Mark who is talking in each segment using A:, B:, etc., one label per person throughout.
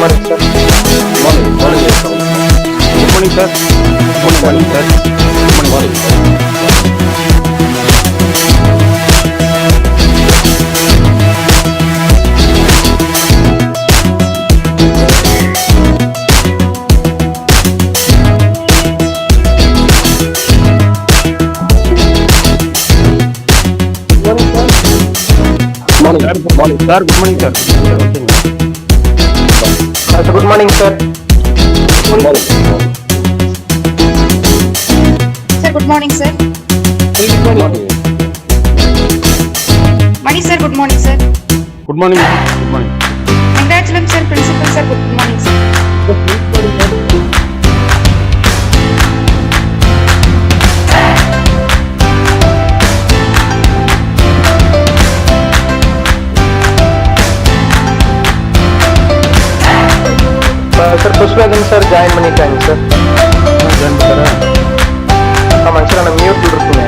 A: morning, sir.
B: Morning, morning, yes, sir. Good morning, sir. Good morning, sir. Good morning, sir. Morning, sir. Good morning, sir. Good morning, sir.
A: Good morning, sir.
B: Good morning.
C: Sir, good morning, sir.
B: Good morning.
C: Mani, sir, good morning, sir.
B: Good morning. Good morning.
C: Congratulations, sir. Principal, sir, good morning, sir.
A: Sir, Pushpa Raj sir join பண்ணிட்டாங்க sir.
B: Join பண்ணுறேன்.
A: ஆமாங்க sir, நான் மியூட்ல இருக்குங்க.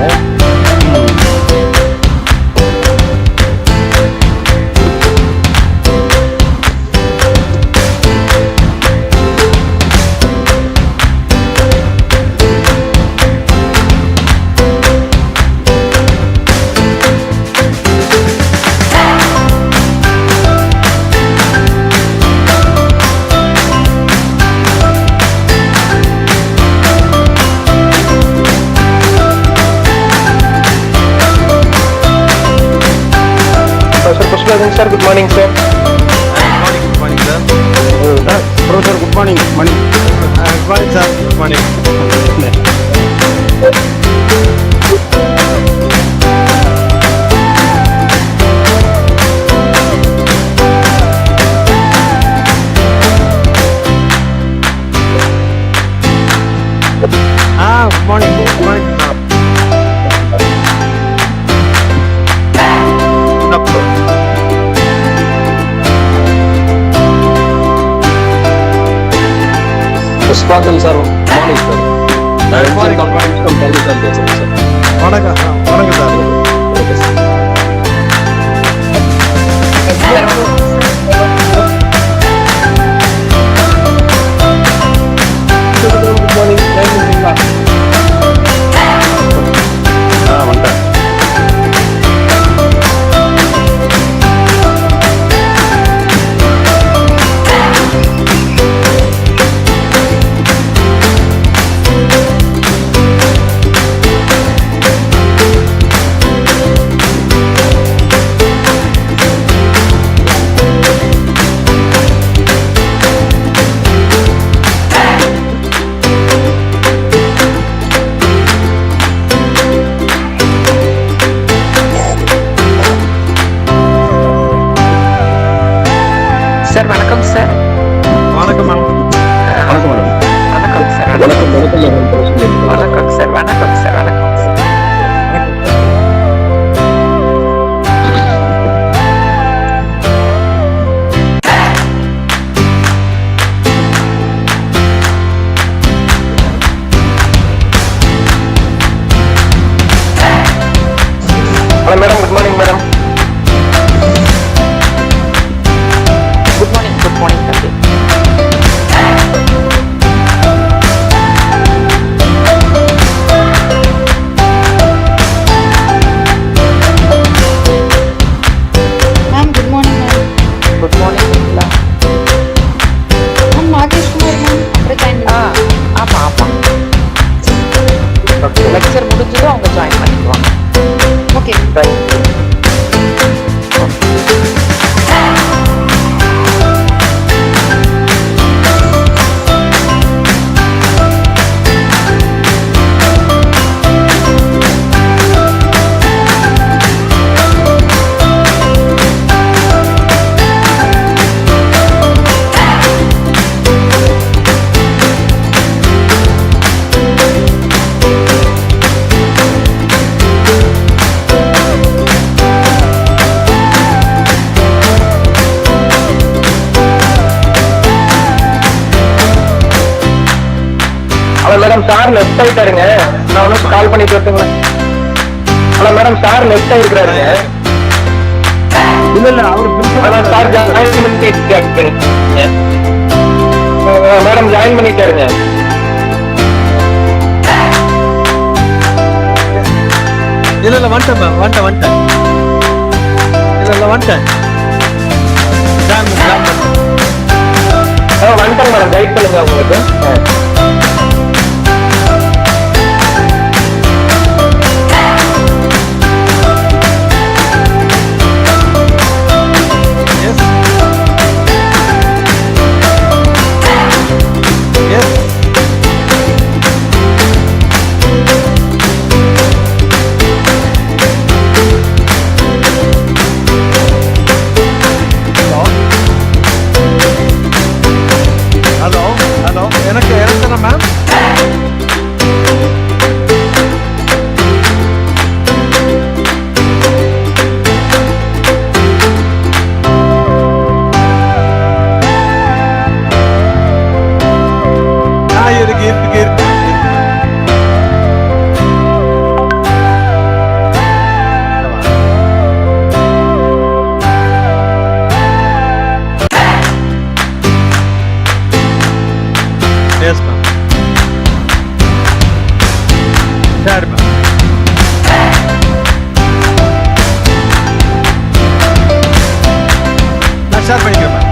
A: Sir, good morning, sir.
B: Good morning, sir. Professor, good morning. Morning. Good morning, sir. Good morning. Good morning. Good morning, sir.
A: Pushpa sir, morning, sir.
B: Good morning. Good morning. வணக்கம் வணக்கம் sir.
A: Okay, sir. Good morning.
B: வந்துட்டேன்.
C: Sir, வணக்கம் sir.
B: வணக்கம் madam. வணக்கம் madam.
C: வணக்கம் sir.
A: வணக்கம், வணக்கம்,
C: வணக்கம் சார். வணக்கம் சார். வணக்கம் sir.
A: Hello, madam. Good morning, madam.
C: Good morning. Good morning, sir. Ma'am, good morning, ma'am. Good morning, Ithal. Ma'am, Nagesh Kumar, ma'am. அப்புறம் join ஆமா ஆமா. லெக்சர் முடிஞ்சதும் அவங்க ஜாயின் பண்ணிக்குவாங்க. Okay.
A: Thank you. Madam sir left ஆயிட்டாருங்க. நான் ஒன்னும் call பண்ணிட்டு வரட்டுங்களா? ஹலோ மேடம், சார் லெஃப்ட் ஆயிருக்கிறாருங்க.
B: இல்ல இல்ல அவரு
A: சார் மேடம் ஜாயின் பண்ணிட்டாருங்க.
B: இல்ல வந்துட்டேன் மேம், வந்துட்டேன். இல்ல வந்துட்டேன்.
A: வந்துட்டேன் மேடம், கைட் பண்ணுங்க உங்களுக்கு.
B: எனக்கு தானே மேம்? இருக்கு. Yes, ma'am. Sure, ma'am. நான் ஷேர் பண்ணிக்கிறேன் ma'am.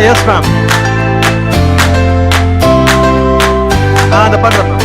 B: Yes, ma'am. The padra, ma'am.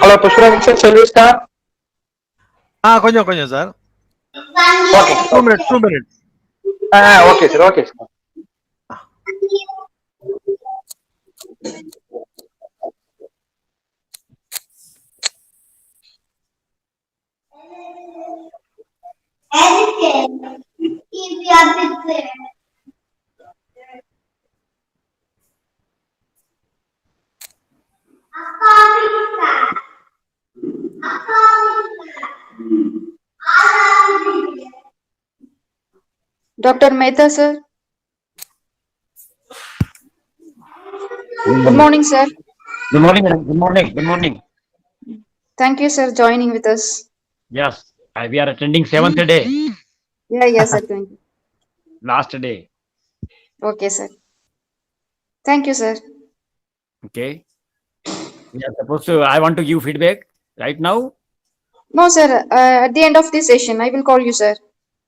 A: Hello, Pushpa Raj, shall we start?
B: கொஞ்சம் sir.
A: Okay,
B: 2
A: okay.
B: minutes, 2 minutes.
A: Okay, sir, okay, sir.
C: Dr. Mehta, sir. Good morning, sir.
D: Good morning, madam. Good morning. Good morning.
C: Thank you, sir, joining with us.
D: Yes, we are attending seventh day,
C: Yes, sir. Thank you.
D: last day.
C: Okay, sir. Thank you, sir.
D: Okay. We are supposed to. I want to give feedback right now.
C: No, sir. At the end of this session, I will call you, sir.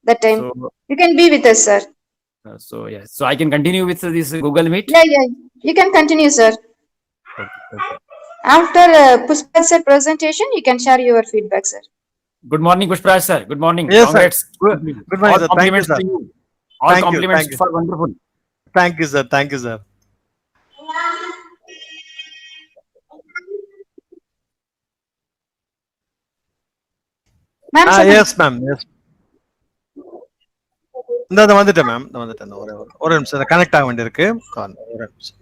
C: That time.
D: So,
C: You can be with us, sir.
D: yes. So I can continue with this Google Meet.
C: Yeah. You can continue, sir.
D: Okay.
C: After Pushpa sir presentation, you can share your feedback, sir.
D: Good morning, Pushpa Raj, sir. Good morning.
B: Yes, sir.
D: Congrats.
B: Good morning,
D: All
B: sir. Thank you,
D: compliments
B: sir.
D: to you. All
B: Thank you,
D: compliments
B: thank you.
D: for wonderful.
B: Thank you, sir. Thank you, sir.
C: Ma'am, sir.
B: Yes, ma'am. Yes. இந்த வந்துட்டேன் ma'am. வந்துட்டேன். ஒரு நிமிஷம் connect ஆக வேண்டியிருக்கு. ஒரு நிமிஷம்.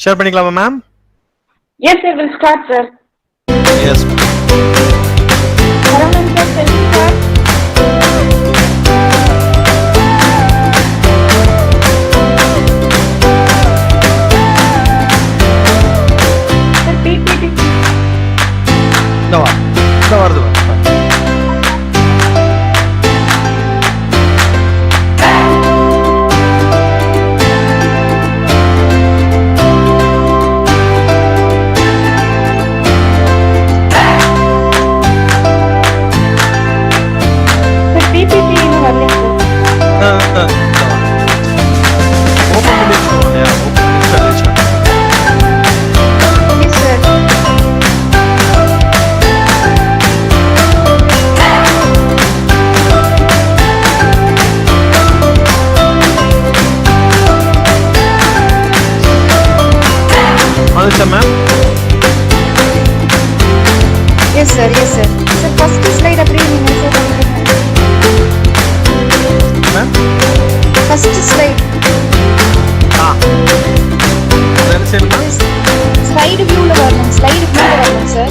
B: Share பண்ணிக்கலாமா ma'am?
E: Yes, sir, we'll start, sir.
B: Yes.
E: Saravan, sir, can we start? Sir, PPT.
B: இந்த வருது.
E: Sir, PPT இன்னும் வரல, sir.
B: ஓப்பன் பண்ணி வச்சுக்கோங்க.
C: Yes, sir.
B: வந்துச்சா ma'am?
C: Yes, sir. Sir, first slide அப்படியே நீங்க sir
B: மேம்?
C: first slide.
B: என்ன செய்யணும் மேம்?
C: Slide view ல வரணும். Slide view ல வரணும், sir.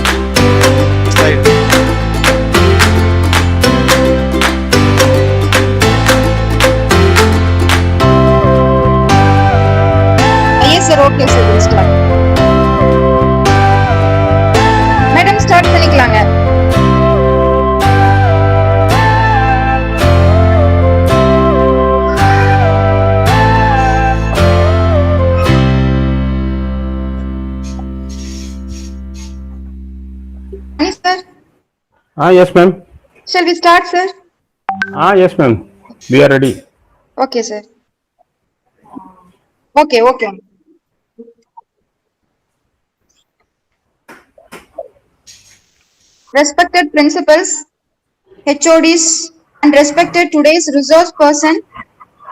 B: Slide.
C: Yes, sir. Okay, sir. We'll start. Madam, start பண்ணிக்கலாங்க. Yes, sir.
A: Yes, ma'am.
C: Shall we start, sir?
A: Yes, ma'am. We are ready.
C: Okay, sir. Okay. respected principals, HODs, and respected today's resource person,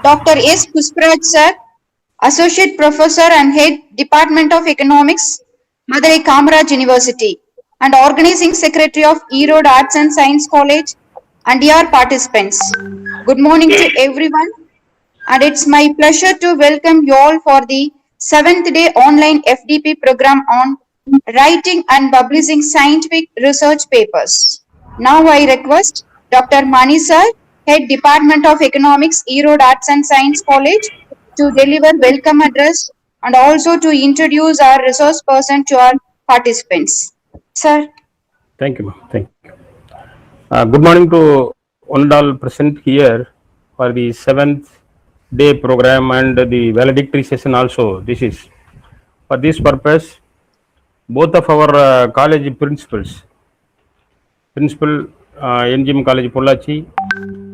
C: Dr. S. Pushpa Raj sir, Associate Professor and Head Department of Economics, Madurai Kamaraj University, and Organizing Secretary of Erode Arts and Science College, and dear participants. Good morning to everyone, and it's my pleasure to welcome you all for the 7th day online FDP program on writing and publishing scientific research papers. Now I request Dr. Mani sir, Head Department of Economics, Erode Arts and Science College, to deliver welcome address and also to introduce our resource person to our participants. Sir.
F: Thank you, ma'am. Thank you. Good morning to one and all present here for the 7th day program and the valedictory session also. This is for this purpose. Both of our college principals, Principal NGM College Pollachi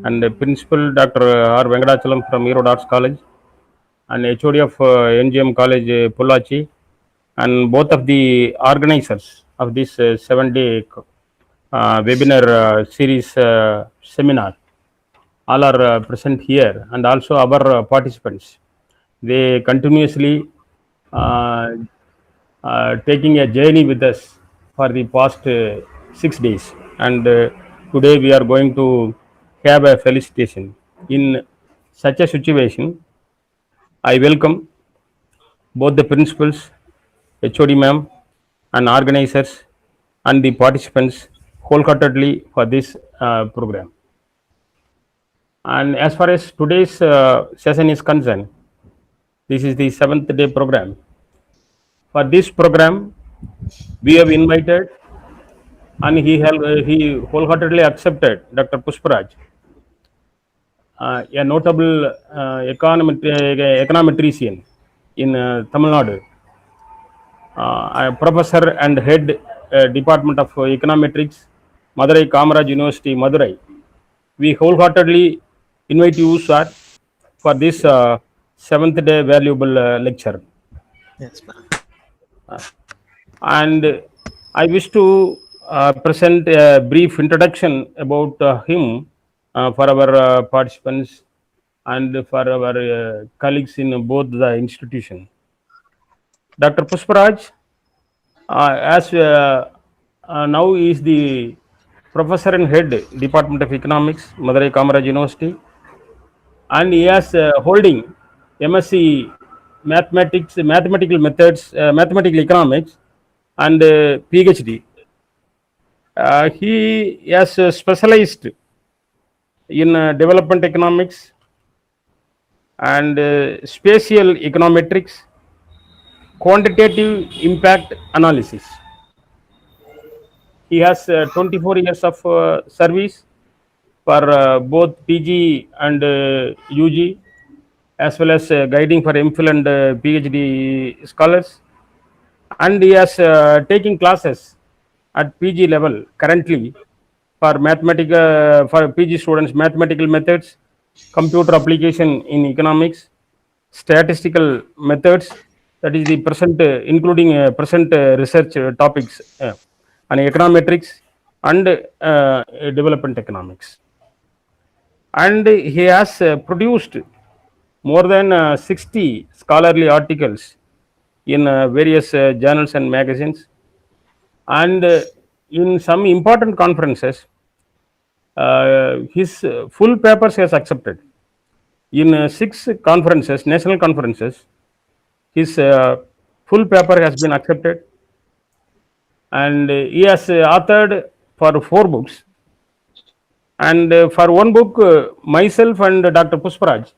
F: and Principal Dr. R. Venkadachalam from Erode Arts College and HOD of NGM College Pollachi, and both of the organizers of this 7-day webinar series seminar, all are present here, and also our participants. They continuously taking a journey with us for the past 6 days, and today we are going to have a felicitation. In such a situation, I welcome both the principals, HOD ma'am, and organizers and the participants wholeheartedly for this program. And as far as today's session is concerned, this is the 7th-day program. For this program, we have invited and he wholeheartedly accepted Dr. Pushpa Raj, a notable econometrician in Tamil Nadu, a professor and head Department of Econometrics, Madurai Kamaraj University, Madurai. We wholeheartedly invite you, sir, for this 7th-day valuable lecture.
B: Yes, ma'am.
F: And I wish to present a brief introduction about him for our participants and for our colleagues in both the institution. Dr. Pushpa Raj, as now is the Professor and Head Department of Economics, Madurai Kamaraj University, and he is holding MSc Mathematics, Mathematical Methods, Mathematical Economics, and PhD. He has specialized in development economics and spatial econometrics, quantitative impact analysis. He has 24 years of service for both PG and UG, as well as guiding for MPhil and PhD scholars. And he has taking classes at PG level currently for for PG students, mathematical methods, computer application in economics, statistical methods, that is the present, including present research topics on econometrics and development economics. And he has produced more than 60 scholarly articles in various journals and magazines, and in some important conferences, his full papers has accepted. In 6 conferences, national conferences, his full paper has been accepted, and he has authored for 4 books. And for one book, myself and Dr. Pushpa Raj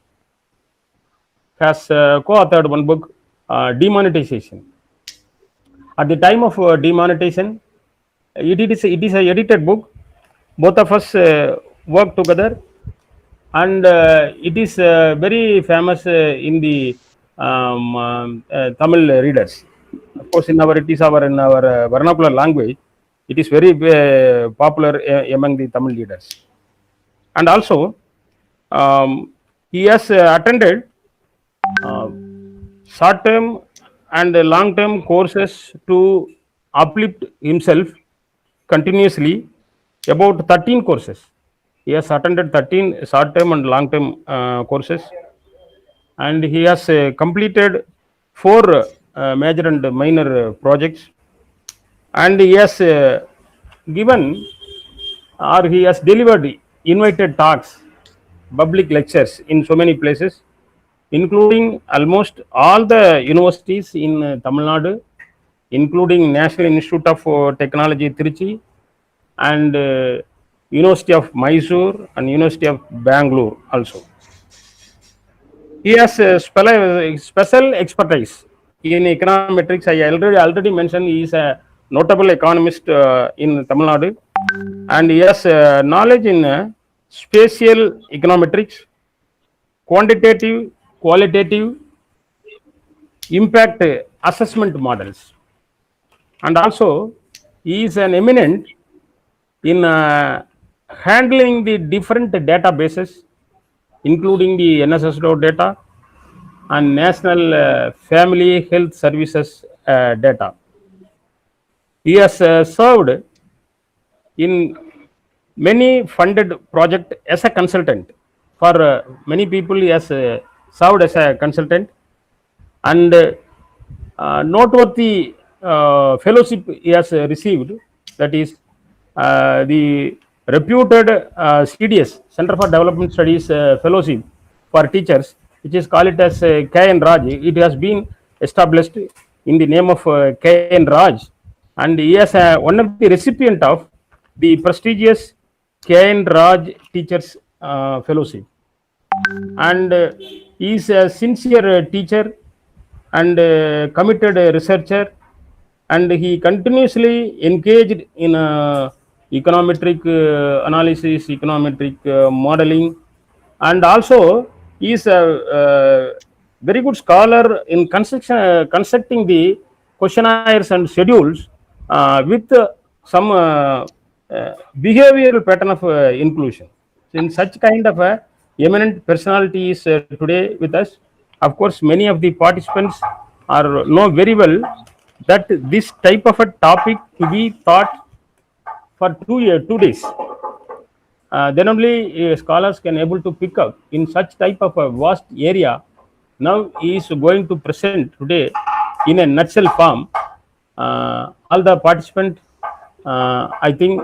F: has co-authored one book, Demonetization. At the time of demonetization, it is an edited book. Both of us work together, and it is very famous in the Tamil readers. Of course, in our vernacular language, it is very popular among the Tamil readers. And also, he has attended short-term and long-term courses to uplift himself continuously about 13 courses. He has attended 13 short-term and long-term courses, and he has completed 4 major and minor projects, and he has given or he has delivered invited talks, public lectures in so many places, including almost all the universities in Tamil Nadu, including National Institute of Technology Trichy, and University of Mysore and University of Bangalore also. He has special expertise in econometrics. I already mentioned he is a notable economist in Tamil Nadu, and he has knowledge in spatial econometrics, quantitative, qualitative, impact assessment models, and also he is an eminent in handling the different databases, including the NSSO data and National Family Health Services data. He has served in many funded project as a consultant. For many people, he has served as a consultant, and noteworthy fellowship he has received, that is the reputed CDS, Center for Development Studies fellowship for teachers, which is called it as KN Raj. It has been established in the name of KN Raj, and he is one of the recipient of the prestigious KN Raj Teachers Fellowship, and he is a sincere teacher and committed researcher, and he continuously engaged in econometric analysis, econometric modeling, and also he is a very good scholar in constructing the questionnaires and schedules with some behavioral pattern of inclusion. So in such kind of a eminent personality is today with us. Of course, many of the participants are know very well that this type of a topic to be taught for 2 days. Then only scholars can able to pick up in such type of a vast area. Now he is going to present today in a nutshell form. All the participant, I think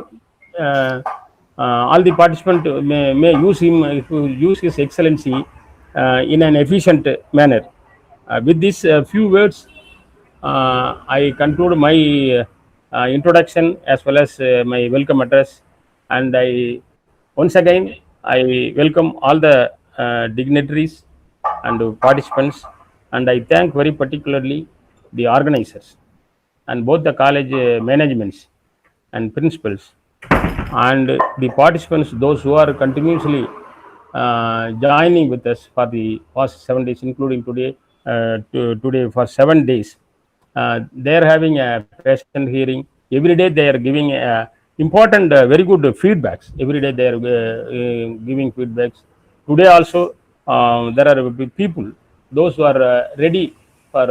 F: all the participant may use him to use his excellency in an efficient manner. With these few words, I conclude my introduction as well as my welcome address, and I once again I welcome all the dignitaries and participants, and I thank very particularly the organizers and both the college managements and principals and the participants, those who are continuously joining with us for the past 7 days, including today, today for 7 days. They are having a patient hearing. Every day they are giving important, very good feedbacks. Every day they are giving feedbacks. Today also there are people, those who are ready for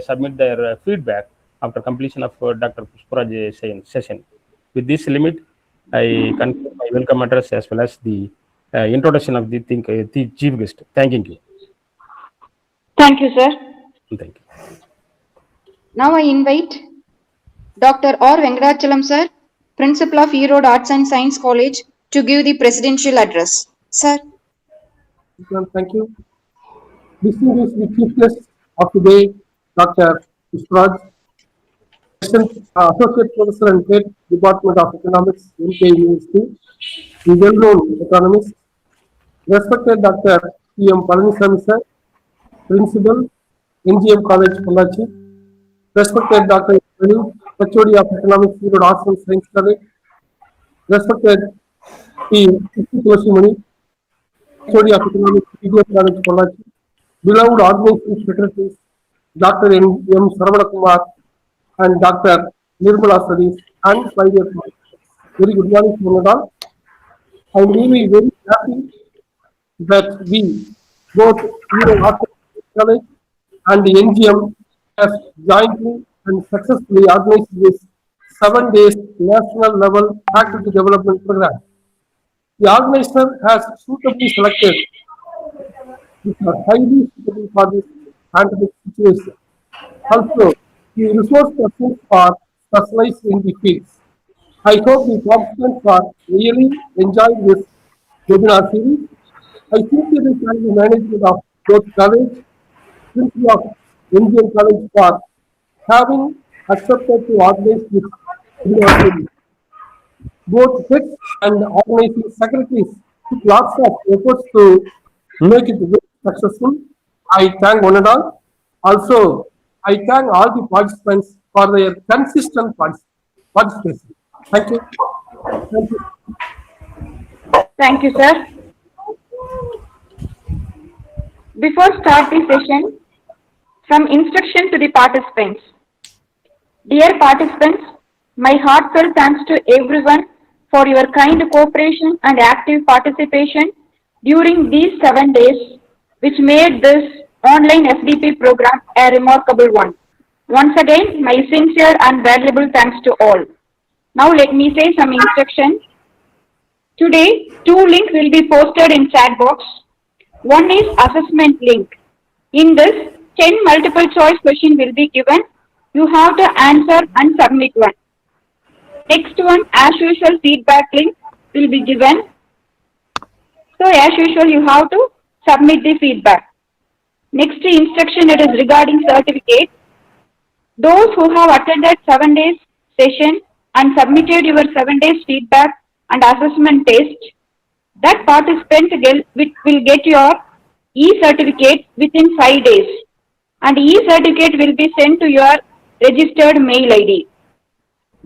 F: submit their feedback after completion of Dr. Pushpa Raj session. With this limit, I conclude my welcome address as well as the introduction of the chief guest. Thank you.
E: Thank you, sir.
F: Thank you.
C: Now I invite Dr. R. Venkatachalam sir, Principal of Erode Arts and Science College, to give the presidential address. Sir.
G: Thank you. Distinguished the chief guest of the day, Dr. Pushpa Raj, Associate Professor and Head, Department of Economics, MK University, the well-known economist, respected Dr. P.M. Palaniswamy sir, Principal, NGM College, Pollachi, respected Dr. HOD of Economics, Erode Arts and Science College, respected P. Tulsimani, HOD of Economics, PGM College, Pollachi, beloved organizing secretaries, Dr. M. Sarvanakumar and Dr. Nirmala Studies, and my dear friends. Very good morning to you all. I am really very happy that we, both Erode Arts and Science College and the NGM, have jointly and successfully organized this 7 days national level faculty development program. The organizer has suitably selected which are highly suitable for this pandemic situation. Also, the resource persons are specialized in the fields. I hope the participants are really enjoying this webinar series. I sincerely thank the management of both college, Principal of Indian College for having accepted to organize this webinar series. Both heads and organizing secretaries took lots of efforts to make it very successful. I thank one and all. Also, I thank all the participants for their consistent participation. Thank you. Thank you.
E: Thank you, sir. Before start the session, some instruction to the participants. Dear participants, my heartfelt thanks to everyone for your kind cooperation and active participation during these 7 days, which made this online FDP program a remarkable one. Once again, my sincere and valuable thanks to all. Now let me say some instructions. Today, 2 links will be posted in chat box. One is assessment link. In this, 10 multiple choice questions will be given. You have to answer and submit one. Next one, as usual, feedback link will be given. So as usual, you have to submit the feedback. Next instruction, it is regarding certificate. Those who have attended 7 days session and submitted your 7 days feedback and assessment test, that participant will get your e-certificate within 5 days, and e-certificate will be sent to your registered mail ID.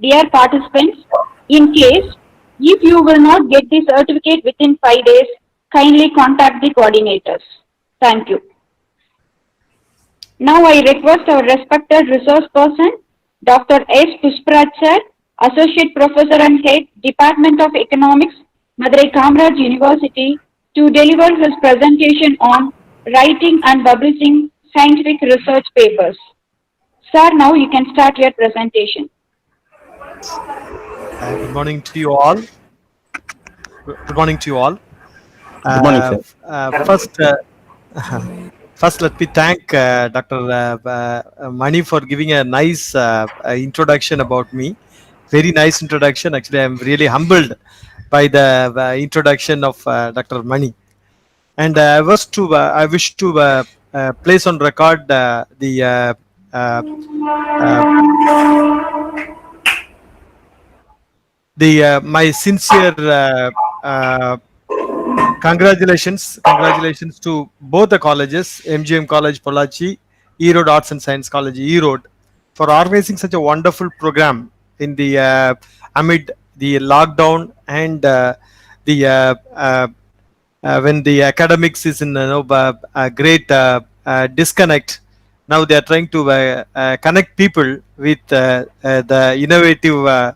E: Dear participants, in case if you will not get the certificate within 5 days, kindly contact the coordinators. Thank you. Now I request our respected resource person, Dr. S. Pushpa Raj, sir, Associate Professor and Head, Department of Economics, Madurai Kamaraj University, to deliver his presentation on writing and publishing scientific research papers. Sir, now you can start your presentation.
B: Good morning to you all. Good morning to you all.
D: Good morning, sir.
B: First, let me thank Dr. Mani for giving a nice introduction about me. Very nice introduction. Actually, I'm really humbled by the introduction of Dr. Mani. And I wish to place on record my sincere congratulations to both the colleges, MGM College Pollachi, Erode Arts and Science College Erode, for organizing such a wonderful program in the amid the lockdown and when the academics is in a great disconnect. Now they are trying to connect people with the innovative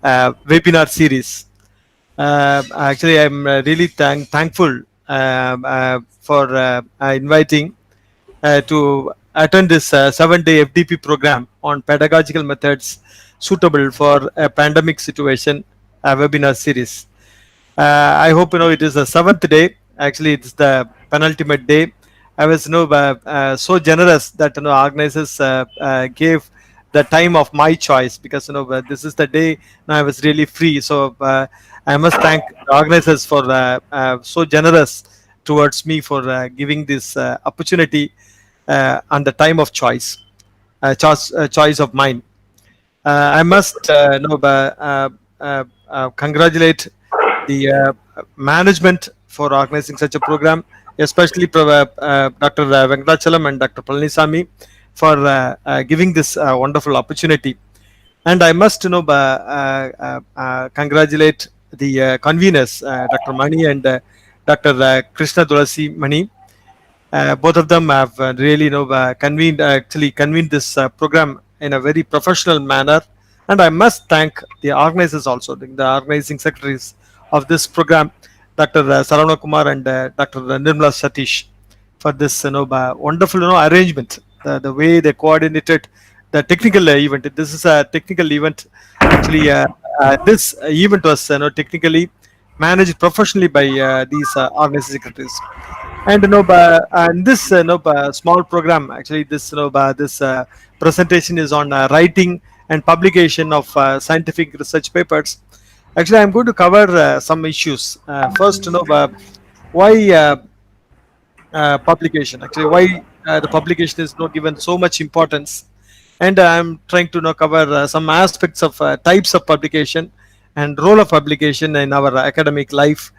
B: webinar series. Actually, I'm really thankful for inviting to attend this 7-day FDP program on pedagogical methods suitable for a pandemic situation webinar series. I hope it is the 7th day. Actually, it's the penultimate day. I was so generous that organizers gave the time of my choice, because this is the day now I was really free. So I must thank the organizers for so generous towards me for giving this opportunity and the time of choice of mine. I must congratulate the management for organizing such a program, especially Dr. Venkatachalam and Dr. Palanisamy for giving this wonderful opportunity. And I must congratulate the conveners, Dr. Mani and Dr. Krishna Tulasi Mani. Both of them have really convened this program in a very professional manner. And I must thank the organizers also, the organizing secretaries of this program, Dr. Saravana Kumar and Dr. Nirmala Satish, for this wonderful arrangement. The way they coordinated the technical event. This is a technical event Actually, this event was technically managed professionally by these organizing secretaries. And and this small program, actually this this presentation is on writing and publication of scientific research papers. Actually, I'm going to cover some issues. First, why publication, actually why the publication is not given so much importance. And I'm trying to cover some aspects of types of publication and role of publication in our academic life.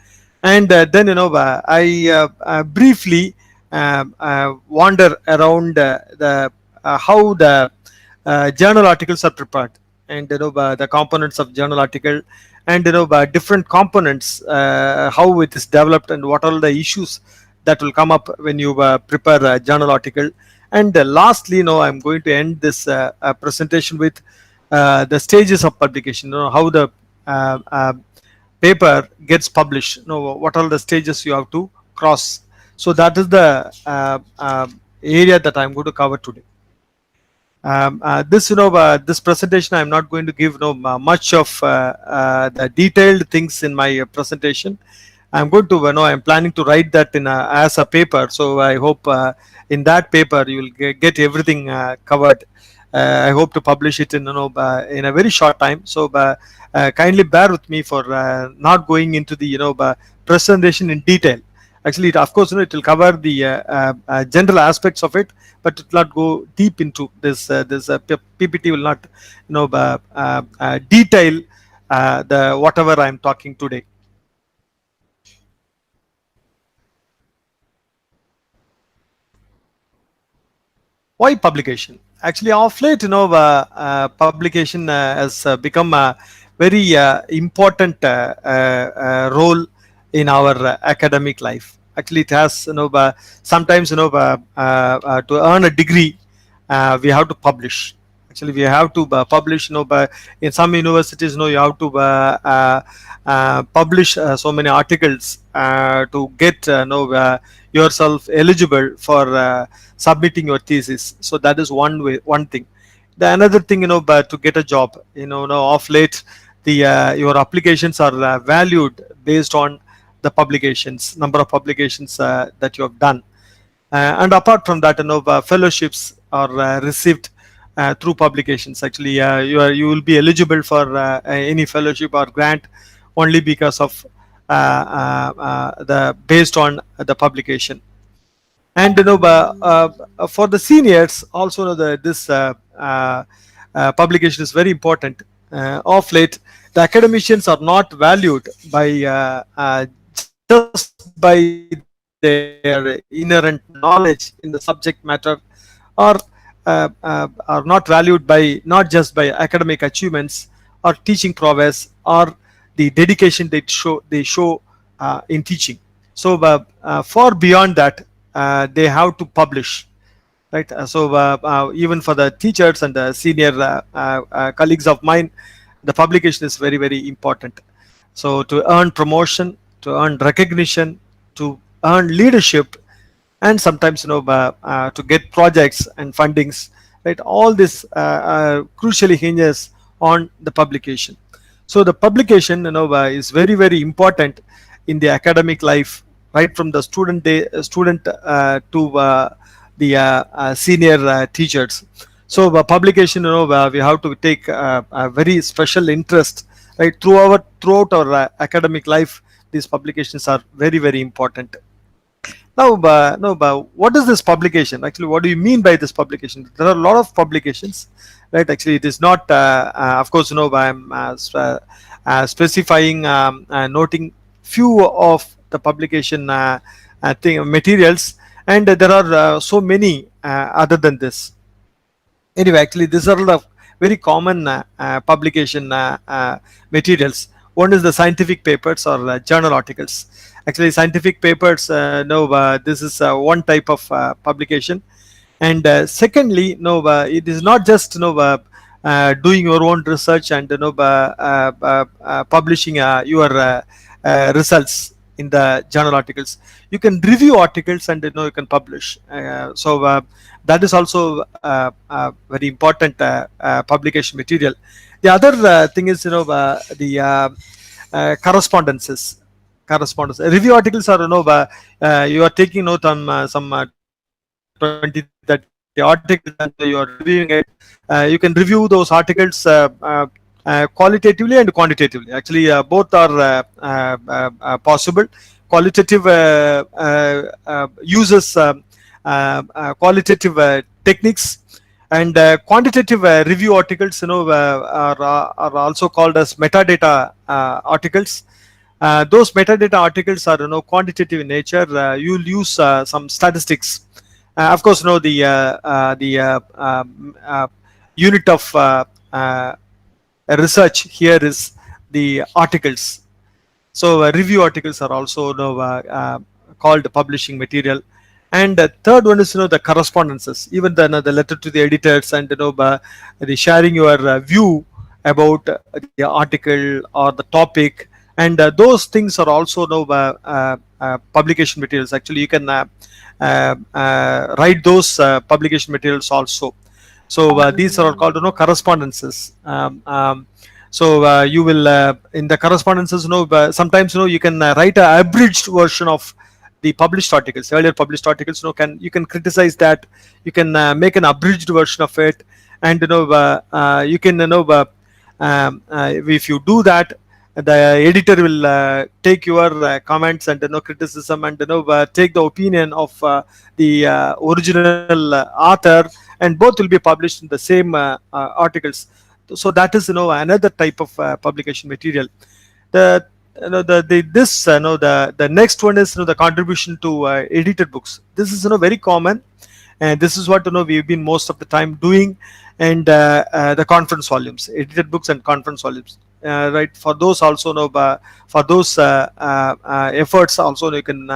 B: And then I briefly wander around the how the journal articles are prepared, and the components of journal article, and different components, how it is developed, and what are the issues that will come up when you prepare a journal article. And lastly, I'm going to end this presentation with the stages of publication, how the paper gets published, what are the stages you have to cross. So that is the area that I'm going to cover today. This presentation, I'm not going to give much of the detailed things in my presentation. I'm going to I'm planning to write that in as a paper. So I hope in that paper you will get everything covered. I hope to publish it in in a very short time. So kindly bear with me for not going into the presentation in detail. Actually, of course, it will cover the general aspects of it, but it will not go deep into this. This PPT will not detail the whatever I am talking today. Why publication? Actually, of late, publication has become a very important role in our academic life. Actually, it has sometimes to earn a degree, we have to publish. Actually, we have to publish. In some universities, you have to publish so many articles to get yourself eligible for submitting your thesis. So that is one thing. The another thing, but to get a job, of late, the your applications are valued based on the publications, number of publications that you have done. And apart from that, fellowships are received through publications. Actually, you will be eligible for any fellowship or grant only because of the based on the publication. And for the seniors also, this publication is very important. Of late, the academicians are not valued by just by their inherent knowledge in the subject matter, or are not valued by not just by academic achievements or teaching prowess or the dedication they show in teaching. So far beyond that, they have to publish, right? Even for the teachers and the senior colleagues of mine, the publication is very, very important. So to earn promotion, to earn recognition, to earn leadership, and sometimes to get projects and fundings, right? All this crucially hinges on the publication. So the publication is very, very important in the academic life, right from the student to the senior teachers. So publication, we have to take a very special interest, right? Throughout our academic life, these publications are very, very important. Now, what is this publication? Actually, what do you mean by this publication? There are a lot of publications, right? Actually, it is not, of course, I'm specifying, noting few of the publication materials, and there are so many other than this. Anyway, actually, these are the very common publication materials. One is the scientific papers or journal articles. Actually, scientific papers, this is one type of publication. And secondly, it is not just doing your own research and publishing your results. in the journal articles. You can review articles and you can publish. That is also very important publication material. The other thing is the correspondences. Correspondence review articles are you are taking note on some 20-30 articles and you are reviewing it. You can review those articles qualitatively and quantitatively. Actually, both are possible. Qualitative uses qualitative techniques, and quantitative review articles are also called as metadata articles. Those metadata articles are quantitative in nature. You'll use some statistics. Of course, the unit of research here is the articles. So review articles are also called publishing material. And the third one is the correspondences, even the letter to the editors, and the sharing your view about the article or the topic, and those things are also publication materials. Actually, you can write those publication materials also. So these are called correspondences. So you will in the correspondences sometimes you can write an abridged version of the published articles. Earlier published articles you can criticize that. You can make an abridged version of it, and you can if you do that, the editor will take your comments and criticism, and take the opinion of the original author, and both will be published in the same articles. So that is another type of publication material. The the next one is the contribution to edited books. This is very common, and this is what we've been most of the time doing. And the conference volumes, edited books and conference volumes, right? For those also for those efforts also you can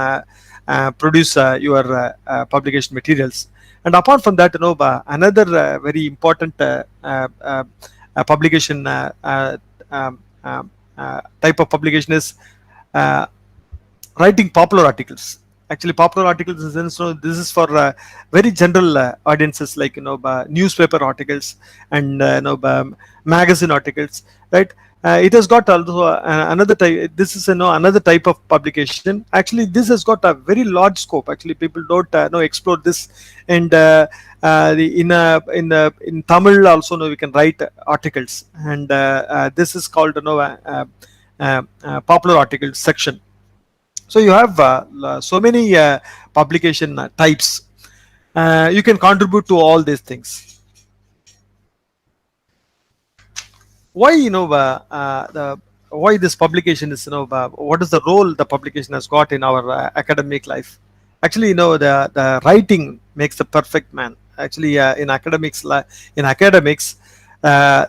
B: produce your publication materials. And apart from that, another very important publication type of publication is writing popular articles. Actually, popular articles is this is for very general audiences, like newspaper articles and magazine articles, right? It has got also another type. This is another type of publication. Actually, this has got a very large scope. Actually, people don't explore this. And in Tamil also we can write articles, and this is called popular articles section. So you have so many publication types. You can contribute to all these things. Why why this publication is what is the role the publication has got in our academic life? Actually, the writing makes the perfect man. Actually, in academics,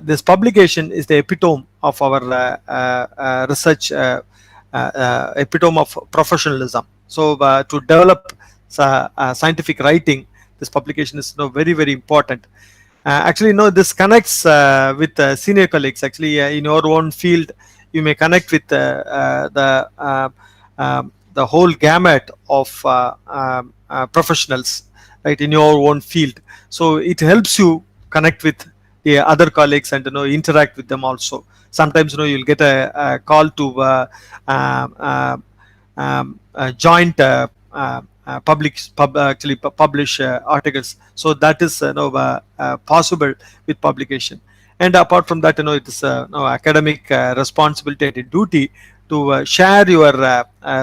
B: this publication is the epitome of our research, epitome of professionalism. So to develop scientific writing, this publication is very, very important. Actually, this connects with senior colleagues. Actually, in your own field, you may connect with the whole gamut of professionals, right, in your own field. So it helps you connect with the other colleagues and interact with them also. Sometimes you'll get a call to joint publish articles. So that is possible with publication. And apart from that, it is academic responsibility and duty to share your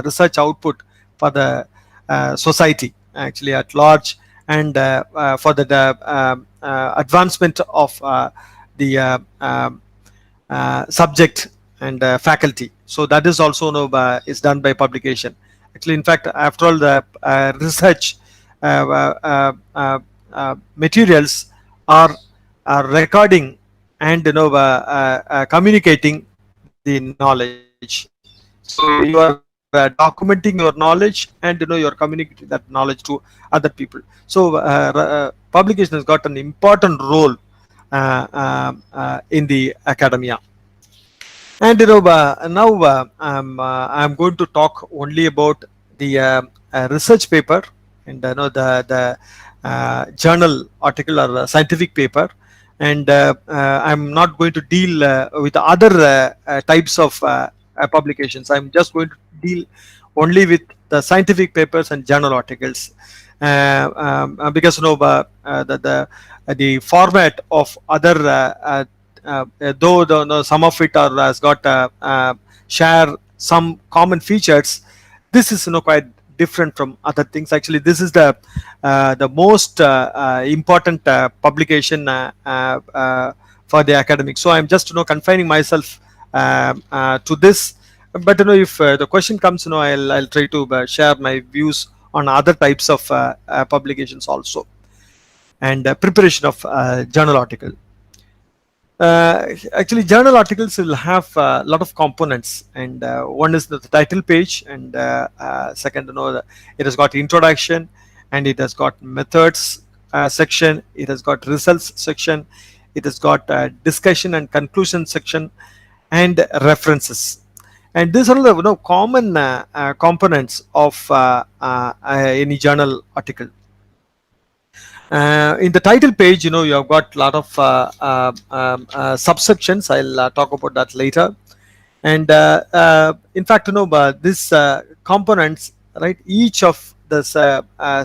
B: research output for the society, actually at large, and for the advancement of the subject and faculty. So that is also is done by publication. Actually, in fact, after all, the research materials are recording and communicating the knowledge. So you are documenting your knowledge, and you are communicating that knowledge to other people. So publication has got an important role in the academia. And now I'm going to talk only about the research paper and journal article or scientific paper, and I'm not going to deal with other types of publications. I'm just going to deal only with the scientific papers and journal articles, because the format of other though some of it are has got share some common features, this is quite different from other things. Actually, this is the most important publication for the academic. So I'm just confining myself to this. But if the question comes, I'll try to share my views on other types of publications also, and preparation of journal article. Actually, journal articles will have a lot of components, and one is the title page, and second, it has got introduction, and it has got methods section, it has got results section, it has got discussion and conclusion section, and references. And these are the common components of any journal article. In the title page, you have got a lot of subsections. I'll talk about that later. And in fact, this components, right? Each of the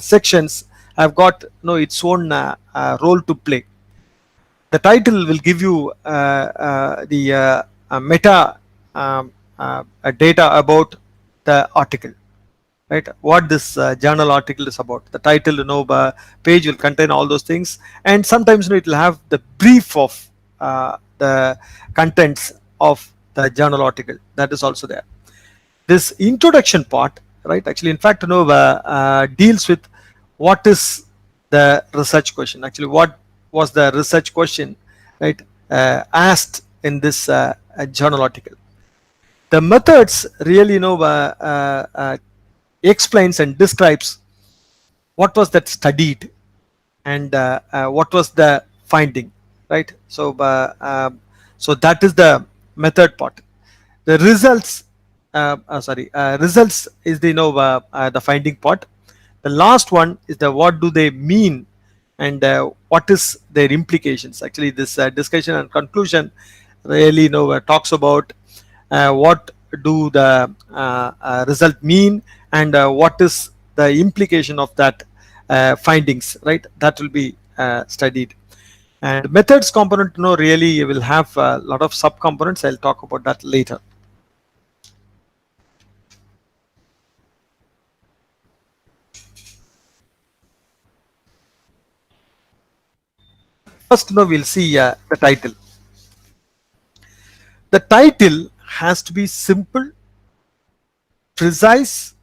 B: sections have got its own role to play. The title will give you the meta data about the article, right? What this journal article is about. The title page will contain all those things, and sometimes it will have the brief of the contents of the journal article. That is also there. This introduction part, right, actually in fact deals with what is the research question. Actually, what was the research question, right, asked in this journal article. The methods really explains and describes what was that studied, and what was the finding, right? So so that is the method part. The results results is the finding part. The last one is the what do they mean, and what is their implications. Actually, this discussion and conclusion really talks about what do the result mean, and what is the implication of that findings, right? That will be studied. And methods component really will have a lot of sub components. I'll talk about that later. First, we'll see the title. The title has to be simple, precise,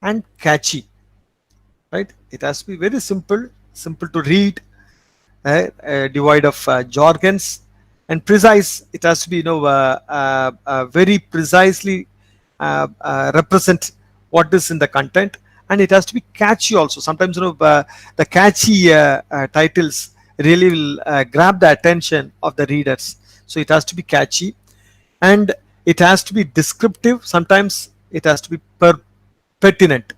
B: and catchy, right? It has to be very simple, simple to read, devoid of jargons, and precise. It has to be very precisely represent what is in the content, and it has to be catchy also. Sometimes the catchy titles really will grab the attention of the readers. So it has to be catchy, and it has to be descriptive. Sometimes it has to be pertinent.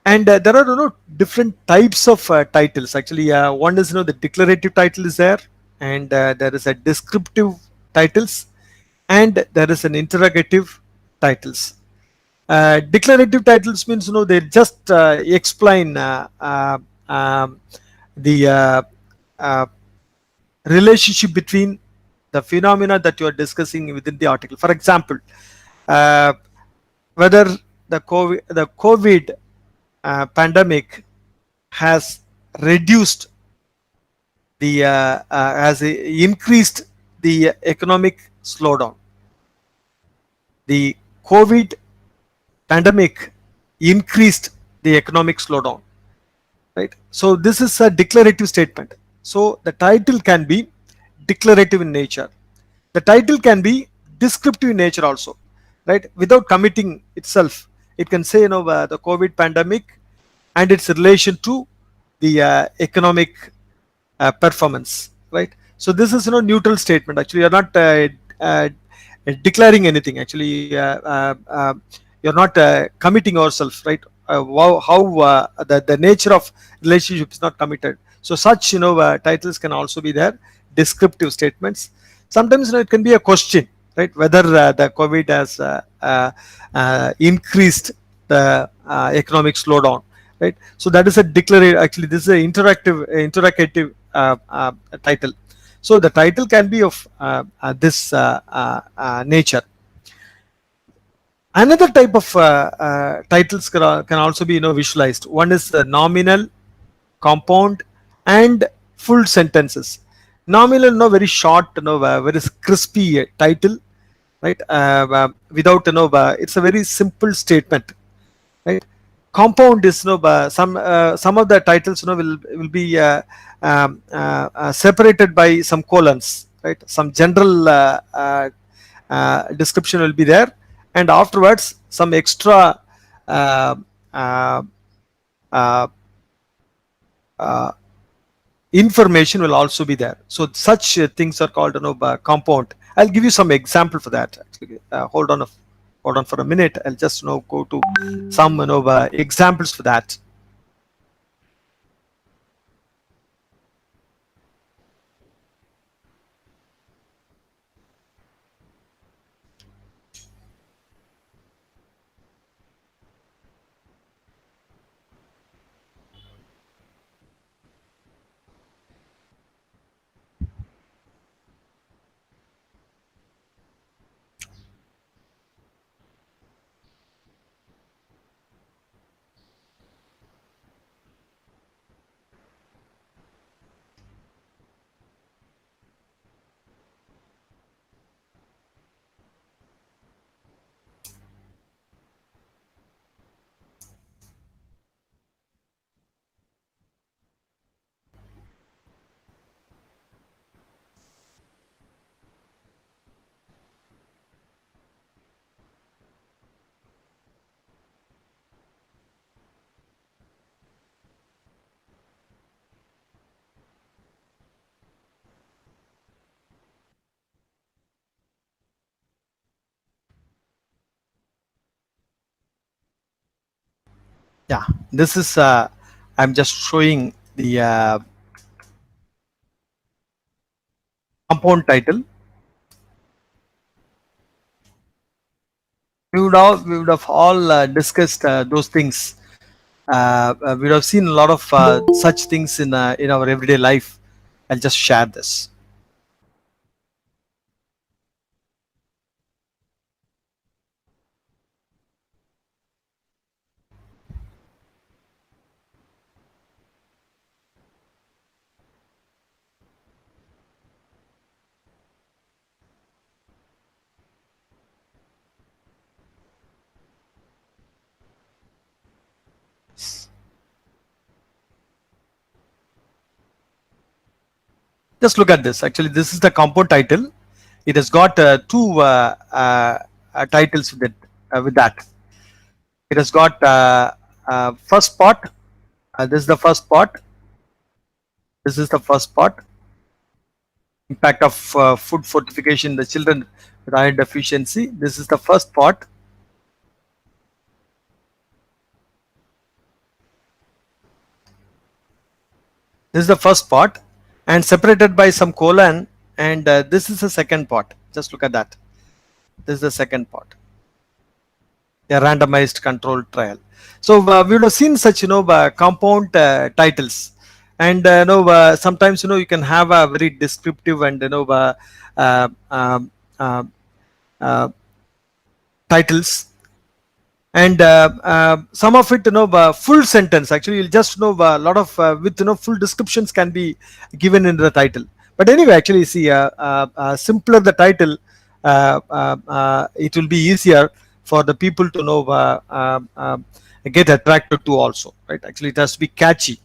B: And there are different types of titles. Actually, one is the declarative title is there, and there is a descriptive titles, and there is an interrogative titles. Declarative titles means they just explain the relationship between the phenomena that you are discussing within the article. For example, whether the COVID pandemic has reduced the has increased the economic slowdown. The COVID pandemic increased the economic slowdown, right? So this is a declarative statement. So the title can be declarative in nature. The title can be descriptive in nature also, right? Without committing itself, it can say the COVID pandemic and its relation to the economic performance, right? So this is neutral statement. Actually, you are not declaring anything. Actually, you're not committing yourself, right? How the nature of relationship is not committed. So such titles can also be there. Descriptive statements. Sometimes it can be a question, right? Whether the COVID has increased the economic slowdown, right? So that is a declaration. Actually, this is an interactive title. So the title can be of this nature. Another type of titles can also be visualized. One is nominal, compound, and full sentences. Nominal, very short, very crispy title, right? Without it's a very simple statement, right? Compound is some of the titles will be separated by some colons, right? Some general description will be there, and afterwards some extra uh, uh, uh, uh, information will also be there. So such things are called compound. I'll give you some example for that. Actually, hold on for a minute. I'll just go to some examples for that. Yeah, this is I'm just showing the compound title. We would have all discussed those things. We would have seen a lot of such things in our everyday life. I'll just share this. Just look at this. Actually, this is the compound title. It has got two titles with it. With that, it has got first part. This is the first part. This is the first part. Impact of food fortification in the children with iron deficiency. This is the first part. This is the first part, and separated by some colon, and this is the second part. Just look at that. This is the second part. A randomized controlled trial. So we would have seen such compound titles, and sometimes you can have a very descriptive and um, uh, uh, titles, and some of it full sentence. Actually, you'll just a lot of with full descriptions can be given in the title. But anyway, actually, see, simpler the title, it will be easier for the people to get attracted to also, right? Actually, it has to be catchy,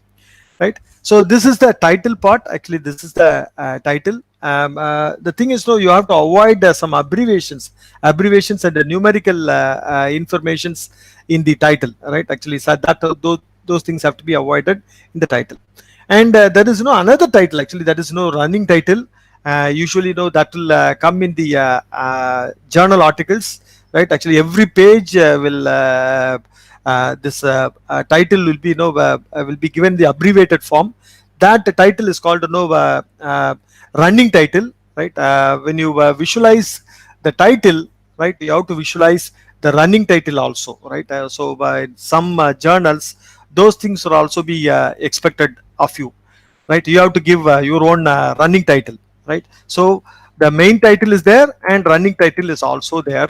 B: right? So this is the title part. Actually, this is the title. The thing is, you have to avoid some abbreviations and the numerical informations in the title, right? Actually, so that those things have to be avoided in the title. And there is another title. Actually, that is running title, usually that will come in the journal articles, right? Actually every page will this title will be will be given the abbreviated form. That title is called running title, right? When you visualize the title, right, you have to visualize the running title also, right? So by some journals, those things will also be expected of you, right? You have to give your own running title, right? So the main title is there and running title is also there,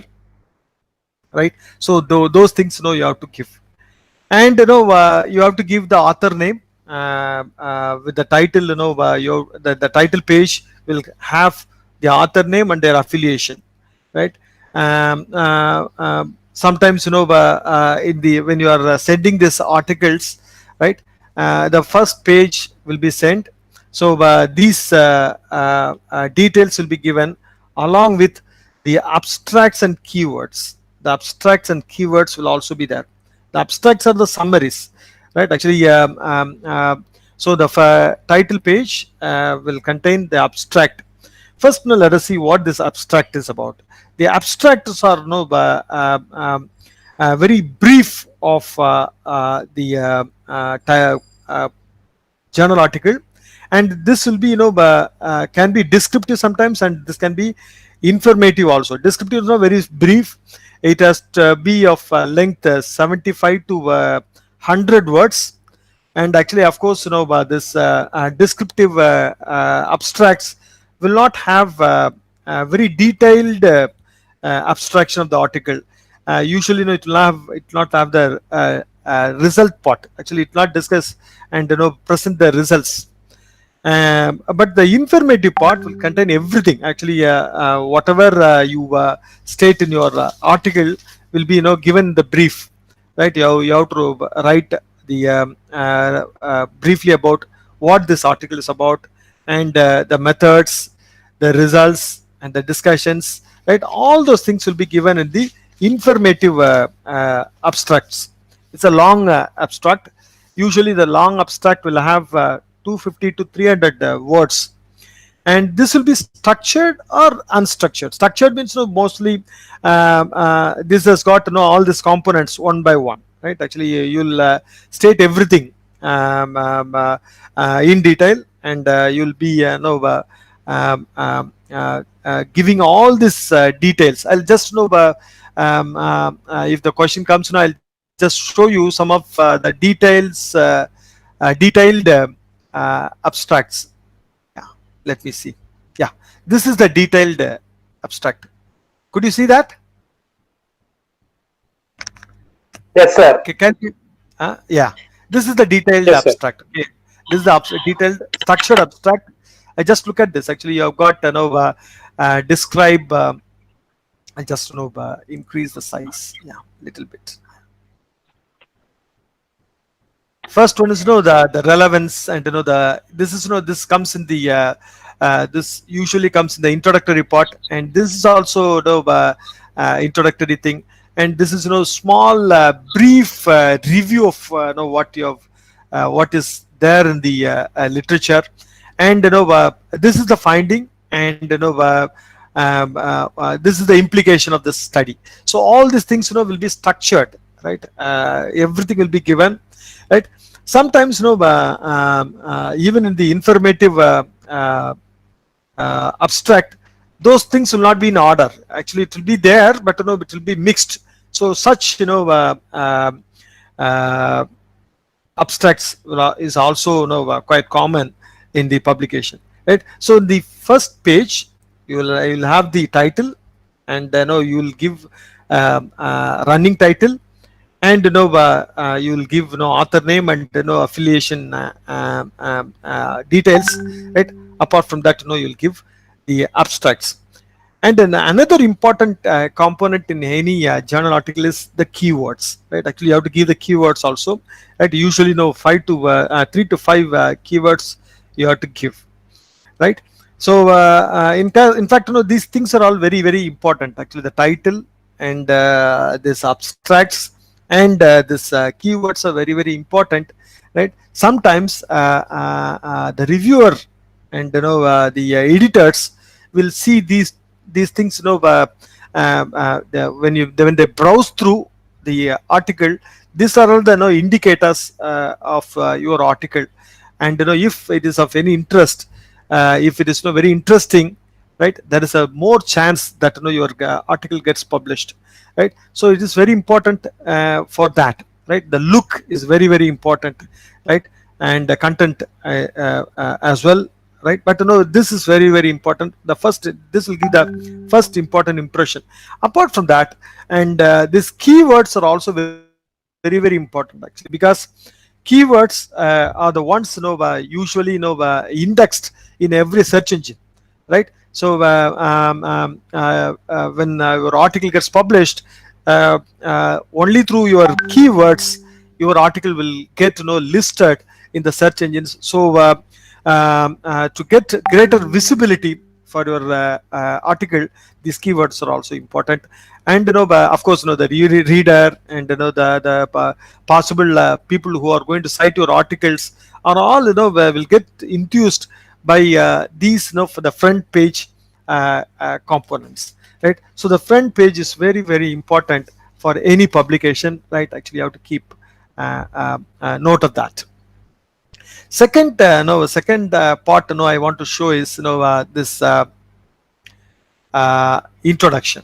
B: right? So those things you have to give. And you have to give the author name with the title. The title page will have the author name and their affiliation, right? Sometimes in the when you are sending these articles, right, the first page will be sent. So these details will be given along with the abstracts and keywords. The abstracts and keywords will also be there. The abstracts are the summaries, right? Actually, so the title page will contain the abstract. First, let us see what this abstract is about. The abstracts are very brief of the journal article, and this will be can be descriptive sometimes, and this can be informative also. Descriptive is very brief. It has to be of length 75 to 100 words. And actually, of course, this descriptive abstracts will not have very detailed abstraction of the article. Usually, it will not have the result part. Actually, it will not discuss and present the results. But the informative part will contain everything. Actually, whatever you state in your article will be given the brief, right? You have to write the briefly about what this article is about, and the methods, the results, and the discussions, right? All those things will be given in the informative abstracts. It's a long abstract. Usually the long abstract will have 250 to 300 words, and this will be structured or unstructured. Structured means mostly this has got all these components one by one, right? Actually, you'll state everything in detail, and you'll be giving all these details. I'll just if the question comes now, I'll just show you some of the detailed abstracts. Yeah, let me see. Yeah, this is the detailed abstract. Could you see that?
A: Yes, sir.
B: Okay, can you? Yeah, this is the detailed
A: Yes, sir.
B: abstract. Okay, this is the detailed structured abstract. I just look at this. Actually, you have got describe. I just increase the size. Yeah, little bit. First one is the relevance, and this is this comes in the this usually comes in the introductory part, and this is also introductory thing, and this is small brief review of what you have what is there in the literature, and this is the finding, and this is the implication of the study. So all these things will be structured, right? Everything will be given, right? Sometimes even in the informative abstract, those things will not be in order. Actually, it will be there, but it will be mixed. So such abstracts is also quite common in the publication, right? So in the first page, you will have the title, and you will give running title, and you will give author name and affiliation details, right? Apart from that, you will give the abstracts. And then another important component in any journal article is the keywords, right? Actually, you have to give the keywords also, right? Usually 3 to 5 keywords you have to give, right? So in fact, these things are all very, very important. Actually, the title and this abstracts and this keywords are very, very important, right? Sometimes the reviewer and the editors will see these things, when they browse through the article. These are all the indicators of your article, and if it is of any interest, if it is very interesting, right, there is a more chance that your article gets published, right. So it is very important for that, right. The look is very important, right, and the content as well, right. But this is very important. This will give the first important impression. Apart from that, and these keywords are also very important, actually, because keywords are the ones usually indexed in every search engine, right. So when your article gets published, only through your keywords your article will get listed in the search engines. So to get greater visibility for your article, these keywords are also important. And of course, the reader and the possible people who are going to cite your articles are all will get enthused by these for the front page components, right. So the front page is very important for any publication, right. Actually, you have to keep note of that. Second part I want to show is this introduction,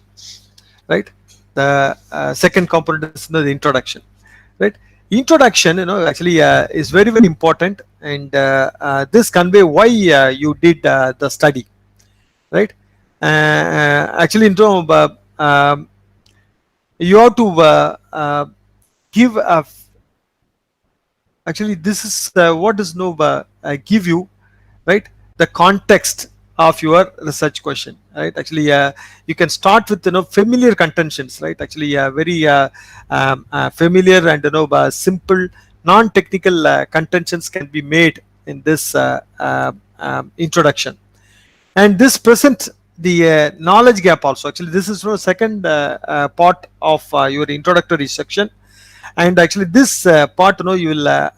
B: right. The second component is the introduction, right. Introduction actually is very important, and this convey why you did the study, right. Actually, you have to give a actually this is what does give you, right, the context of your research question, right. Actually, you can start with familiar contentions, right. Actually, very familiar and simple non-technical contentions can be made in this introduction, and this present the knowledge gap also. Actually, this is second part of your introductory section, and actually this part you will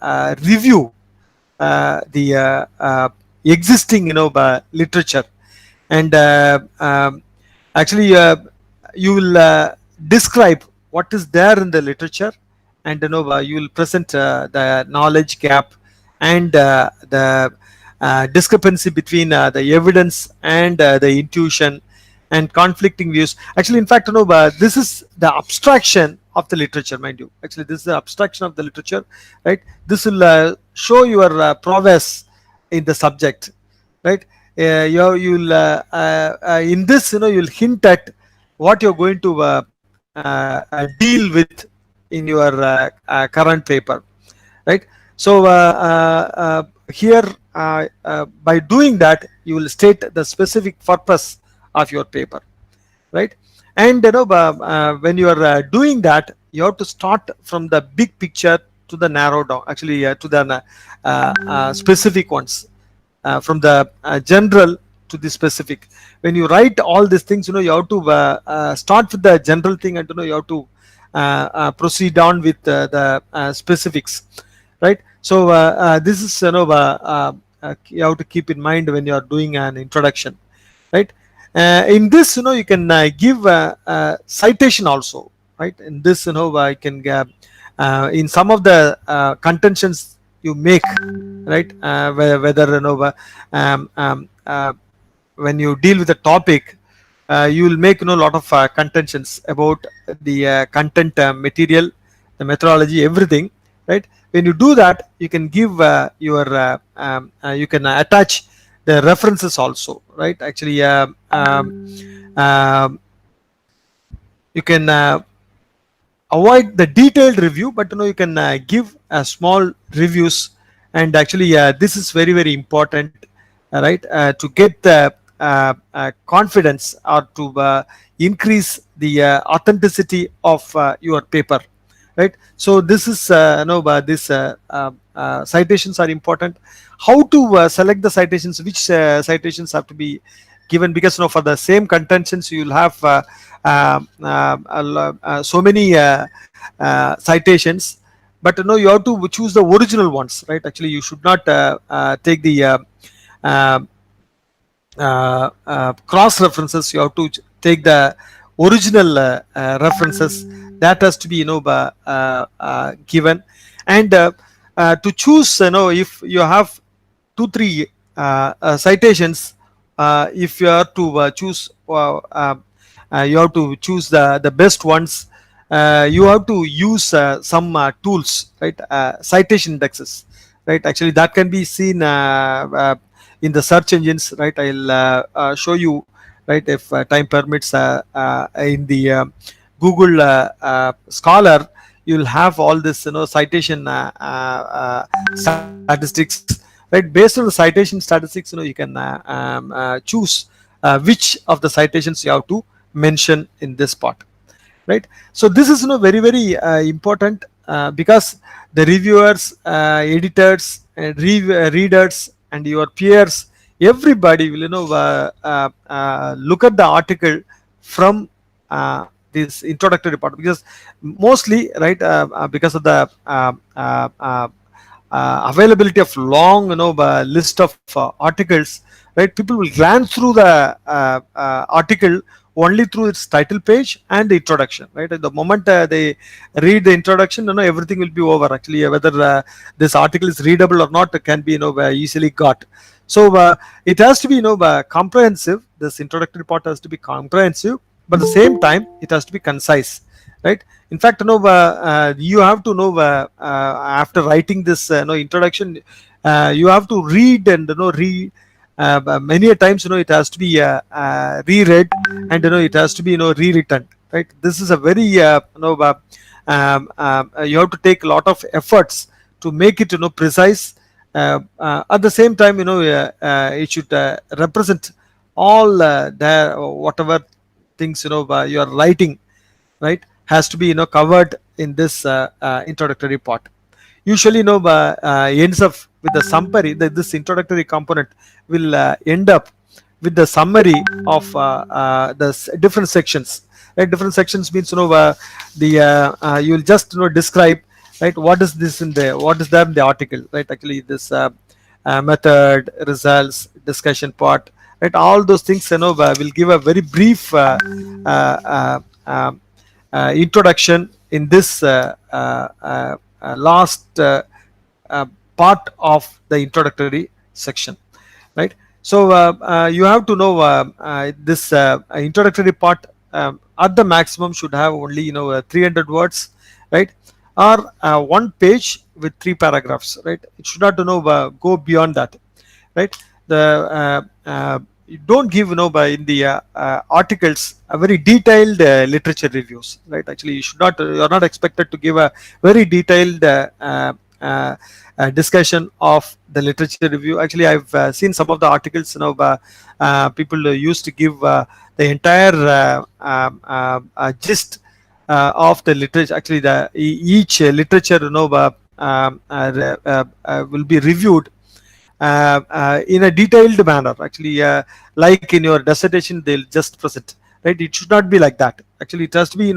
B: review the existing literature, and actually you will describe what is there in the literature, and you will present the knowledge gap and the discrepancy between the evidence and the intuition and conflicting views. Actually, in fact, this is the abstraction of the literature, mind you. Actually, this is the abstraction of the literature, right. This will show your prowess in the subject, right. You'll in this you'll hint at what you're going to deal with in your current paper, right. So here by doing that you will state the specific purpose of your paper, right. And when you are doing that, you have to start from the big picture to the narrow down, actually to the specific ones, from the general to the specific. When you write all these things, you have to start with the general thing, and you have to proceed on with the specifics, right. So this is you have to keep in mind when you are doing an introduction, right. In this you can give citation also, right. In this I can in some of the contentions you make, right, whether when you deal with the topic, you will make a lot of contentions about the content material, the methodology, everything, right. When you do that, you can give your you can attach the references also, right. Actually, you can avoid the detailed review, but you can give small reviews, and actually this is very important, right, to get the confidence or to increase the authenticity of your paper, right. So this is this citations are important. How to select the citations, which citations have to be given, because for the same contentions you will have so many citations, but you have to choose the original ones, right. Actually, you should not take the cross references. You have to take the original references that has to be given. And to choose, if you have 2 3 citations, if you are to choose, you have to choose the best ones. You have to use some tools, right? Citation indexes, right? Actually that can be seen in the search engines, right? I'll show you, right, if time permits, in the Google Scholar. You'll have all this citation statistics, right? Based on the citation statistics, you can choose which of the citations you have to mention in this part, right? So this is very very important, because the reviewers, editors, and readers, and your peers, everybody will look at the article from this introductory part, because mostly, right, because of the availability of long list of articles, right? People will glance through the article only through its title page and the introduction, right? At the moment they read the introduction, everything will be over. Actually, whether this article is readable or not can be easily got. So it has to be comprehensive. This introductory part has to be comprehensive, but at the same time it has to be concise, right? In fact, you have to know, after writing this introduction, you have to read and read many a times. It has to be reread, and it has to be rewritten, right? This is a very you have to take a lot of efforts to make it precise. At the same time, it should represent all the whatever things you are writing, right, has to be covered in this introductory part. Usually ends up with the summary. This introductory component will end up with the summary of the different sections, right? Different sections means the you will just describe, right, what is this in there, what is there in the article, right? Actually this method, results, discussion part, right? All those things will give a very brief introduction in this last part of the introductory section, right? So you have to know this introductory part at the maximum should have only 300 words, right? Or one page with 3 paragraphs, right? It should not go beyond that, right? The you don't give by in the articles a very detailed literature reviews, right? Actually you should not, you are not expected to give a very detailed discussion of the literature review. Actually I've seen some of the articles, people used to give the entire gist of the literature. Actually the each literature will be reviewed in a detailed manner. Actually like in your dissertation they'll just present, right? It should not be like that. Actually it has to be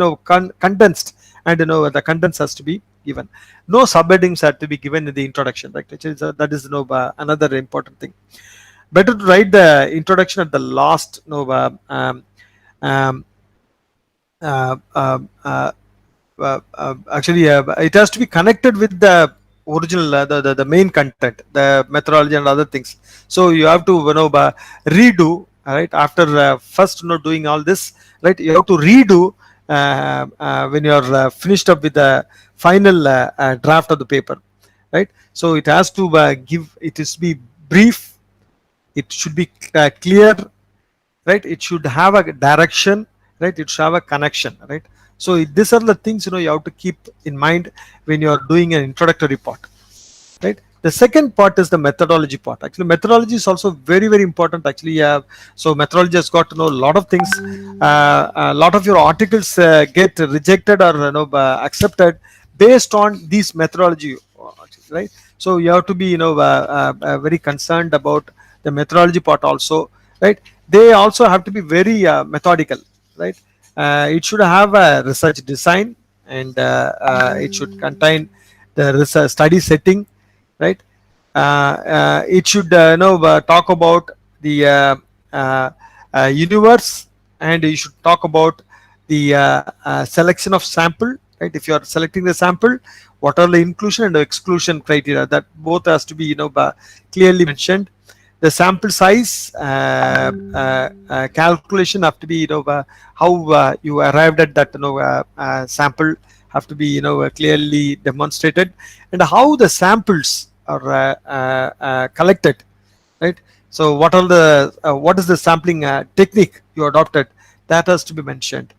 B: condensed, and the contents has to be given. No subheadings have to be given in the introduction, right? Which is, that is another important thing. Better to write the introduction at the last, um, uh, uh, uh, actually it has to be connected with the original the main content, the methodology and other things. So you have to redo, right? After first doing all this, right, you have to redo when you are finished up with the final draft of the paper, right? So it has to give, it is be brief, it should be clear, right? It should have a direction, right? It should have a connection, right? So these are the things you have to keep in mind when you are doing an introductory part, right? The second part is the methodology part. Actually methodology is also very very important. Actually so methodology has got to know a lot of things. A lot of your articles get rejected or accepted based on these methodology, right? So you have to be very concerned about the methodology part also, right? They also have to be very methodical, right? It should have a research design, and it should contain the research study setting, right? It should talk about the universe, and you should talk about the selection of sample, right? If you are selecting the sample, what are the inclusion and exclusion criteria, that both has to be clearly mentioned. The sample size calculation have to be how you arrived at that sample have to be clearly demonstrated, and how the samples are collected, right? So what is the sampling technique you adopted, that has to be mentioned,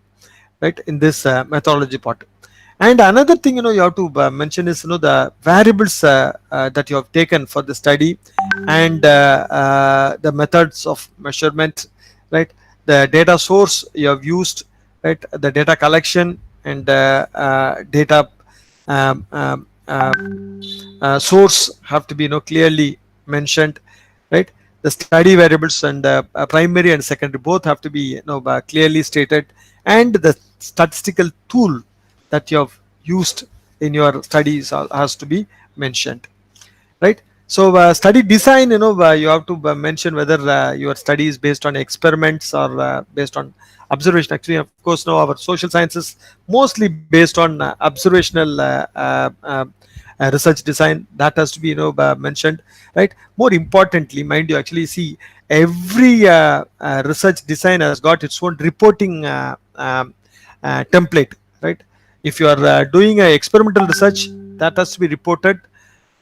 B: right, in this methodology part. And another thing you have to mention is the variables that you have taken for the study, and the methods of measurement, right, the data source you have used, right, the data collection and data um, um, source have to be clearly mentioned, right. The study variables and primary and secondary both have to be clearly stated, and the statistical tool that you have used in your studies has to be mentioned, right. So study design, you have to mention whether your study is based on experiments or based on observation. Actually, of course, our social sciences mostly based on observational research design, that has to be mentioned, right. More importantly, mind you, actually see every research design has got its own reporting template, right. If you are doing experimental research, that has to be reported.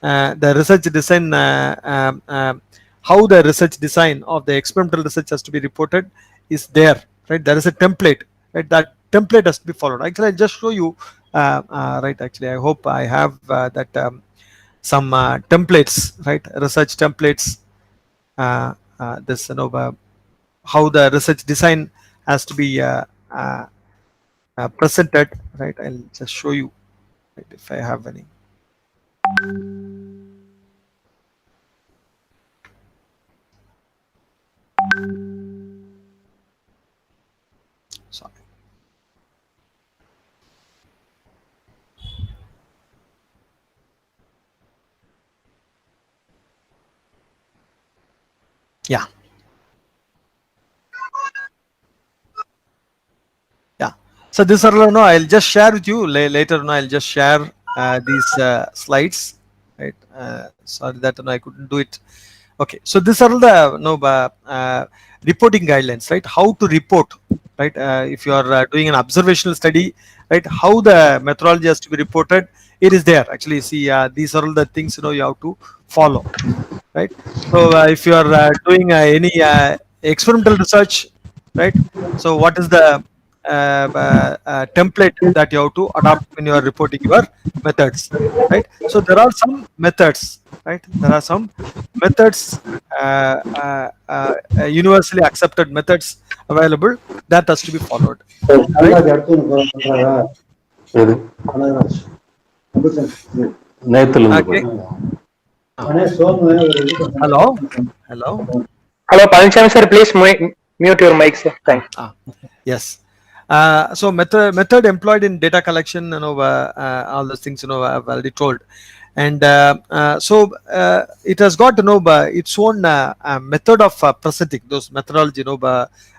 B: The research design, how the research design of the experimental research has to be reported is there, right. There is a template, right. That template has to be followed. Actually, I'll just show you, right. Actually, I hope I have that some templates, right, research templates, this how the research design has to be presented, right. I'll just show you, right, if I have any. Sorry. Yeah. Yeah. So this are I'll just share with you later. I'll just share these slides. Right. Sorry that I couldn't do it. Okay. So these are the reporting guidelines. Right. How to report. Right. If you are doing an observational study. Right. How the methodology has to be reported. It is there. Actually, see, these are all the things you have to follow. Right. So if you are doing any experimental research, right. So what is the template that you have to adopt when you are reporting your methods, right. So there are some methods, right. There are some methods, universally accepted methods available, that has to be followed, right. Okay. Hello. Hello.
A: Hello, Panichami sir, please mute your mic, sir. Thanks.
B: Yes. So method employed in data collection, all those things, I've already told, and so it has got its own method of presenting those methodology.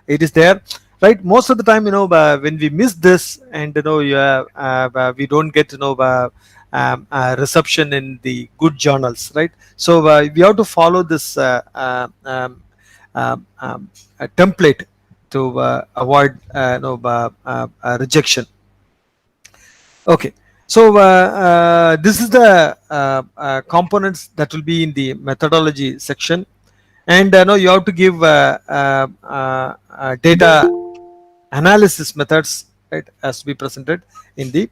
B: It is there, right? Most of the time, when we miss this, and we don't get reception in the good journals, right? So we have to follow this template to avoid rejection. Okay, so this is the components that will be in the methodology section, and now you have to give data analysis methods, right, as to be presented in the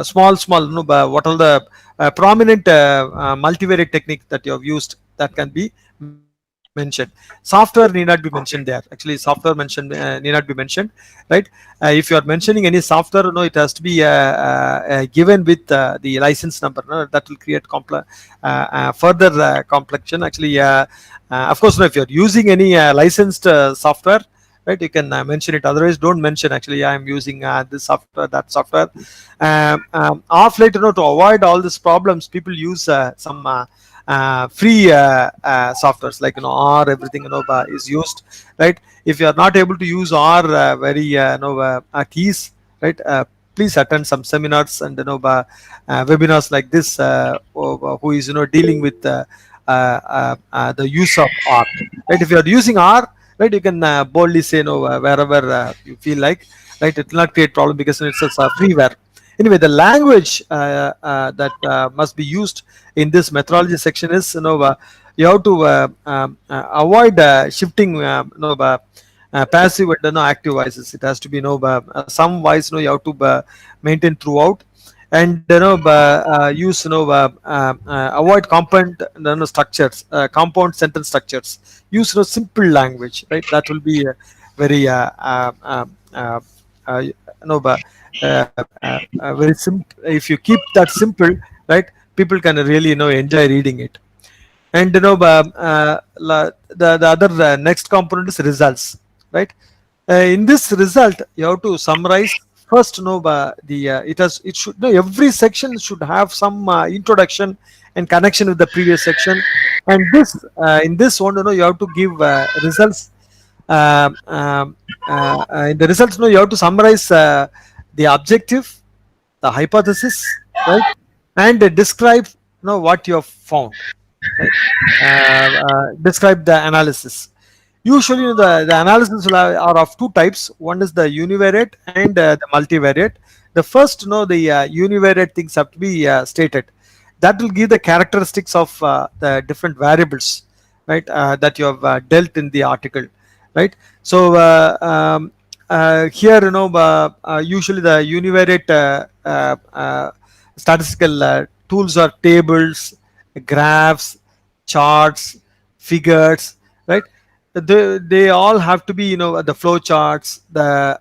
B: small what are the prominent multivariate technique that you have used, that can be mentioned. Software need not be mentioned there. Actually, software need not be mentioned, right. If you are mentioning any software, it has to be given with the license number. That will create further complexion. Actually, of course, if you are using any licensed software, right, you can mention it. Otherwise, don't mention. Actually, I am using this software, that software. Off late, to avoid all these problems, people use some free softwares like R, everything is used, right? If you are not able to use R very keys, right? Please attend some seminars and webinars like this, who is dealing with the use of R, right? If you are using R, right, you can boldly say no wherever you feel like, right? It will not create problem because it's a freeware. Anyway, the language that must be used in this methodology section is you have to avoid shifting passive and active voices. It has to be some voice you have to maintain throughout, and use avoid compound structures, compound sentence structures. Use simple language, right? That will be very very simple. If you keep that simple, right, people can really enjoy reading it. And the other next component is results, right? In this result you have to summarize first the it should every section should have some introduction and connection with the previous section. And this in this one you have to give results. In the results you have to summarize the objective, the hypothesis, right, and describe what you have found, right? Describe the analysis. Usually the analysis are of two types. One is the univariate and the multivariate. The first the univariate things have to be stated. That will give the characteristics of the different variables, right, that you have dealt in the article, right? So here usually the univariate statistical tools are tables, graphs, charts, figures, right? They all have to be the flow charts, the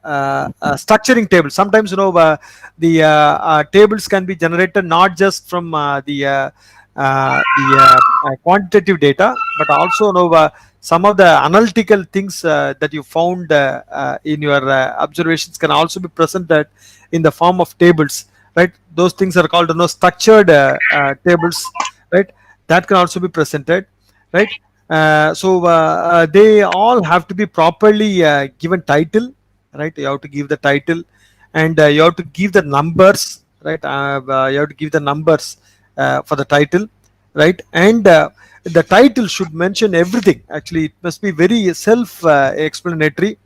B: structuring tables. Sometimes the tables can be generated not just from the quantitative data, but also some of the analytical things that you found in your observations can also be presented in the form of tables, right? Those things are called structured tables, right? That can also be presented, right? They all have to be properly given title, right? You have to give the title, and you have to give the numbers, right? You have to give the numbers for the title, right? And the title should mention everything. Actually, it must be very self explanatory.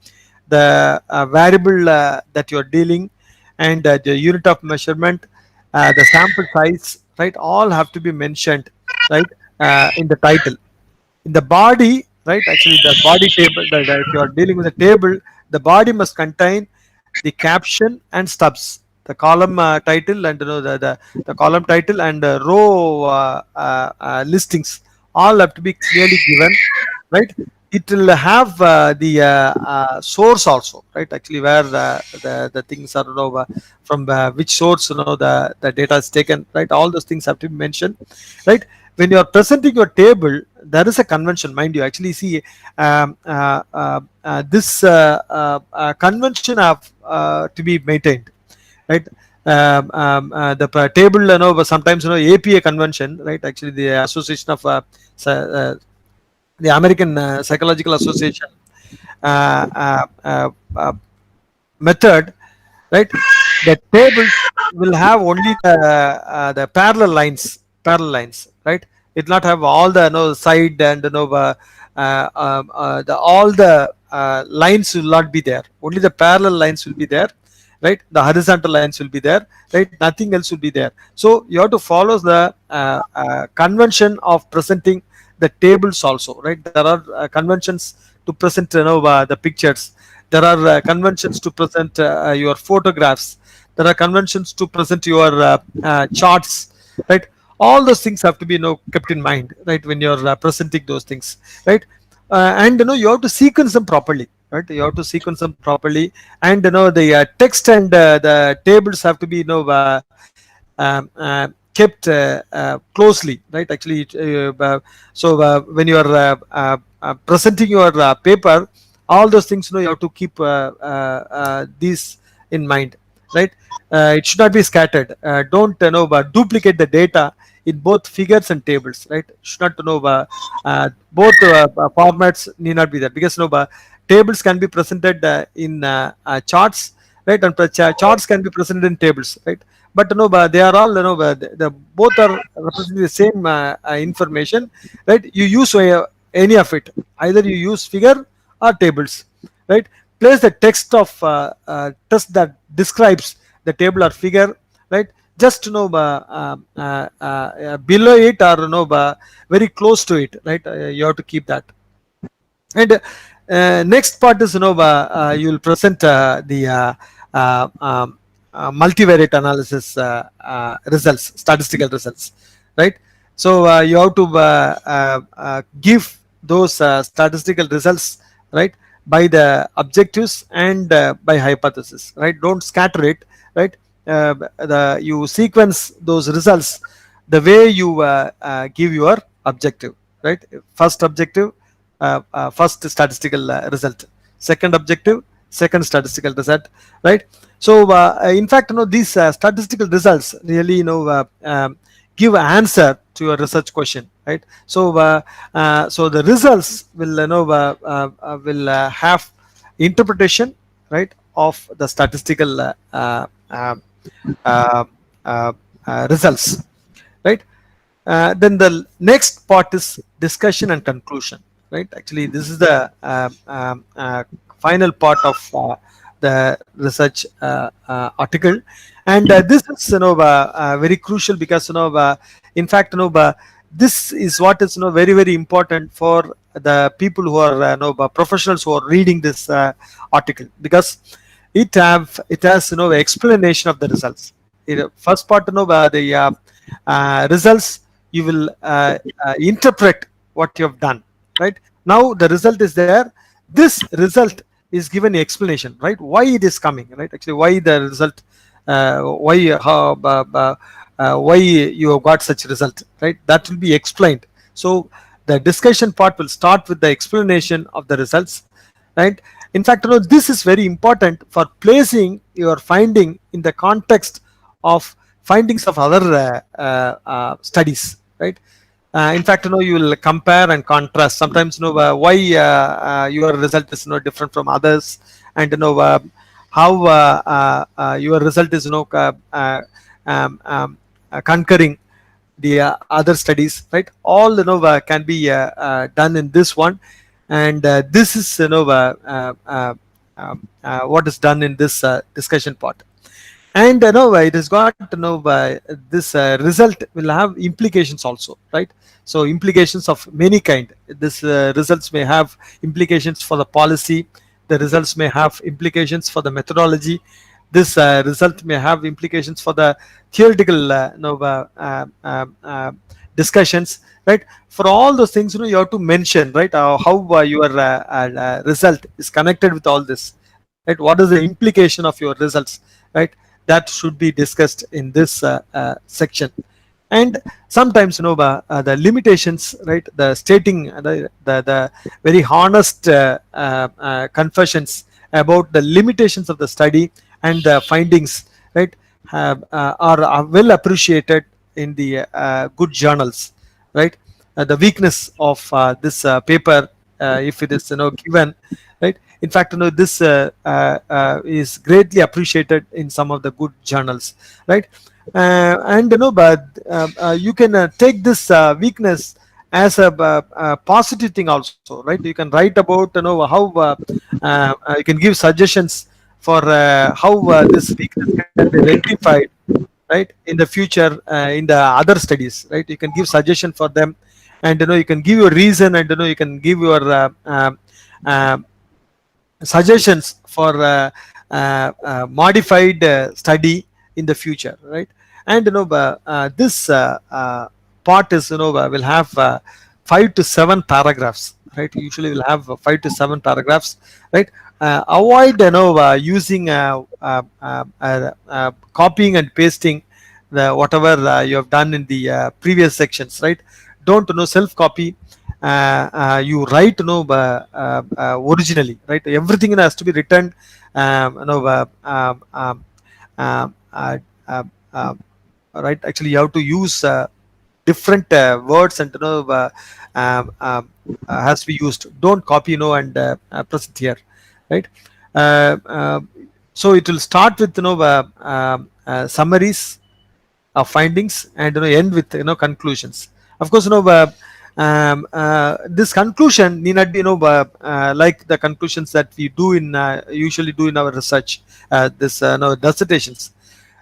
B: The variable that you are dealing, and the unit of measurement, the sample size, right? All have to be mentioned, right, in the title. In the body, right, actually the body table, if you are dealing with a table, the body must contain the caption and stubs, the column title, and the column title, and row listings all have to be clearly given, right? It will have the source also, right? Actually, where the things are from which source the data is taken, right? All those things have to be mentioned, right? When you are presenting your table, there is a convention, mind you. Actually, see, this convention have to be maintained, right? The table, sometimes APA convention, right? Actually, the Association of the American Psychological Association method, right? The tables will have only the parallel lines, right? It not have all the side and the all the lines will not be there. Only the parallel lines will be there, right? The horizontal lines will be there, right? Nothing else will be there. So you have to follow the convention of presenting the tables also, right? There are conventions to present the pictures. There are conventions to present your photographs. There are conventions to present your charts, right? All those things have to be kept in mind, right, when you're presenting those things, right? And you have to sequence them properly, right? You have to sequence them properly, and the text and the tables have to be kept closely, right? Actually, when you are presenting your paper, all those things you have to keep these in mind, right? It should not be scattered. Don't duplicate the data in both figures and tables, right? Should not know both formats need not be there, because tables can be presented in charts, right? And charts can be presented in tables, right? But they are all the both are representing the same information, right? You use any of it, either you use figure or tables, right? Place the text of text that describes the table or figure, right? Just below it, or very close to it, right? You have to keep that. And next part is you will present the multivariate analysis results, statistical results, right? So you have to give those statistical results, right, by the objectives and by hypothesis, right? Don't scatter it, right? You sequence those results the way you give your objective, right? First objective, first statistical result, second objective, second statistical result, right? So in fact, these statistical results really give an answer to your research question, right? So so the results will have interpretation, right, of the statistical uh, uh, results, right? Then the next part is discussion and conclusion, right? Actually, this is the final part of the research article, and this is very crucial, because in fact this is what is very very important for the people who are professionals who are reading this article, because it has explanation of the results. First part, the results, you will interpret what you have done, right? Now the result is there. This result is given explanation, right? Why it is coming, right? Actually, why the result, why you have got such result, right? That will be explained. So the discussion part will start with the explanation of the results, right? In fact, this is very important for placing your finding in the context of findings of other studies, right? In fact, you will compare and contrast. Sometimes, why your result is different from others, and how your result is concurring the other studies, right? All can be done in this one, and this is what is done in this discussion part. And it has got this result will have implications also, right? So implications of many kind. This results may have implications for the policy, the results may have implications for the methodology, this result may have implications for the theoretical discussions, right? For all those things, you have to mention, right, how your result is connected with all this, right? What is the implication of your results, right? That should be discussed in this section. And sometimes the limitations, right, the stating the very honest confessions about the limitations of the study and the findings, right, are well appreciated in the good journals, right? The weakness of this paper, if it is given, right? In fact, this is greatly appreciated in some of the good journals, right? And but you can take this weakness as a positive thing also, right? You can write about how you can give suggestions for how this weakness can be rectified, right, in the future in the other studies, right? You can give suggestion for them, and you can give your reason, and you can give your uh, suggestions for modified study in the future, right? And this part is will have 5 to 7 paragraphs, right? Usually will have 5 to 7 paragraphs, right? Avoid using copying and pasting the whatever you have done in the previous sections, right? Don't self copy. You write originally, right? Everything has to be written um, uh, uh, right. Actually, you have to use different words and um, um, has to be used. Don't copy and present here, right? uh, uh, so it will start with summaries of findings and end with conclusions. Of course, this conclusion need not be like the conclusions that we do in usually do in our research, this dissertations.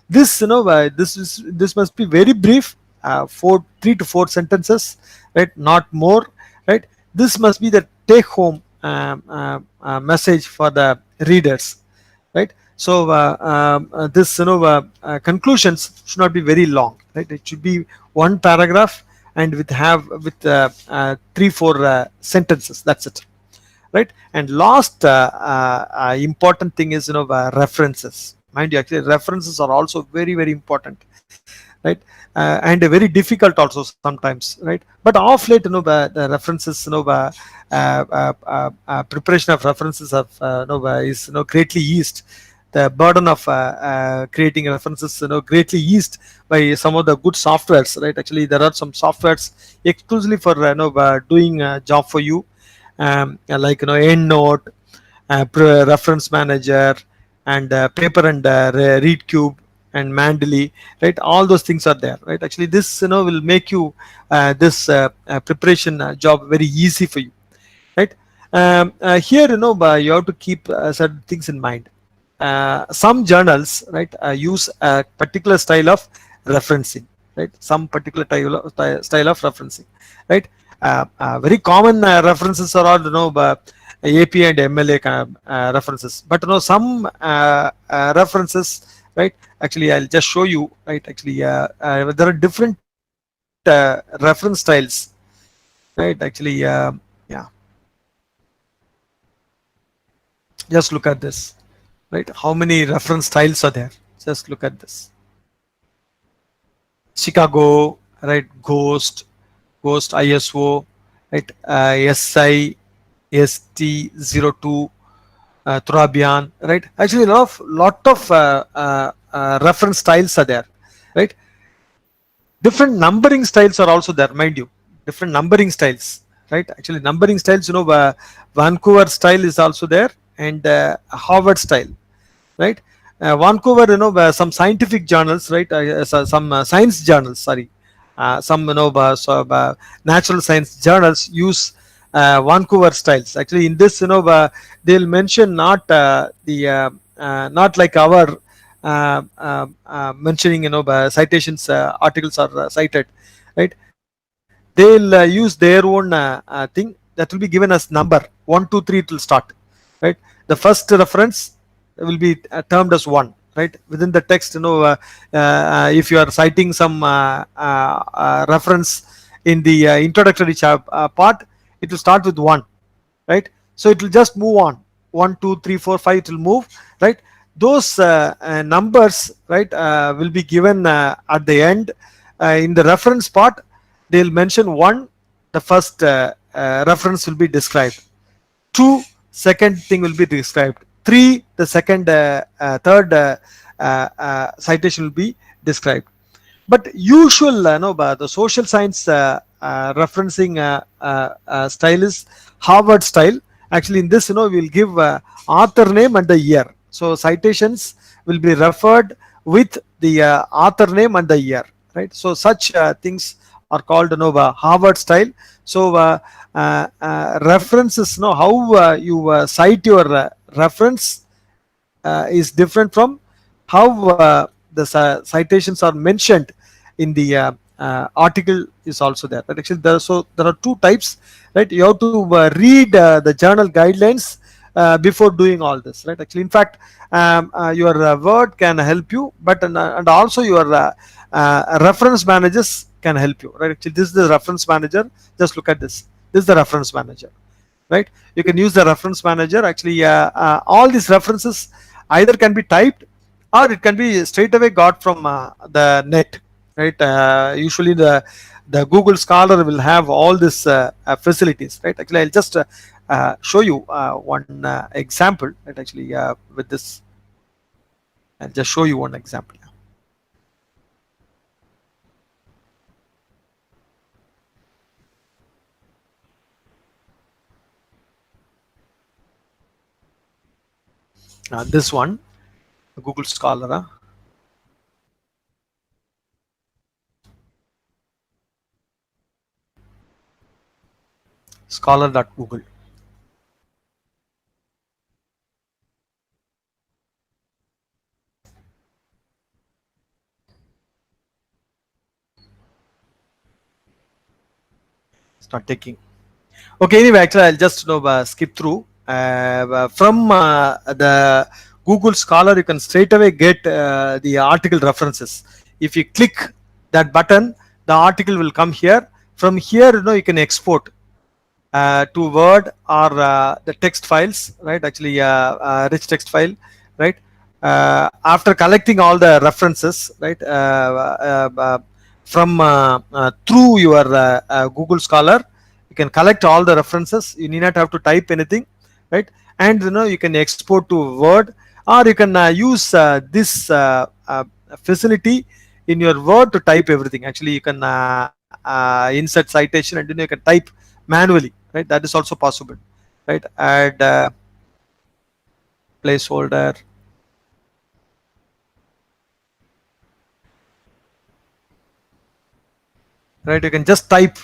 B: This this must be very brief, 3 to 4 sentences, right? Not more, right? This must be the take home message for the readers, right? So this conclusions should not be very long, right? It should be one paragraph and with 3 4 sentences, that's it, right? And last important thing is references. Mind you, actually references are also very very important, right? And very difficult also sometimes, right? But off late the references preparation of references of is greatly eased. The burden of creating references greatly eased by some of the good softwares, right? Actually there are some softwares exclusively for doing a job for you, like EndNote, reference manager, and paper and read cube and Mandely, right? All those things are there, right? Actually this will make you this preparation job very easy for you, right? Here you have to keep certain things in mind. Some journals, right, use a particular style of referencing, right? Some particular style of referencing, right? Very common references are all AP and MLA kind of, references, but some references, right? Actually I'll just show you, right? Actually there are different reference styles, right? Actually yeah, just look at this, right? How many reference styles are there? Just look at this. Chicago, right? Ghost ISO, right? SI, ST02, Turabian, right? Actually lot of reference styles are there, right? Different numbering styles are also there, mind you. Different numbering styles, right? Actually numbering styles, Vancouver style is also there, and Harvard style, right? Vancouver, some scientific journals, right? Some science journals, sorry, some natural science journals use Vancouver styles. Actually in this they'll mention not the not like our mentioning citations, articles are cited, right? They'll use their own thing that will be given as number 1 2 3, it will start, right? The first reference will be termed as 1, right? Within the text, if you are citing some reference in the introductory part, it will start with 1, right? So it will just move on, 1 2 3 4 5, it will move, right? Those numbers, right, will be given at the end. In the reference part they'll mention 1, the first reference will be described. 2, second thing will be described. 3, the second third citation will be described. But usual the social science referencing style is Harvard style. Actually in this we'll give author name and the year. So citations will be referred with the author name and the year, right? So such things are called Harvard style. So references, how you cite your reference is different from how the citations are mentioned in the article is also there. But actually there are 2 types, right? You have to read the journal guidelines before doing all this, right? Actually in fact your word can help you, but and also your reference managers can help you, right? Actually this is the reference manager. Just look at this. This is the reference manager, right? You can use the reference manager. Actually all these references either can be typed or it can be straight away got from the net, right? Usually the Google Scholar will have all these facilities, right? Actually I'll just show you one example, right? Actually with this I'll just show you one example. This one, Google Scholar. Scholar.google. It's not taking. Okay, anyway, actually, I'll just skip through. From the Google Scholar, you can straight away get the article references. If you click that button, the article will come here. From here, you can export to Word or the text files, right? Actually, rich text file, right? After collecting all the references, right, from through your Google Scholar, you can collect all the references. You need not have to type anything, right? And you can export to Word, or you can use this facility in your Word to type everything. Actually, you can insert citation, and you can type manually, right? That is also possible, right? Add placeholder, right? You can just type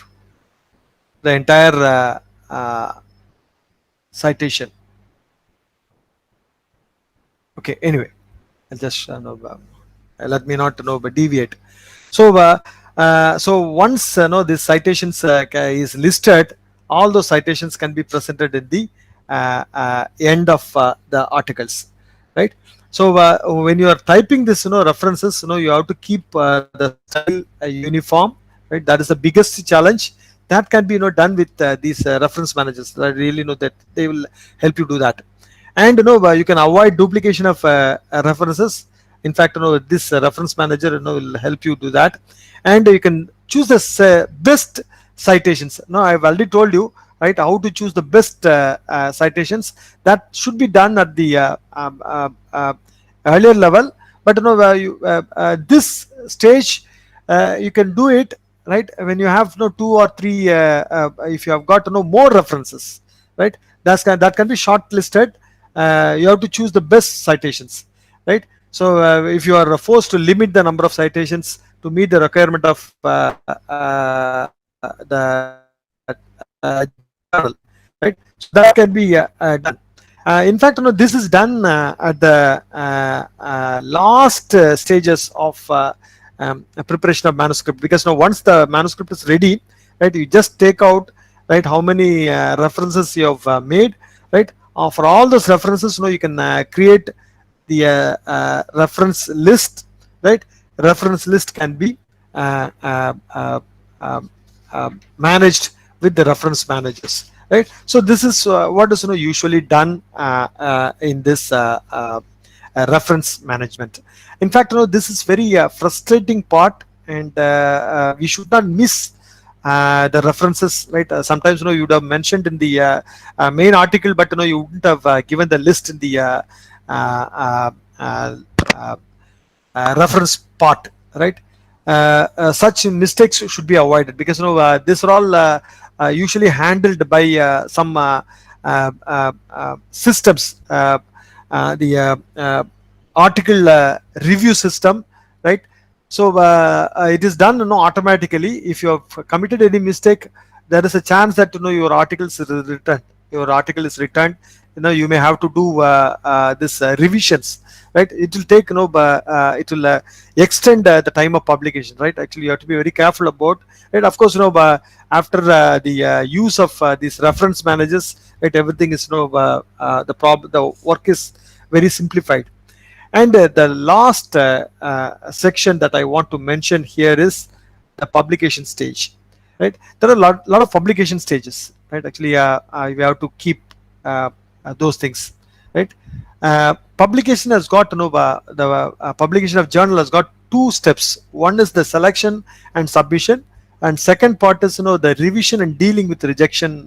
B: the entire citation. Okay, anyway, I'll just let me not but deviate. So so once this citations is listed, all those citations can be presented in the end of the articles, right? So when you are typing this references, you have to keep the style uniform, right? That is the biggest challenge. That can be done with these reference managers. I really know that they will help you do that. And you can avoid duplication of references. In fact, this reference manager will help you do that. And you can choose the best citations. Now I've already told you, right, how to choose the best citations. That should be done at the earlier level, but this stage you can do it, right, when you have 2 or 3 if you have got more references, right? That can be shortlisted. You have to choose the best citations, right? So if you are forced to limit the number of citations to meet the requirement of the journal, right? So that can be done. In fact, this is done at the last stages of preparation of manuscript, because now once the manuscript is ready, right, you just take out, right, how many references you have made, right? For all those references, you can create the reference list, right? Reference list can be managed with the reference managers, right? So this is what is usually done in this reference management. In fact, this is very frustrating part, and we should not miss the references, right? Sometimes you would have mentioned in the main article, but you wouldn't have given the list in the reference part, right? Such mistakes should be avoided, because these are all usually handled by some systems, the article review system, right? So it is done automatically. If you have committed any mistake, there is a chance that your article is returned. Your article is returned. You may have to do this revisions, right? It will take it will extend the time of publication, right? Actually, you have to be very careful about it. Of course, after the use of these reference managers, right, everything is the work is very simplified. And the last section that I want to mention here is the publication stage, right? There are a lot of publication stages, right? Actually, we have to keep those things, right? Publication has got the publication of journal has got 2 steps. One is the selection and submission, and second part is the revision and dealing with rejection,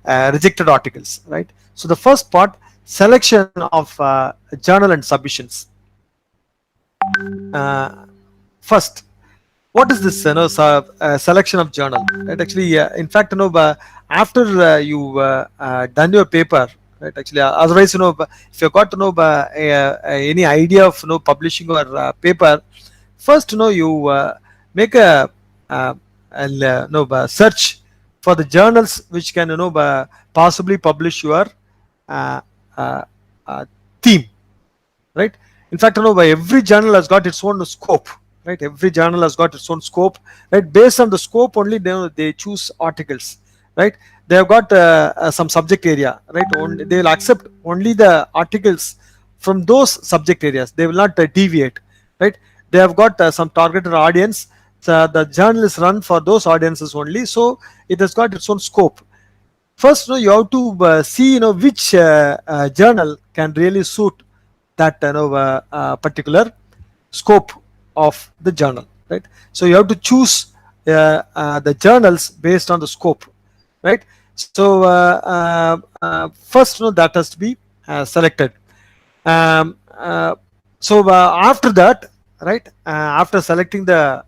B: rejected articles, right? So the first part, selection of journal and submissions. First, what is this selection of journal, right? Actually, in fact, after you done your paper, right? Actually, otherwise, if you got any idea of publishing or paper, first you make a search for the journals which can possibly publish your uh, uh, theme, right? In fact, by every journal has got its own scope, right? Every journal has got its own scope, right? Based on the scope only they choose articles, right? They have got some subject area, right? They will accept only the articles from those subject areas. They will not deviate, right? They have got some targeted audience. So the journal is run for those audiences only, so it has got its own scope. First, you have to see which journal can really suit that particular scope of the journal, right? So you have to choose the journals based on the scope, right? So first, that has to be selected. um, uh, so after that, right, after selecting the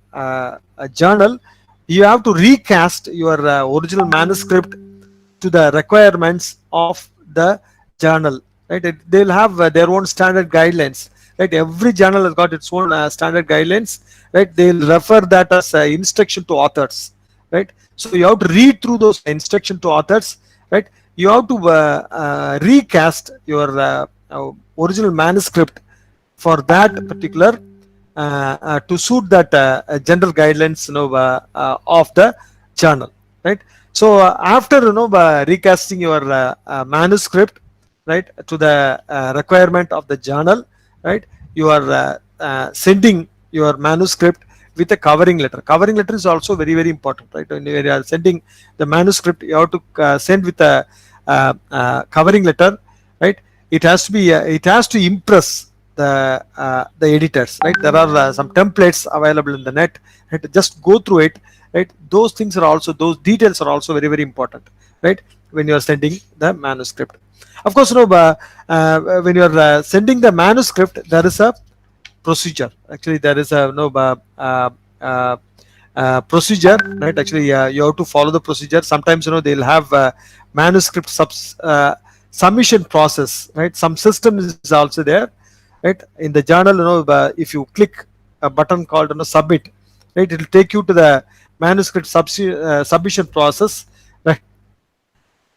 B: journal, you have to recast your original manuscript to the requirements of the journal, right? They'll have their own standard guidelines, right? Every journal has got its own standard guidelines, right? They'll refer that as instruction to authors, right? So you have to read through those instruction to authors, right? You have to recast your original manuscript for that particular to suit that general guidelines of the journal, right? So after recasting your manuscript, right, to the requirement of the journal, right, you are sending your manuscript with a covering letter. Covering letter is also very, very important, right? When you are sending the manuscript, you have to send with a covering letter, right? It has to impress the editors, right? There are some templates available in the net, right? Just go through it, right? Those details are also very, very important, right, when you are sending the manuscript. Of course, when you are sending the manuscript, there is a procedure. Actually, there is a uh, procedure, right? Actually, you have to follow the procedure. Sometimes they'll have manuscript submission process, right? Some system is also there, right? In the journal, if you click a button called submit, right, it will take you to the manuscript submission process, right?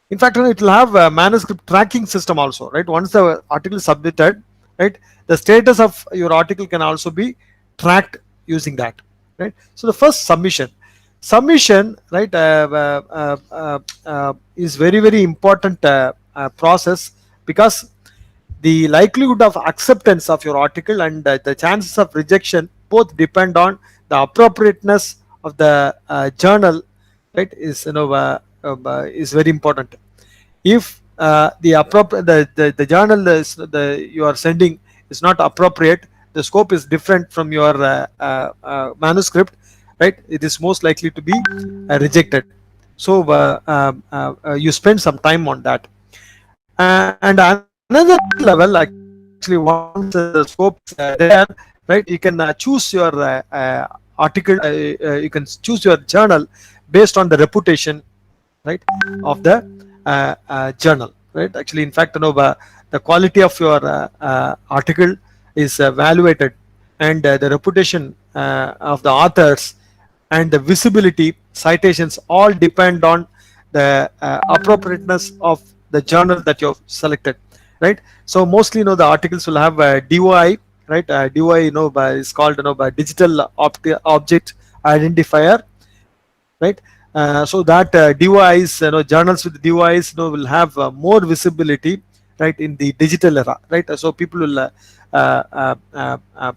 B: In fact, it will have a manuscript tracking system also, right? Once the article is submitted, right, the status of your article can also be tracked using that, right? So the first submission, right, is very, very important process, because the likelihood of acceptance of your article and the chances of rejection both depend on the appropriateness of the journal, right? Is very important. If the journal you are sending is not appropriate, the scope is different from your manuscript, right? It is most likely to be rejected. So you spend some time on that. And another level, actually, once the scope is there, right, you can choose your article, you can choose your journal based on the reputation, right, of the journal, right? Actually, in fact, the quality of your article is evaluated, and the reputation of the authors and the visibility, citations, all depend on the appropriateness of the journal that you have selected, right? So mostly, the articles will have a DOI, right? DOI, is called by digital object identifier, right? So that DOIs, journals with DOIs, will have more visibility, right, in the digital era, right? So people will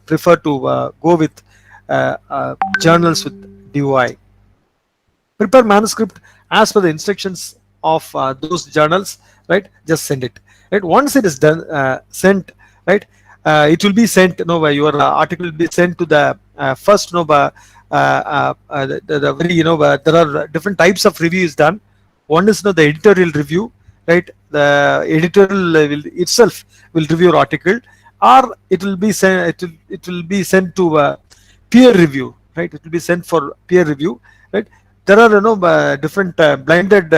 B: prefer to go with journals with DOI. Prepare manuscript as per the instructions of those journals, right? Just send it, right? Once it is done, sent, right, it will be sent, your article will be sent to the first, the very, there are different types of reviews done. One is the editorial review, right? The editorial will itself will review your article, or it will be sent, it will be sent to peer review, right? It will be sent for peer review, right? there are different blinded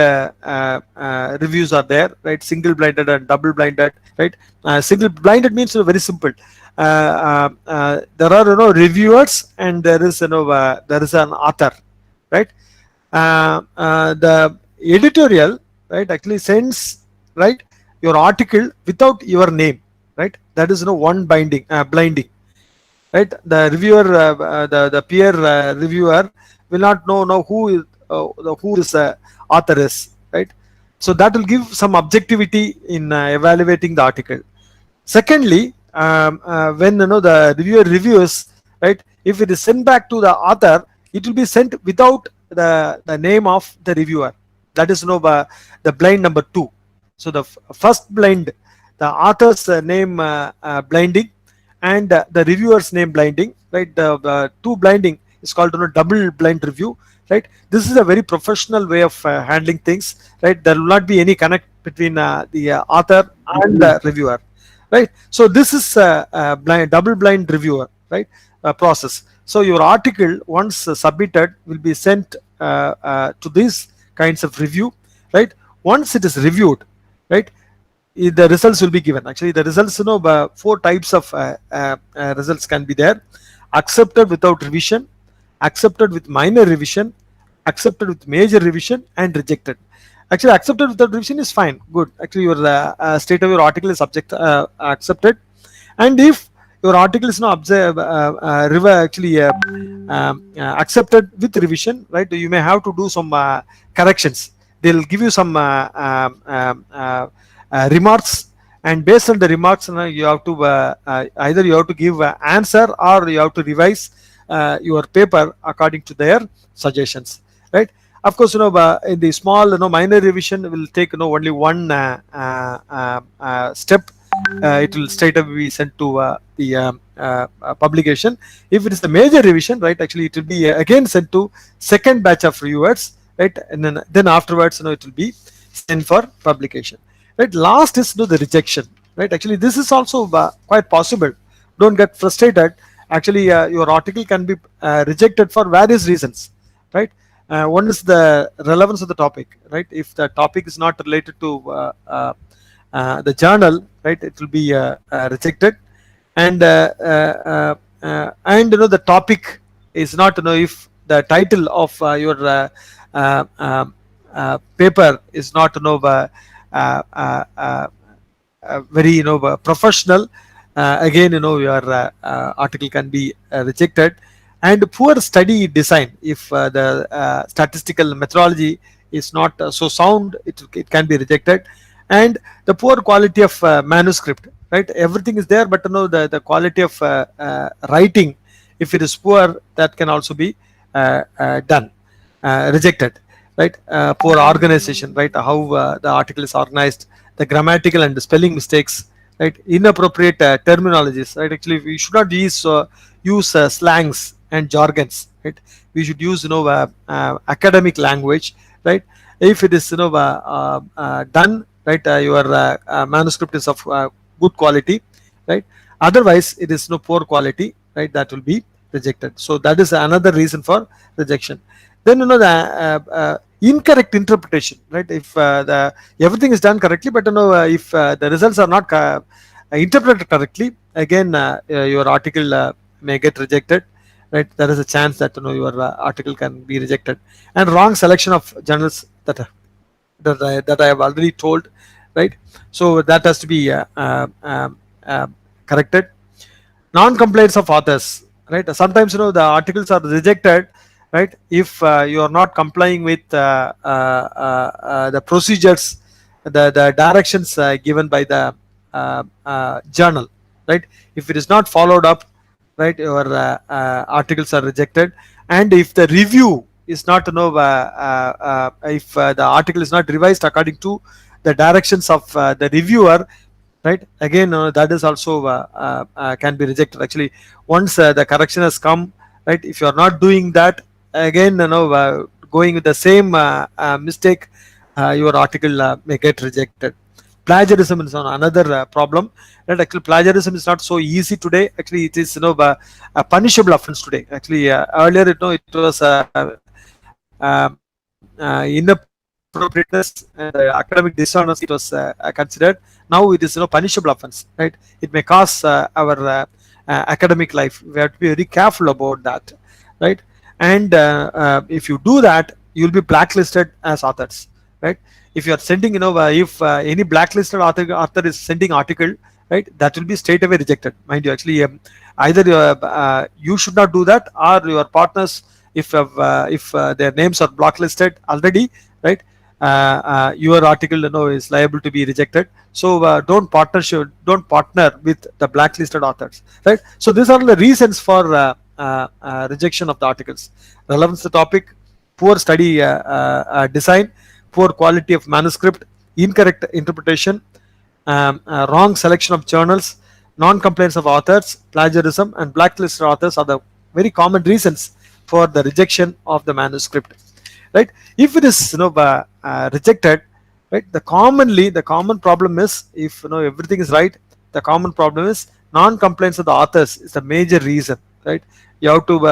B: reviews are there, right? Single blinded and double blinded, right? Single blinded means very simple. There are reviewers, and there is there is an author, right? The editorial, right, actually sends, right, your article without your name, right? That is one blinding, right? The reviewer, the peer reviewer will not know who this author is, right? So that will give some objectivity in evaluating the article. Secondly, when the reviewer reviews, right, if it is sent back to the author, it will be sent without the name of the reviewer. That is the blind number 2. So the first blind, the author's name blinding, and the reviewer's name blinding, right? The two blinding is called double blind review, right? This is a very professional way of handling things, right? There will not be any connect between the author and the reviewer, right? So this is double blind reviewer, right? Process. So your article, once submitted, will be sent to these kinds of review, right? Once it is reviewed, right, the results will be given. Actually, the results, 4 types of results can be there: accepted without revision, accepted with minor revision, accepted with major revision, and rejected. Actually, accepted without revision is fine, good. Actually, your state of your article is accepted. And if your article is not accepted with revision, right, you may have to do some corrections. They'll give you some remarks, and based on the remarks, you have to either you have to give answer, or you have to revise your paper according to their suggestions, right? Of course, in the small, minor revision will take only one step. It will straight away be sent to the publication. If it is the major revision, right, actually it will be again sent to second batch of reviewers, right? And then afterwards, it will be sent for publication, right? Last is the rejection, right? Actually, this is also quite possible. Don't get frustrated. Actually, your article can be rejected for various reasons, right? One is the relevance of the topic, right? If the topic is not related to the journal, right, it will be rejected. And the topic is not, if the title of your paper is not very professional, again your article can be rejected. And poor study design, if the statistical methodology is not so sound, it can be rejected. And the poor quality of manuscript, right? Everything is there, but the quality of writing, if it is poor, that can also be rejected, right? Poor organization, right? How the article is organized, the grammatical and the spelling mistakes, right? Inappropriate terminologies, right? Actually, we should not use slangs and jargons, right? We should use academic language, right? If it is done right, your manuscript is of good quality, right? Otherwise, it is poor quality, right? That will be rejected. So that is another reason for rejection. Then the incorrect interpretation, right? If the everything is done correctly, but if the results are not interpreted correctly, again your article may get rejected, right? There is a chance that your article can be rejected. And wrong selection of journals, that I have already told, right? So that has to be corrected. Non-compliance of authors, right? Sometimes the articles are rejected, right, if you are not complying with the procedures, the directions given by the journal, right? If it is not followed up, right, your articles are rejected. And if the review is not if the article is not revised according to the directions of the reviewer, right, again that is also can be rejected. Actually, once the correction has come, right, if you are not doing that, again going with the same mistake, your article may get rejected. Plagiarism is another problem, right? Actually, plagiarism is not so easy today. Actually, it is a punishable offense today. Actually, earlier it was inappropriateness and academic dishonesty, it was considered. Now it is punishable offense, right? It may cost our academic life. We have to be very careful about that, right? And if you do that, you will be blacklisted as authors, right? If you are sending, if any blacklisted author is sending article, right, that will be straight away rejected, mind you. Actually, either you should not do that, or your partners, if their names are blacklisted already, right, your article is liable to be rejected. So don't partner with the blacklisted authors, right? So these are the reasons for rejection of the articles. Relevance to the topic, poor study design, poor quality of manuscript, incorrect interpretation, wrong selection of journals, non-compliance of authors, plagiarism, and blacklisted authors are the very common reasons for the rejection of the manuscript, right? If it is rejected, right, the common problem is, if everything is right, the common problem is non-compliance of the authors is the major reason, right? You have to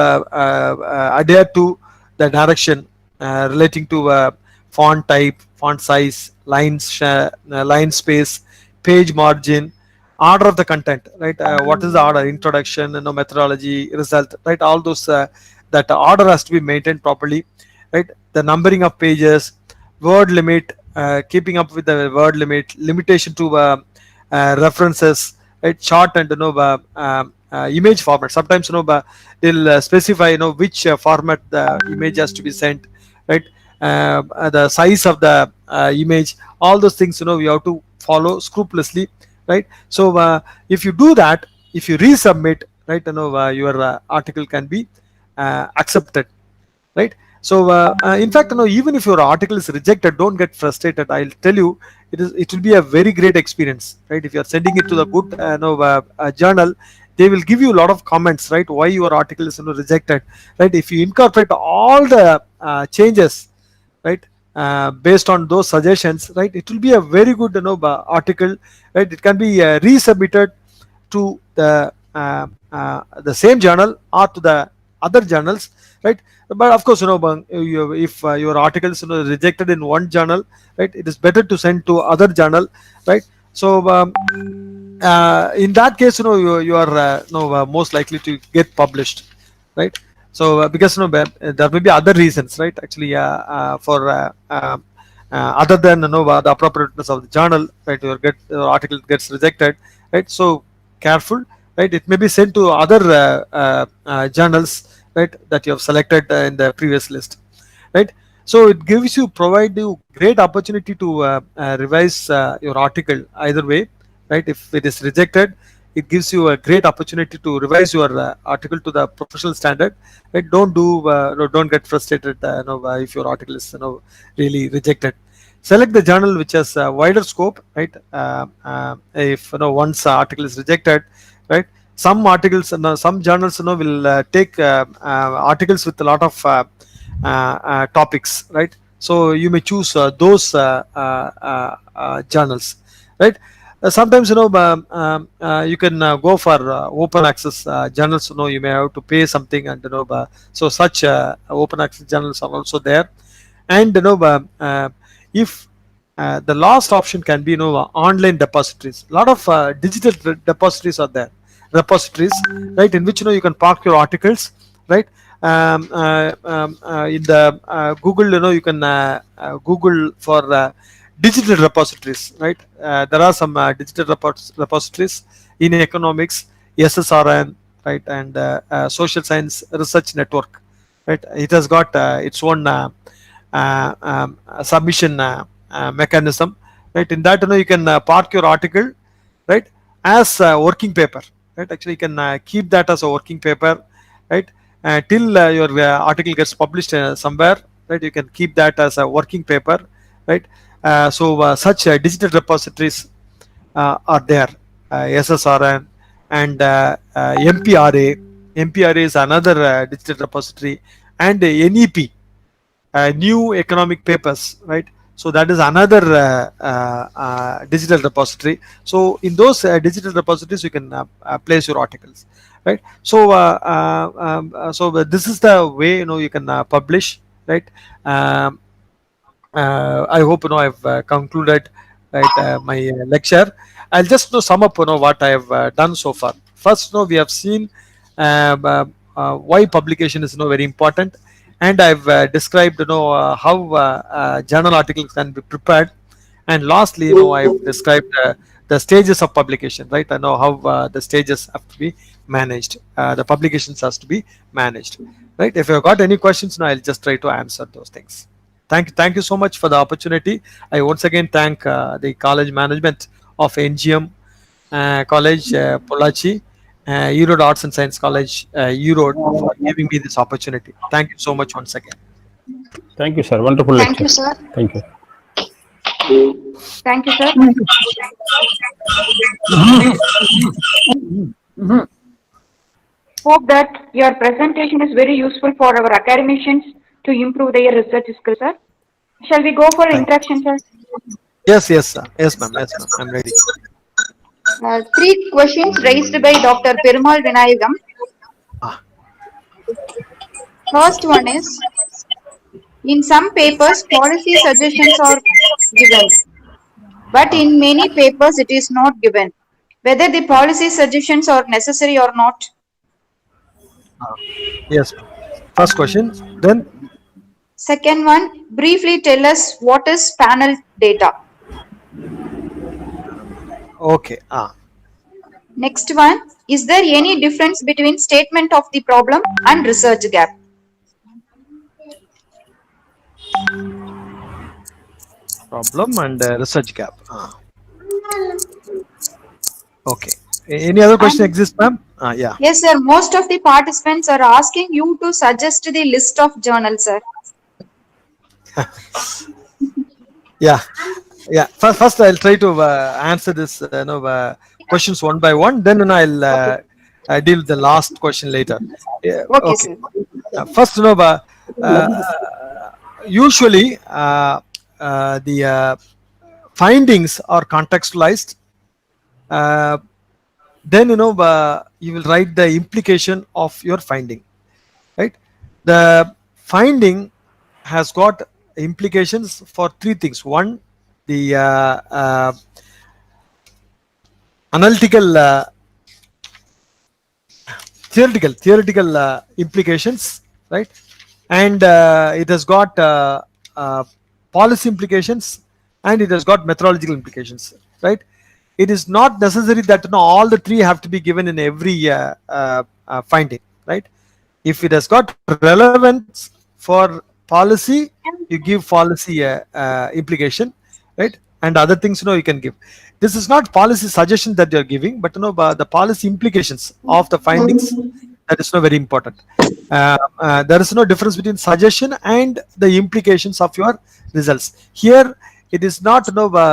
B: adhere to the direction relating to font type, font size, line space, page margin, order of the content, right? What is the order? Introduction, methodology, result, right? All those that order has to be maintained properly, right? The numbering of pages, word limit, keeping up with the word limit, limitation to references, right? Chart and image format. Sometimes they'll specify which format the image has to be sent, right? The size of the image, all those things we have to follow scrupulously, right? So if you do that, if you resubmit, right, your article can be accepted, right? So in fact, even if your article is rejected, don't get frustrated. I'll tell you, it will be a very great experience, right? If you are sending it to the good journal, they will give you a lot of comments, right, why your article is rejected, right? If you incorporate all the changes, right, based on those suggestions, right, it will be a very good article, right? It can be resubmitted to the same journal or to the other journals, right? But of course, if your article is rejected in one journal, right, it is better to send to other journal, right? So in that case, you are most likely to get published, right? So because there may be other reasons, right? Actually, for other than the appropriateness of the journal, right? Your article gets rejected, right? So careful, right? It may be sent to other journals, right, that you have selected in the previous list, right? So it provide you great opportunity to revise your article either way, right? If it is rejected, it gives you a great opportunity to revise your article to the professional standard, right? Don't get frustrated if your article is really rejected. Select the journal which has a wider scope, right? If once article is rejected, right, some articles, some journals will take articles with a lot of topics, right? So you may choose those journals, right? Sometimes you can go for open access journals. You may have to pay something, and so such open access journals are also there. And if the last option can be online depositories. A lot of digital depositories are there, repositories, right, in which you can park your articles, right? In the Google, you can Google for digital repositories, right? There are some digital repositories in economics, SSRN, right, and social science research network, right? It has got its own submission mechanism, right? In that, you can park your article, right, as a working paper, right? Actually, you can keep that as a working paper, right, till your article gets published somewhere, right? You can keep that as a working paper, right? So such digital repositories are there, SSRN and MPRA. MPRA is another digital repository, and NEP, new economic papers, right? So that is another digital repository. So in those digital repositories, you can place your articles, right? So so this is the way you can publish right? Um, I hope I've concluded my lecture. I'll just sum up what I have done so far. First, we have seen why publication is very important, and I've described how journal articles can be prepared, and lastly, I've described the stages of publication. Right, I know how the stages have to be managed. The publications has to be managed. Right. If you've got any questions, now I'll just try to answer those things. Thank you so much for the opportunity. I once again thank the college management of NGM College, Pollachi, Erode Arts and Science College, Erode, for giving me this opportunity. Thank you so much once again.
F: Thank you, sir. Wonderful
C: Thank
F: lecture.
C: you, sir.
F: Thank you.
E: Thank you, sir. Hope that your presentation is very useful for our academicians to improve their research skills, sir. Shall we go for interaction, sir?
B: Yes, sir. Yes, ma'am. Yes, ma'am. I'm ready.
C: 3 questions raised by Dr. Perumal Vinayagam.
B: Ah.
C: First one is, in some papers, policy suggestions are given, but in many papers it is not given. Whether the policy suggestions are necessary or not.
B: Yes, ma'am. First question. Then,
C: Second one, briefly tell us what is panel data.
B: okay.
C: Next one, is there any difference between statement of the problem and research gap?
B: Problem and research gap. Okay. Any other question exists, ma'am? Yeah.
C: Yes, sir. Most of the participants are asking you to suggest the list of journals, sir.
B: Yeah. First, I'll try to answer this questions one by one. Then I'll deal with the last question later. Yeah,
C: Okay, sir.
B: First, usually the findings are contextualized. Then you will write the implication of your finding. Right. The finding has got implications for 3 things. One, the analytical theoretical implications, right? And it has got policy implications, and it has got methodological implications, right? It is not necessary that all the 3 have to be given in every finding, right? If it has got relevance for policy, you give policy implication, right? And other things you can give. This is not policy suggestion that you are giving, but the policy implications of the findings, that is very important. There is no difference between suggestion and the implications of your results. Here it is not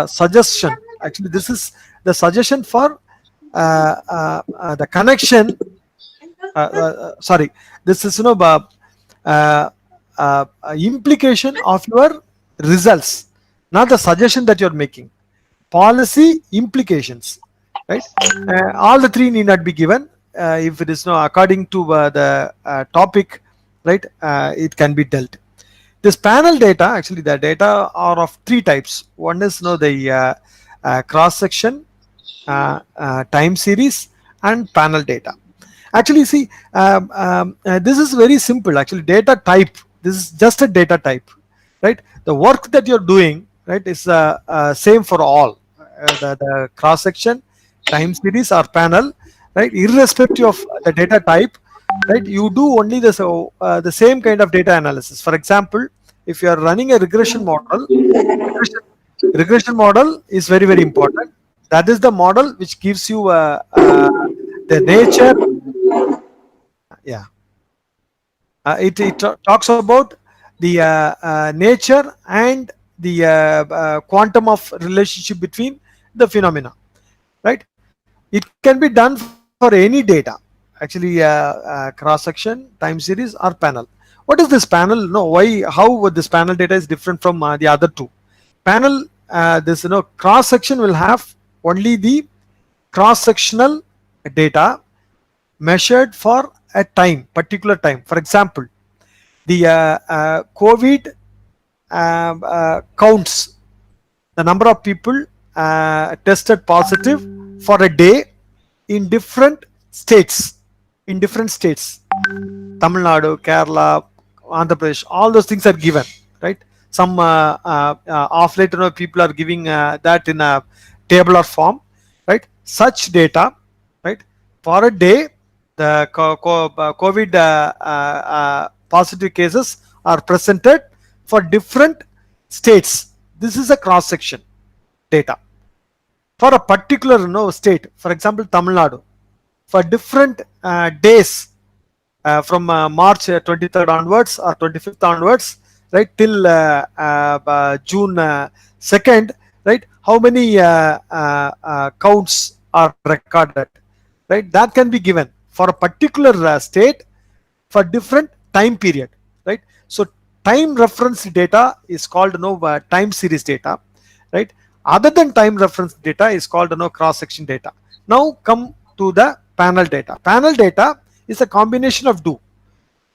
B: suggestion. Actually, this is the suggestion for the connection. Sorry, this is implication of your results, not the suggestion that you are making. Policy implications, right? All the 3 need not be given. If it is according to the topic, right, it can be dealt. This panel data, actually the data are of 3 types. One is the cross section, time series, and panel data. Actually, see, this is very simple. Actually, data type, this is just a data type, right? The work that you're doing, right, is same for all. The cross section, time series, or panel, right? Irrespective of the data type, right? You do only the same kind of data analysis. For example, if you are running a regression model, regression model is very, very important. That is the model which gives you the nature. Yeah. It talks about the nature and the quantum of relationship between the phenomena, right? It can be done for any data, actually cross section, time series, or panel. What is this panel? No, why? How this panel data is different from the other 2? Panel, this cross section will have only the cross sectional data measured for a time, particular time. For example, the COVID counts the number of people tested positive for a day in different states. In different states, Tamil Nadu, Kerala, Andhra Pradesh, all those things are given, right? Some off late, people are giving that in a tabular form, right? Such data, right? For a day, the COVID positive cases are presented for different states. This is a cross section data for a particular state. For example, Tamil Nadu, for different days from March 23rd onwards or 25th onwards, right, till June 2nd, right, how many counts are recorded, right? That can be given for a particular state for different time period, right? So time reference data is called time series data, right? Other than time reference data is called cross section data. Now come to the panel data. Panel data is a combination of two.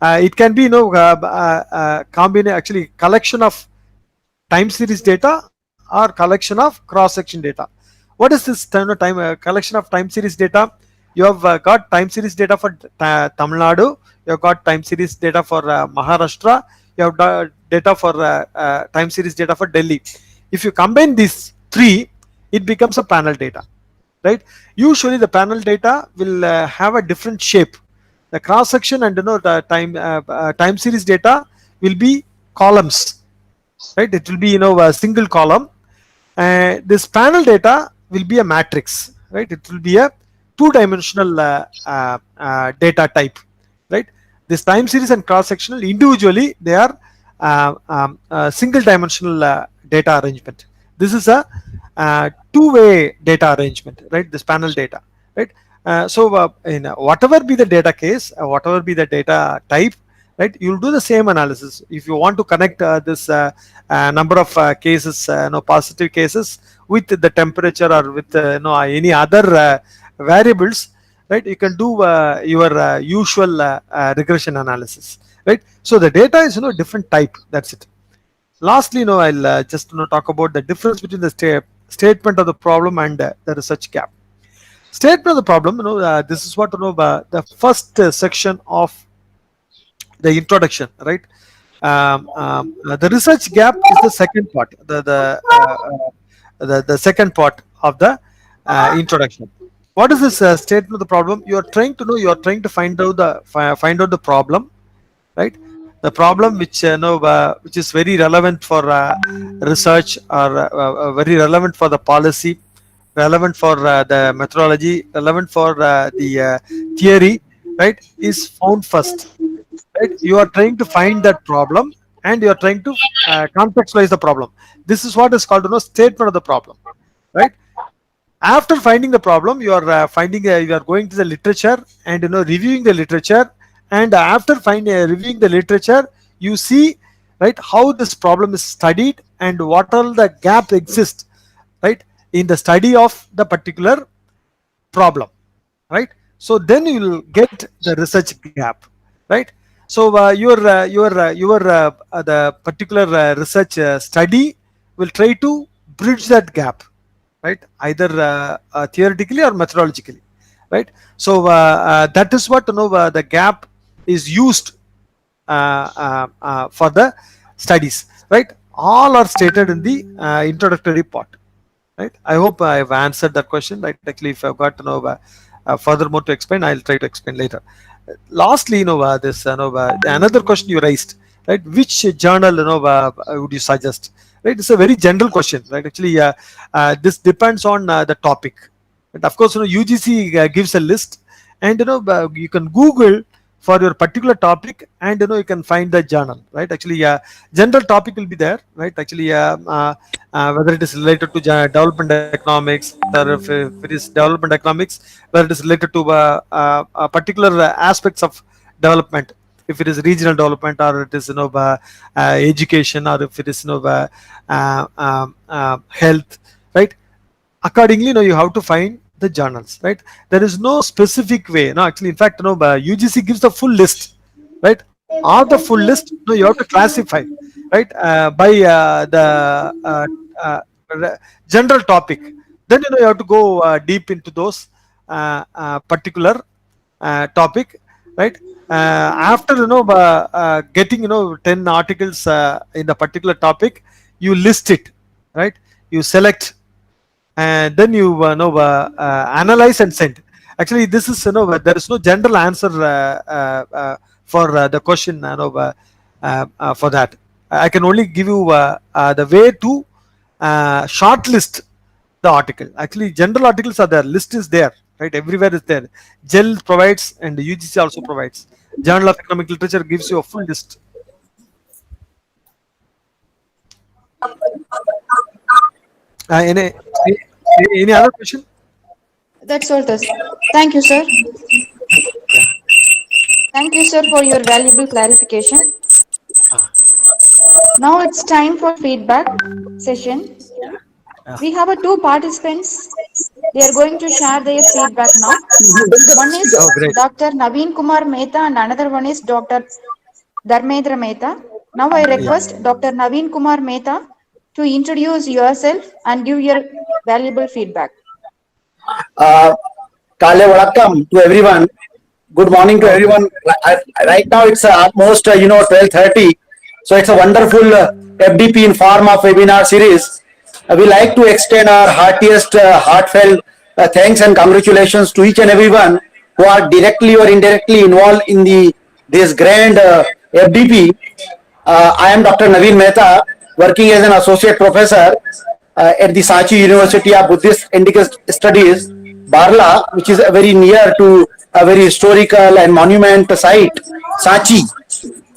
B: It can be actually collection of time series data or collection of cross section data. What is this collection of time series data? You have got time series data for Tamil Nadu, you have got time series data for Maharashtra, you have data for time series data for Delhi. If you combine these three, it becomes a panel data, right? Usually the panel data will have a different shape. The cross section and the time series data will be columns, right? It will be a single column. This panel data will be a matrix, right? It will be a two-dimensional data type, right? This time series and cross sectional individually they are single dimensional data arrangement. This is a two-way data arrangement, right? This panel data, right? So whatever be the data case, whatever be the data type, right, you'll do the same analysis. If you want to connect this number of cases, positive cases with the temperature or with any other variables, right, you can do your usual regression analysis, right? So the data is different type. That's it. Lastly, I'll just talk about the difference between the statement of the problem and the research gap. Statement of the problem, this is what the first section of the introduction, right? The research gap is the second part, the second part of the introduction. What is this statement of the problem? You are trying to find out the problem, right? The problem which is very relevant for research or very relevant for the policy, relevant for the methodology, relevant for the theory, right, is found first, right? You are trying to find that problem and you are trying to contextualize the problem. This is what is called statement of the problem, right? After finding the problem, you are you are going to the literature and reviewing the literature, and after reviewing the literature, you see, right, how this problem is studied and what all the gap exists, right, in the study of the particular problem, right? So then you will get the research gap, right? So the particular research study will try to bridge that gap, right, either theoretically or methodologically, right? So that is what the gap is used for the studies, right? All are stated in the introductory part, right? I hope I have answered that question, right? Actually, if I've got furthermore to explain, I'll try to explain later. Lastly, this another question you raised, right? Which journal would you suggest? Right, it's a very general question, right? Actually, this depends on the topic. And of course, UGC gives a list, and you can Google for your particular topic, and you can find the journal, right? Actually, general topic will be there, right? Actually, whether it is related to development economics, or if it is development economics, whether it is related to particular aspects of development, if it is regional development, or it is education, or if it is health, right? Accordingly, you have to find the journals, right? There is no specific way. No, actually, in fact, UGC gives the full list, right, or the full list. No, you have to classify, right, by the general topic. Then you have to go deep into those particular topic, right? After getting 10 articles in the particular topic, you list it, right? You select, and then you analyze and send. Actually, this is there is no general answer for the question for that. I can only give you the way to shortlist the article. Actually, general articles are there, list is there, right? Everywhere is there. GEL provides and UGC also provides. Journal of Economic Literature gives you a full list. Any other question?
C: That's all, sir. Thank you, sir. Thank you, sir, for your valuable clarification. Now it's time for feedback session. We have two participants. They are going to share their feedback now. One is
B: great.
C: Dr. Naveen Kumar Mehta and another one is Dr. Dharmendra Mehta. Now I request Dr. Naveen Kumar Mehta to introduce yourself and give your valuable feedback.
H: Kale Vanakkam to everyone. Good morning to everyone. Right now it's almost 12:30, so it's a wonderful FDP in form of webinar series. We like to extend our heartiest, heartfelt thanks and congratulations to each and everyone who are directly or indirectly involved in this grand FDP. I am Dr. Naveen Mehta, working as an associate professor at the Sanchi University of Buddhist Indic Studies, Barla, which is very near to a very historical and monument site, Sanchi.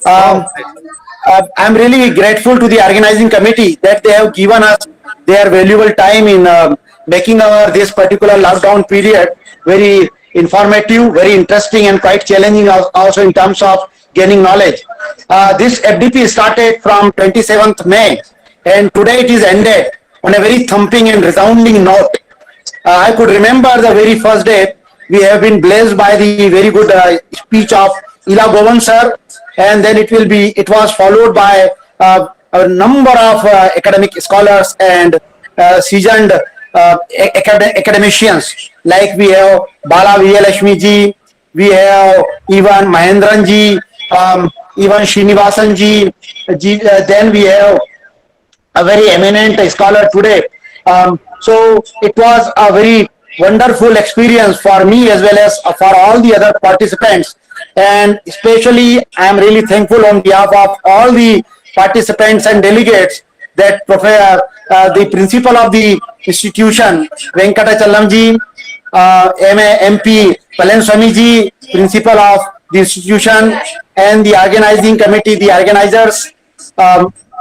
H: I'm really grateful to the organizing committee that they have given us their valuable time in making this particular lockdown period very informative, very interesting, and quite challenging also in terms of gaining knowledge. This FDP started from 27th May, and today it is ended on a very thumping and resounding note. I could remember the very first day we have been blessed by the very good speech of Ila Govan sir, and then it was followed by a number of academic scholars and seasoned academicians, like we have Bala Vijayalakshmi ji, we have even Mahendran ji, even Srinivasan ji, then we have a very eminent scholar today. So it was a very wonderful experience for me as well as for all the other participants, and especially I am really thankful on behalf of all the participants and delegates that the principal of the institution, Venkatachalam ji, MP Palaniswamy ji, principal of the institution, and the organizing committee, the organizers,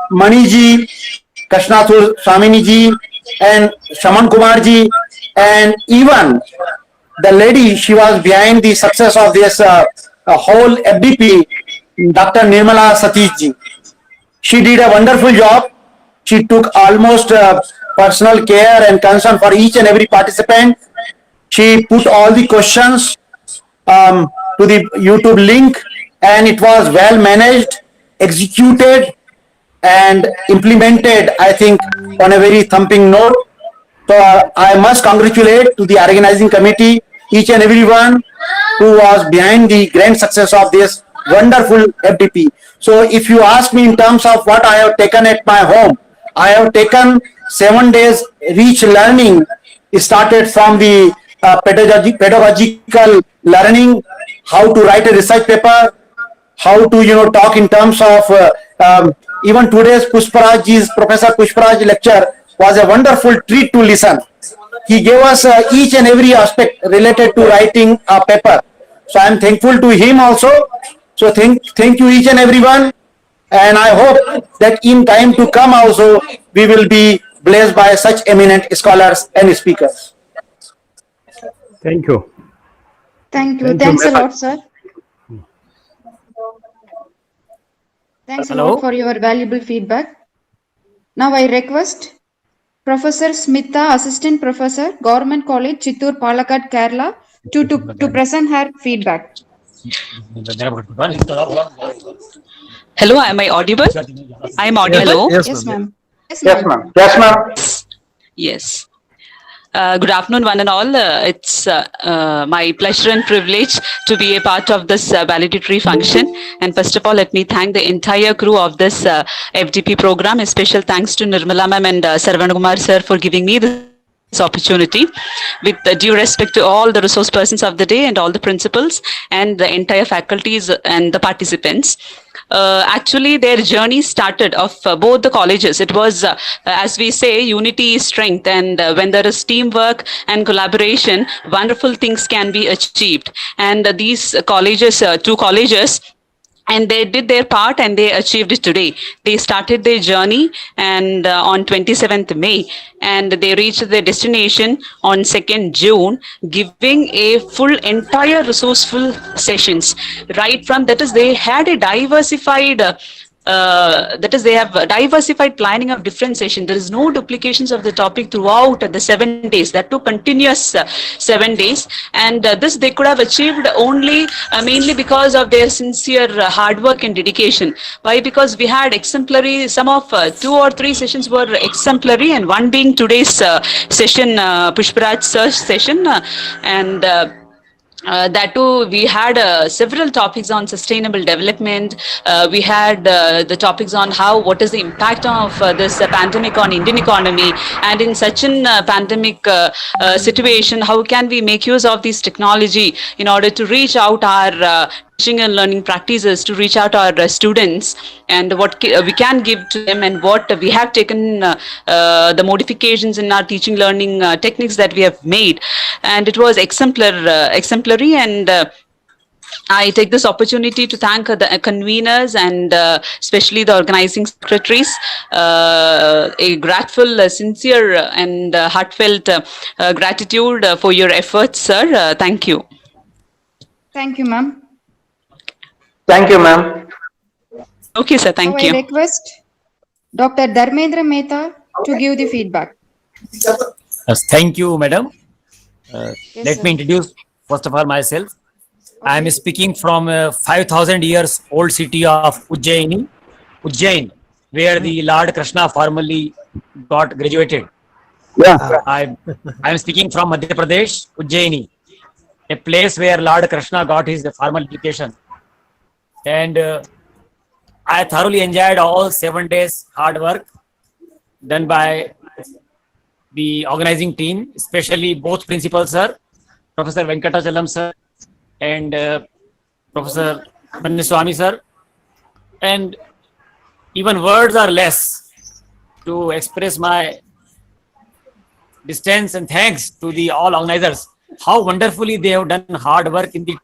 H: Mani ji, Kashnathur Swamini ji, and Shaman Kumar ji, and even the lady, she was behind the success of this whole FDP, Dr. Nirmala Satish ji. She did a wonderful job. She took almost personal care and concern for each and every participant. She put all the questions to the YouTube link, and it was well managed, executed, and implemented, I think, on a very thumping note. So I must congratulate to the organizing committee, each and everyone who was behind the grand success of this wonderful FDP. So if you ask me in terms of what I have taken at my home, I have taken 7 days rich learning. It started from the pedagogical learning, how to write a research paper, how to talk in terms of even today's Pushpa Raj's Professor Pushpa Raj lecture was a wonderful treat to listen. He gave us each and every aspect related to writing a paper. So I am thankful to him also. So thank you each and everyone, and I hope that in time to come also we will be blessed by such eminent scholars and speakers.
F: Thank you.
C: Thank you.
F: Thank you,
C: Thanks a
F: Mehta.
C: lot, sir. Thanks a
D: Hello?
C: lot for your valuable feedback. Now I request Professor Smitha, Assistant Professor, Government College, Chittoor, Palakkad, Kerala, to present her feedback.
I: Hello, am I audible? I am audible.
B: Yes,
C: Yes,
B: ma'am.
C: ma'am. Yes,
A: Yes,
C: ma'am.
A: ma'am. Yes, ma'am.
I: Yes. Good afternoon, one and all. It's my pleasure and privilege to be a part of this valedictory function. And first of all, let me thank the entire crew of this FDP program. A special thanks to Nirmala ma'am and Sarvan Kumar sir for giving me this opportunity. With due respect to all the resource persons of the day and all the principals and the entire faculties and the participants. Actually, their journey started of both the colleges. It was, as we say, unity is strength, and when there is teamwork and collaboration, wonderful things can be achieved. And these colleges, two colleges, and they did their part and they achieved it today. They started their journey and on 27th May, and they reached their destination on 2nd June, giving a full entire resourceful sessions. Right from that is they had a diversified that is they have a diversified planning of different sessions. There is no duplications of the topic throughout the 7 days. That took continuous 7 days, and this they could have achieved only mainly because of their sincere hard work and dedication. Why? Because we had exemplary. Some of 2 or 3 sessions were exemplary, and one being today's session, Pushpa Raj search session, and. That too, we had several topics on sustainable development. We had the topics on what is the impact of this pandemic on Indian economy, and in such an pandemic situation, how can we make use of this technology in order to reach out our teaching and learning practices, to reach out our students, and what we can give to them, and what we have taken the modifications in our teaching learning techniques that we have made. And it was exemplary, and I take this opportunity to thank the conveners and especially the organizing secretaries. A grateful, sincere, and heartfelt gratitude for your efforts, sir. Thank you.
C: Thank you, ma'am.
A: Thank you, ma'am.
I: Okay, sir.
C: Now
I: Thank
C: I
I: you.
C: request Dr. Dharmendra Mehta to give the feedback.
D: Yes, thank you, madam.
C: Yes,
D: Let
C: sir.
D: me introduce first of all myself. I am
C: Okay.
D: speaking from 5,000 years old city of Ujjain, where the Lord Krishna formerly got graduated. I am speaking from Madhya Pradesh, Ujjaini, a place where Lord Krishna got his formal education. And I thoroughly enjoyed all 7 days hard work done by the organizing team, especially both principals, sir, Professor Venkatachalam, sir, and Professor Panniswamy, sir. And even words are less to express my distance and thanks to the all organizers, how wonderfully they have done hard work in the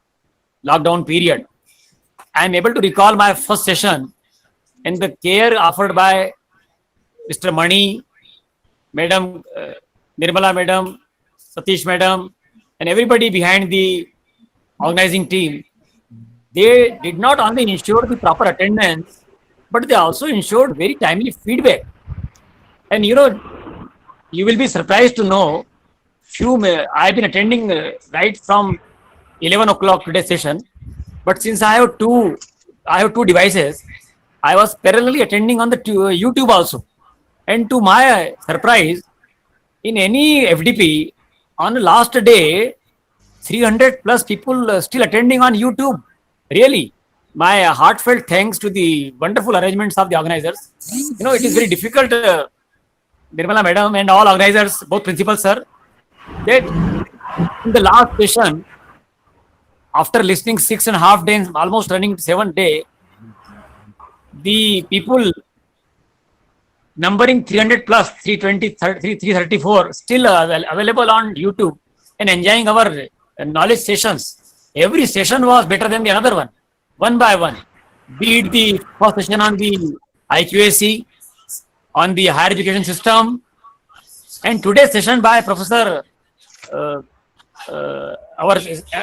D: lockdown period. I am able to recall my first session and the care offered by Mr. Mani, Madam Nirmala Madam, Satish Madam, and everybody behind the organizing team. They did not only ensure the proper attendance, but they also ensured very timely feedback. And you will be surprised to know, I've been attending right from 11 o'clock today's session, but since I have two devices, I was parallelly attending on the YouTube also. And to my surprise, in any FDP, on the last day, 300 plus people still attending on YouTube. Really, my heartfelt thanks to the wonderful arrangements of the organizers. It is very difficult, Nirmala Madam and all organizers, both principals, sir, that in the last session, after listening 6.5 days, almost running 7 days, the people numbering 300 plus, 320, 334, still available on YouTube and enjoying our knowledge sessions. Every session was better than the another one by one. Be it the first session on the IQAC, on the higher education system, and today's session by Professor, our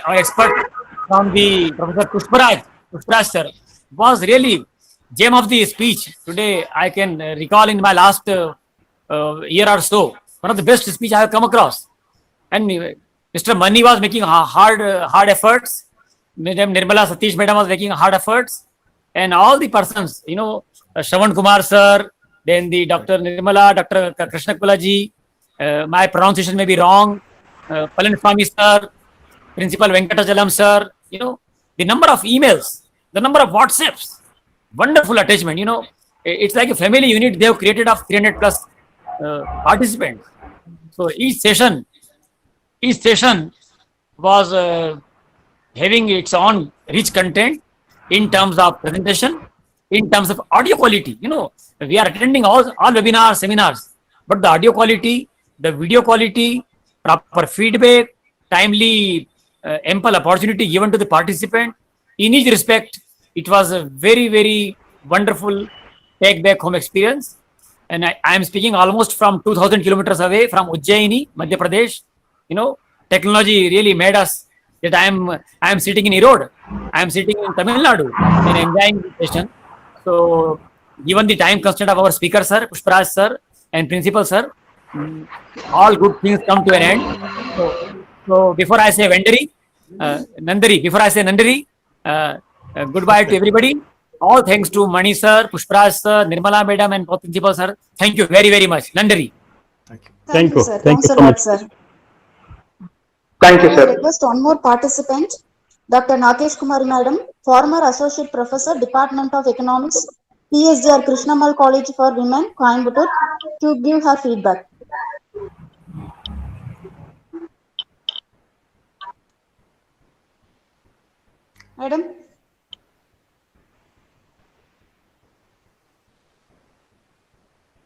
D: expert from the Professor Pushpa Raj sir, was really gem of the speech. Today I can recall in my last year or so, one of the best speech I have come across. And Mr. Mani was making hard efforts Madam Nirmala Satish Madam was making hard efforts, and all the persons, Shravan Kumar sir, then the Dr. Nirmala, Dr. Krishna Kulaji, my pronunciation may be wrong, Palaniswamy sir, Principal Venkatachalam sir, the number of emails, the number of WhatsApps, wonderful attachment, it's like a family unit they have created of 300 plus participants. So each session was having its own rich content in terms of presentation, in terms of audio quality. We are attending all webinars, seminars, but the audio quality, the video quality, proper feedback, timely, ample opportunity given to the participant. In each respect, it was a very, very wonderful take back home experience. And I am speaking almost from 2000 kilometers away from Ujjaini, Madhya Pradesh. Technology really made us that I am sitting in Erode. I am sitting in Tamil Nadu and enjoying the session. So, given the time constraint of our speaker, sir, Pushpa Raj sir, and principal, sir, all good things come to an end. So before I say Nandari, goodbye to everybody. All thanks to Mani sir, Pushpa Raj sir, Nirmala madam, and principal sir. Thank you very, very much. Nandari.
F: Thank you.
C: sir.
F: Thank
C: Thanks
F: you
C: a
F: so
C: lot,
F: much.
C: sir.
A: Thank you,
C: I
A: sir.
C: request one more participant, Dr. Nagesh Kumari Madam, former Associate Professor, Department of Economics, PSDR Krishnamal College for Women, Coimbatore, to give her feedback. Madam.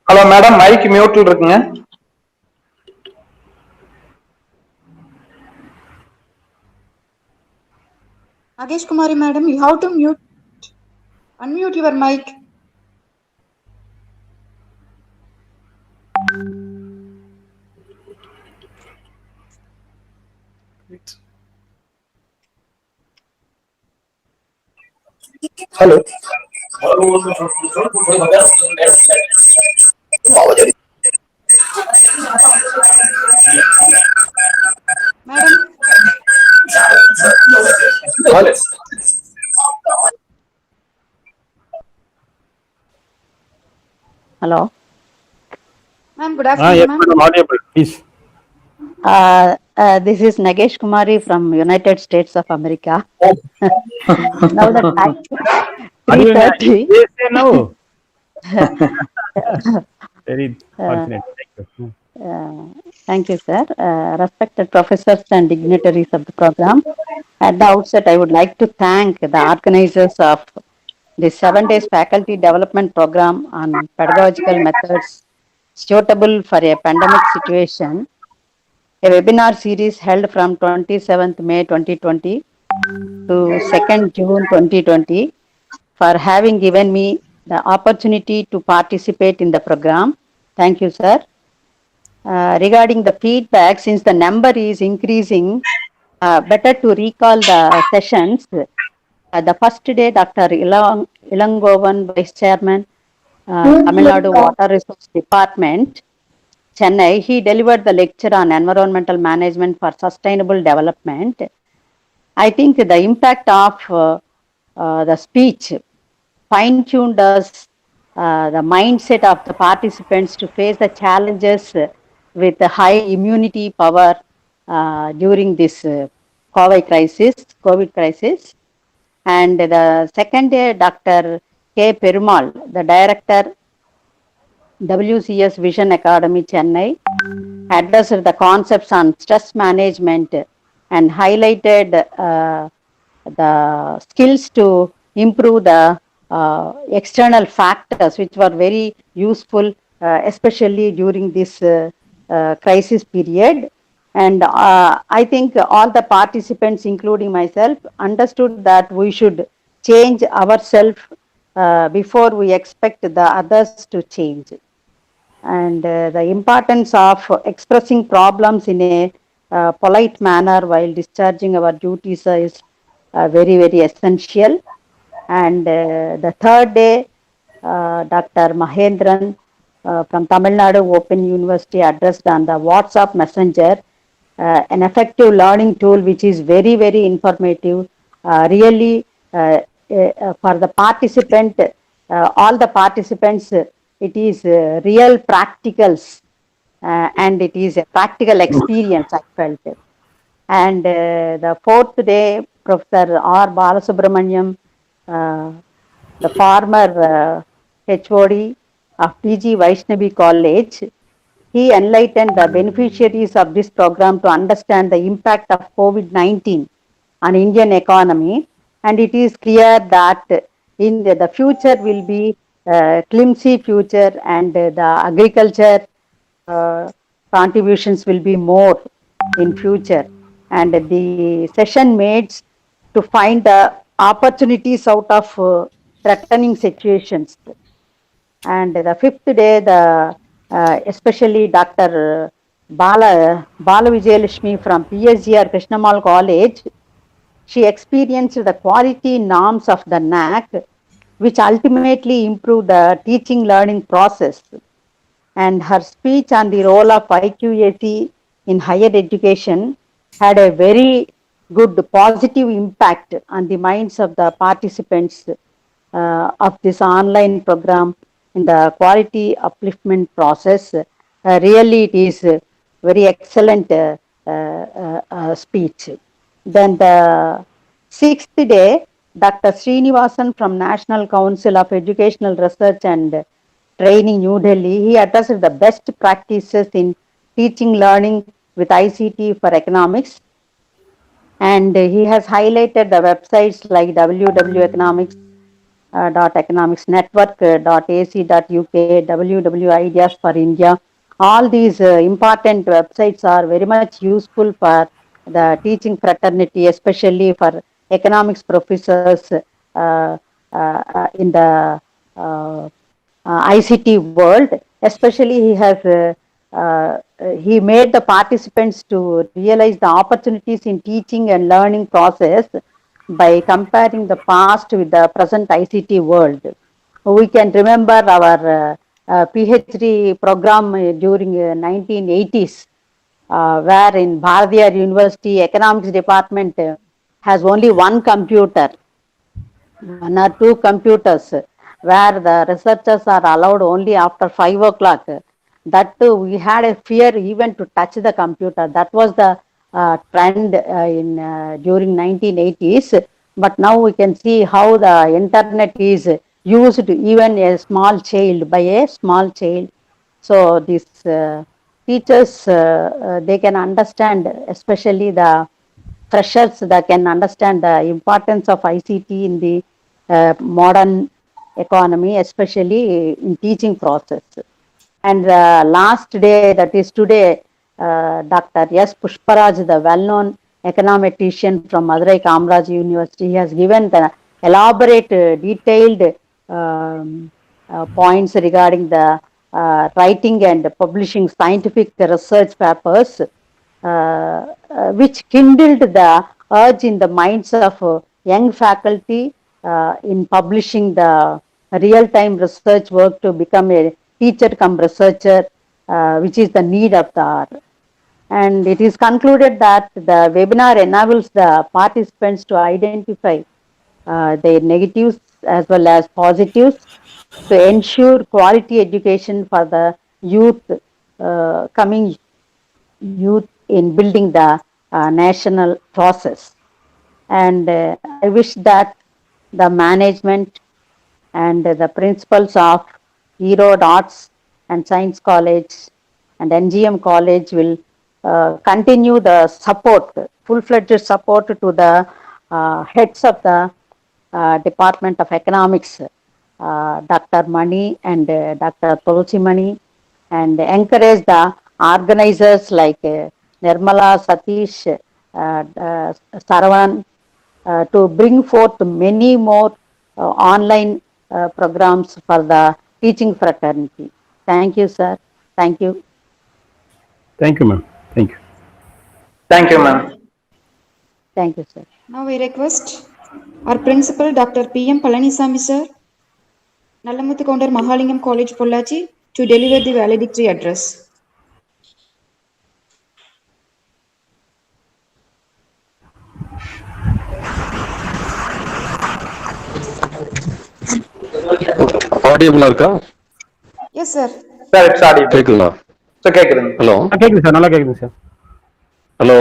A: Hello madam, mike மியூட்ல இருக்குங்க.
C: Nagesh Kumari Madam, you have to unmute your mic.
H: Hello.
C: Madam.
A: Hello.
J: Hello.
C: Ma'am, good afternoon,
F: Yes,
C: ma'am.
F: madam, audible, please.
J: This is Nagesh Kumari from United States of America. Now the time
F: Are you in
J: 3:30.
F: USA now? Very fortunate. Thank you.
J: Thank you, sir. Respected professors and dignitaries of the program. At the outset, I would like to thank the organizers of the 7 days faculty development program on pedagogical methods suitable for a pandemic situation, a webinar series held from 27th May 2020 to 2nd June 2020, for having given me the opportunity to participate in the program. Thank you, sir. Regarding the feedback, since the number is increasing, better to recall the sessions. The first day, Dr. Ilangovan, Vice Chairman, Tamil Nadu Water Resource Department, Chennai, he delivered the lecture on environmental management for sustainable development. I think the impact of the speech fine-tuned us the mindset of the participants to face the challenges with the high immunity power during this COVID crisis. And the second day, Dr. K. Perumal, the director, WCS Vision Academy, Chennai, addressed the concepts on stress management and highlighted the skills to improve the external factors, which were very useful, especially during this crisis period. And I think all the participants, including myself, understood that we should change ourselves before we expect the others to change. And the importance of expressing problems in a polite manner while discharging our duties is very, very essential. And the third day, Dr. Mahendran from Tamil Nadu Open University addressed on the WhatsApp Messenger, an effective learning tool which is very, very informative really for the participant, all the participants, it is real practicals and it is a practical experience, I felt. And the fourth day, Professor R. Balasubramaniam, the former HOD of PG Vaishnavi College, he enlightened the beneficiaries of this program to understand the impact of COVID-19 on Indian economy. And it is clear that in the future will be flimsy future, and the agriculture contributions will be more in future. And the session mates to find the opportunities out of threatening situations. And the fifth day, the especially Dr. Bala Vijayalakshmi from PSGR Krishnamal College, she experienced the quality norms of the NAC, which ultimately improved the teaching learning process. And her speech on the role of IQAC in higher education had a very good positive impact on the minds of the participants of this online program in the quality upliftment process. Really, it is very excellent speech. Then the sixth day, Dr. Srinivasan from National Council of Educational Research and Training, New Delhi, he addressed the best practices in teaching learning with ICT for economics. And he has highlighted the websites like www.economicsnetwork.ac.uk, www Ideas for India. All these important websites are very much useful for the teaching fraternity, especially for economics professors in the ICT world. Especially, he made the participants to realize the opportunities in teaching and learning process by comparing the past with the present ICT world. We can remember our PhD program during 1980s, where in Bharatiyar University economics department has only one computer, one or two computers, where the researchers are allowed only after 5 o'clock. That too, we had a fear even to touch the computer. That was the trend during 1980s. But now we can see how the internet is used even a small child by a small child. So these teachers, they can understand, especially the freshers that can understand the importance of ICT in the modern economy, especially in teaching process. And the last day, that is today, Dr. S. Pushpa Raj, the well-known econometrician from Madurai Kamaraj University, he has given the elaborate, detailed points regarding the writing and publishing scientific research papers, which kindled the urge in the minds of young faculty in publishing the real-time research work to become a teacher come researcher, which is the need of the hour. And it is concluded that the webinar enables the participants to identify their negatives as well as positives to ensure quality education for the youth, coming youth in building the national process. And I wish that the management and the principals of Erode Arts and Science College and NGM College will continue the support, full-fledged support to the heads of the Department of Economics, Dr. Mani and Dr. Tulsi Mani, and encourage the organizers like Nirmala, Satish, Saravanan, to bring forth many more online programs for the teaching fraternity. Thank you, sir. Thank you.
F: Thank you, ma'am. Thank you.
A: Thank you, ma'am.
J: Thank you, sir.
C: Now we request our principal, Dr. P.M. Palanisamy, sir, Nalamuthu Counter Mahalingam College, Pollachi, to deliver the valedictory address.
K: ஆடியபிளா இருக்கா?
C: Yes, sir.
A: Sir, it's audible.
K: கேக்குங்களா?
A: So, கேக்குதுங்க.
K: Hello
F: கேக்குது sir, நல்லா கேக்குது sir.
K: Hello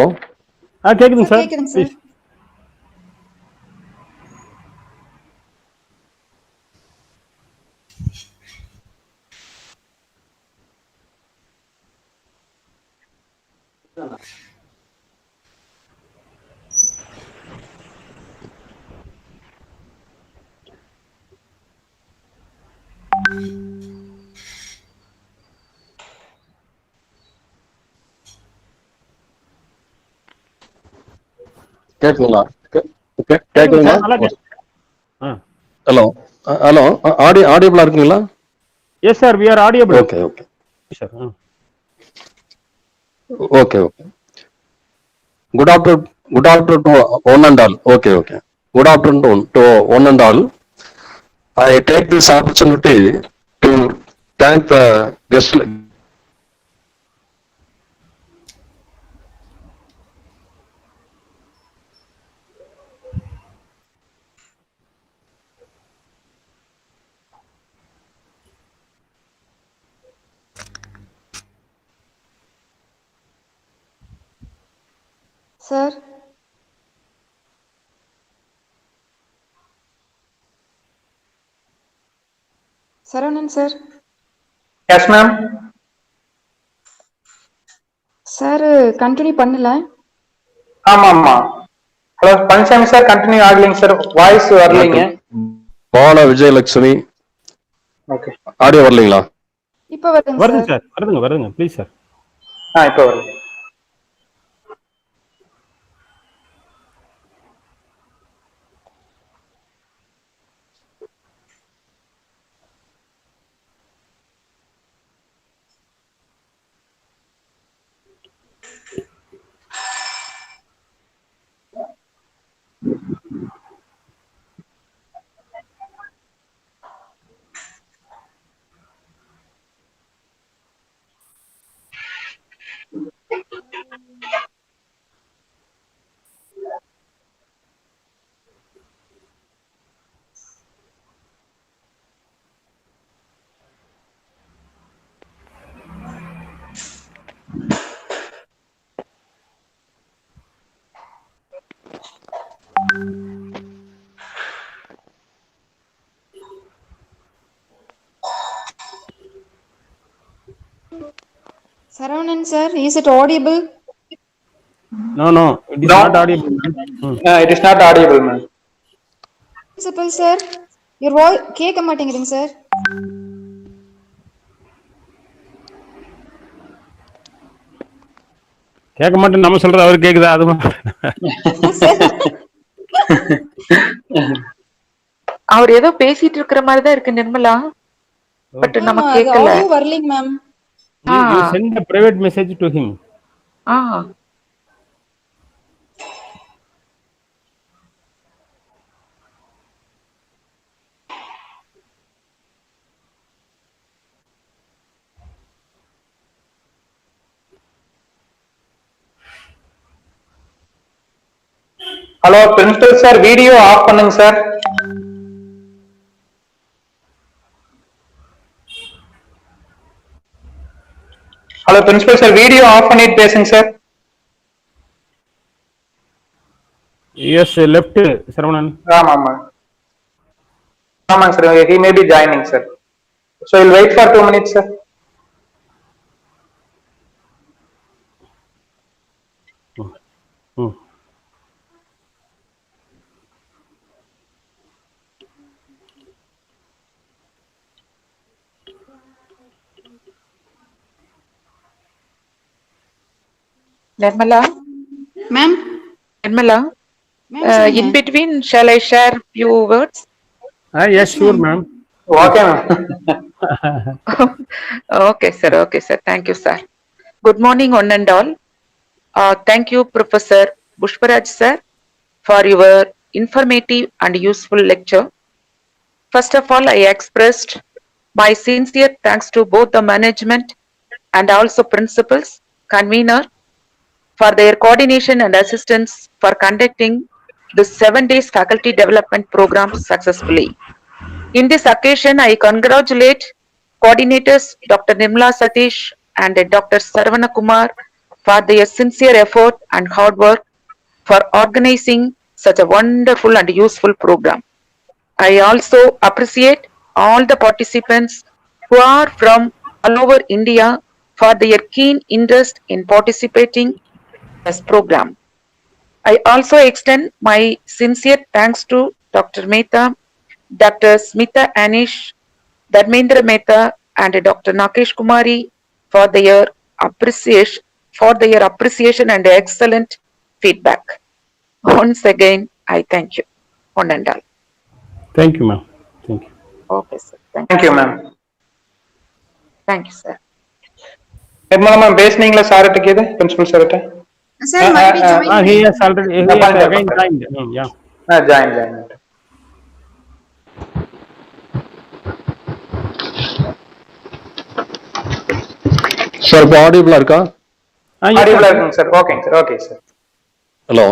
F: கேக்குதுங்க
C: Sir,
F: sir,
C: கேக்குதுங்க sir.
F: Please.
K: கேக்குங்களா?
F: கேக்குது
K: கேக்குதுங்களா?
F: சார், நல்லா கேக்குது.
K: ஹலோ ஹலோ ஆடியபிளா இருக்குங்களா?
F: Yes sir, we are audible.
K: Okay okay
F: sir.
K: Okay okay. Good afternoon. Good afternoon to one and all. Okay, okay. Good afternoon to one and all. I take this opportunity to thank the guest.
C: Sir. Saravanan, sir.
A: Yes, ma'am.
C: Sir, continue பண்ணல.
A: ஆமா. Hello Palanisamy sir continue ஆகலைங்க sir, voice வரலைங்க.
K: Bala Vijayalakshmi.
A: Okay.
K: Audio வரலைங்களா?
C: இப்ப வருதுங்க
F: வருதுங்க
C: sir.
F: Sir, வருதுங்க please sir.
A: இப்ப வருது.
C: Saravanan, sir, is it audible?
F: No, it is not audible.
A: It is not audible, ma'am.
C: Principal, sir, your voice கேட்க மாட்டேங்குதுங்க sir.
F: கேட்க மாட்டேன்னு நம்ம சொல்றது அவர் கேக்குதா? அது
L: அவர் ஏதோ பேசிட்டு இருக்கிற மாதிரி தான் இருக்கு நிர்மலா, பட் நமக்கு கேட்கல.
C: ஆடியோ வரலைங்க ma'am.
F: You send a private message to him.
A: Hello principal sir, video off பண்ணுங்க sir. Hello principal sir, video off பண்ணிட்டு பேசுங்க சார்.
F: Yes, left Saravanan.
A: ஆமாங்க sir, he may be joining sir. So we'll wait for 2 minutes sir.
L: Nirmala?
C: Ma'am?
L: Nirmala? In between, shall I share few words?
F: Yes, sure, ma'am.
A: Okay, ma'am.
L: Okay, sir. Thank you, sir. Good morning, one and all. Thank you, Professor Pushpa Raj, sir, for your informative and useful lecture. First of all, I expressed my sincere thanks to both the management and also principals, convener, for their coordination and assistance for conducting the 7 days faculty development program successfully. In this occasion, I congratulate coordinators Dr. Nirmala Satish and Dr. Saravana Kumar for their sincere effort and hard work for organizing such a wonderful and useful program. I also appreciate all the participants who are from all over India for their keen interest in participating in this program. I also extend my sincere thanks to Dr. Mehta, Dr. Smita Anish, Dharmendra Mehta, and Dr. Nakesh Kumari for their appreciation and excellent feedback. Once again, I thank you. One and all.
F: Thank you, ma'am. Thank you.
L: Okay, sir.
A: Thank you, ma'am.
L: Thank you, sir.
A: Nirmala ma'am பேசுனீங்களா சார்கிட்ட கேது principal சார்கிட்ட
C: Sir, might be joined.
F: He has already, he has again joined. Yeah.
A: Join
K: sir இப்போ ஆடிபிளா இருக்கா?
A: ஆடிபிளா இருக்குங்க sir. ஓகேங்க sir. Okay sir.
K: Hello,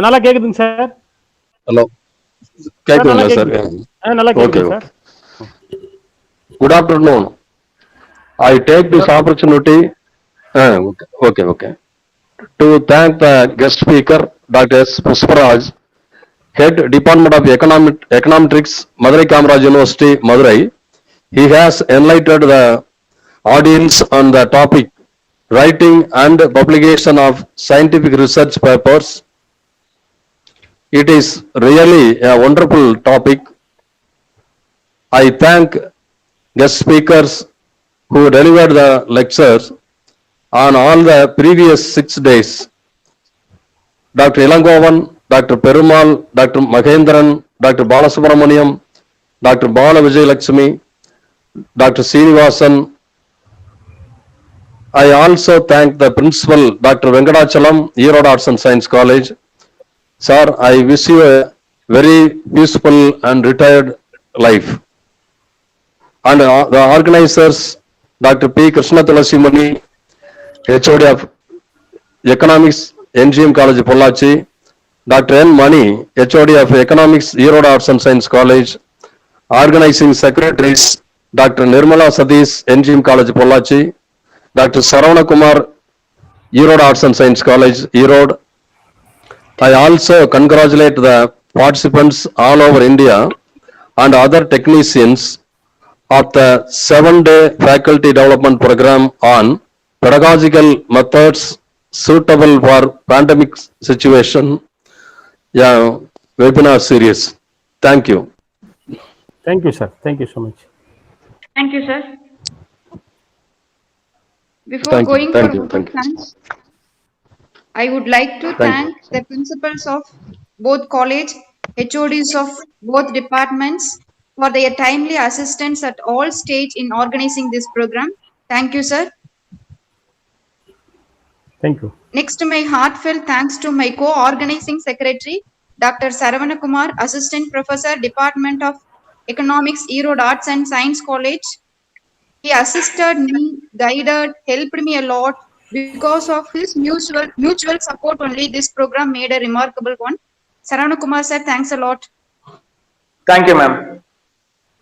F: நல்லா கேக்குதுங்க சார்.
K: ஹலோ, கேக்குதுங்களா சார்?
F: நல்லா கேக்குது sir.
K: Good afternoon. I take this opportunity to thank the guest speaker, Dr. S. Pushpa Raj, Head Department of Econometrics, Madurai Kamaraj University, Madurai. He has enlightened the audience on the topic writing and publication of scientific research papers. It is really a wonderful topic. I thank guest speakers who delivered the lectures on all the previous 6 days. Dr. Ilangovan, Dr. Perumal, Dr. Mahendran, Dr. Balasubramaniam, Dr. Bala Vijayalakshmi, Dr. Srinivasan. I also thank the principal, Dr. Venkadachalam, Erode Arts and Science College. Sir, I wish you a very peaceful and retired life. And the organizers, Dr. P. Krishna Tulasimani, HOD of Economics, NGM College, Pollachi, Dr. N. Mani, HOD of Economics, Erode Arts and Science College, organizing secretaries, Dr. Nirmala Satish, NGM College, Pollachi, Dr. Saravana Kumar, Erode Arts and Science College, Erode. I also congratulate the participants all over India and other technicians of the 7-day faculty development program on pedagogical methods suitable for pandemic situation, webinar series. Thank you.
F: Thank you, sir. Thank you so much.
E: Thank you, sir.
C: Before going for vote of thanks, I would like to thank the principals of both college, HODs of both departments for their timely assistance at all stage in organizing this program. Thank you, sir.
F: Thank you.
C: Next, my heartfelt thanks to my co-organizing secretary, Dr. Saravana Kumar, Assistant Professor, Department of Economics, Erode Arts and Science College. He assisted me, guided, helped me a lot. Because of his mutual support only, this program made a remarkable one. Saravana Kumar sir, thanks a lot.
A: Thank you, ma'am.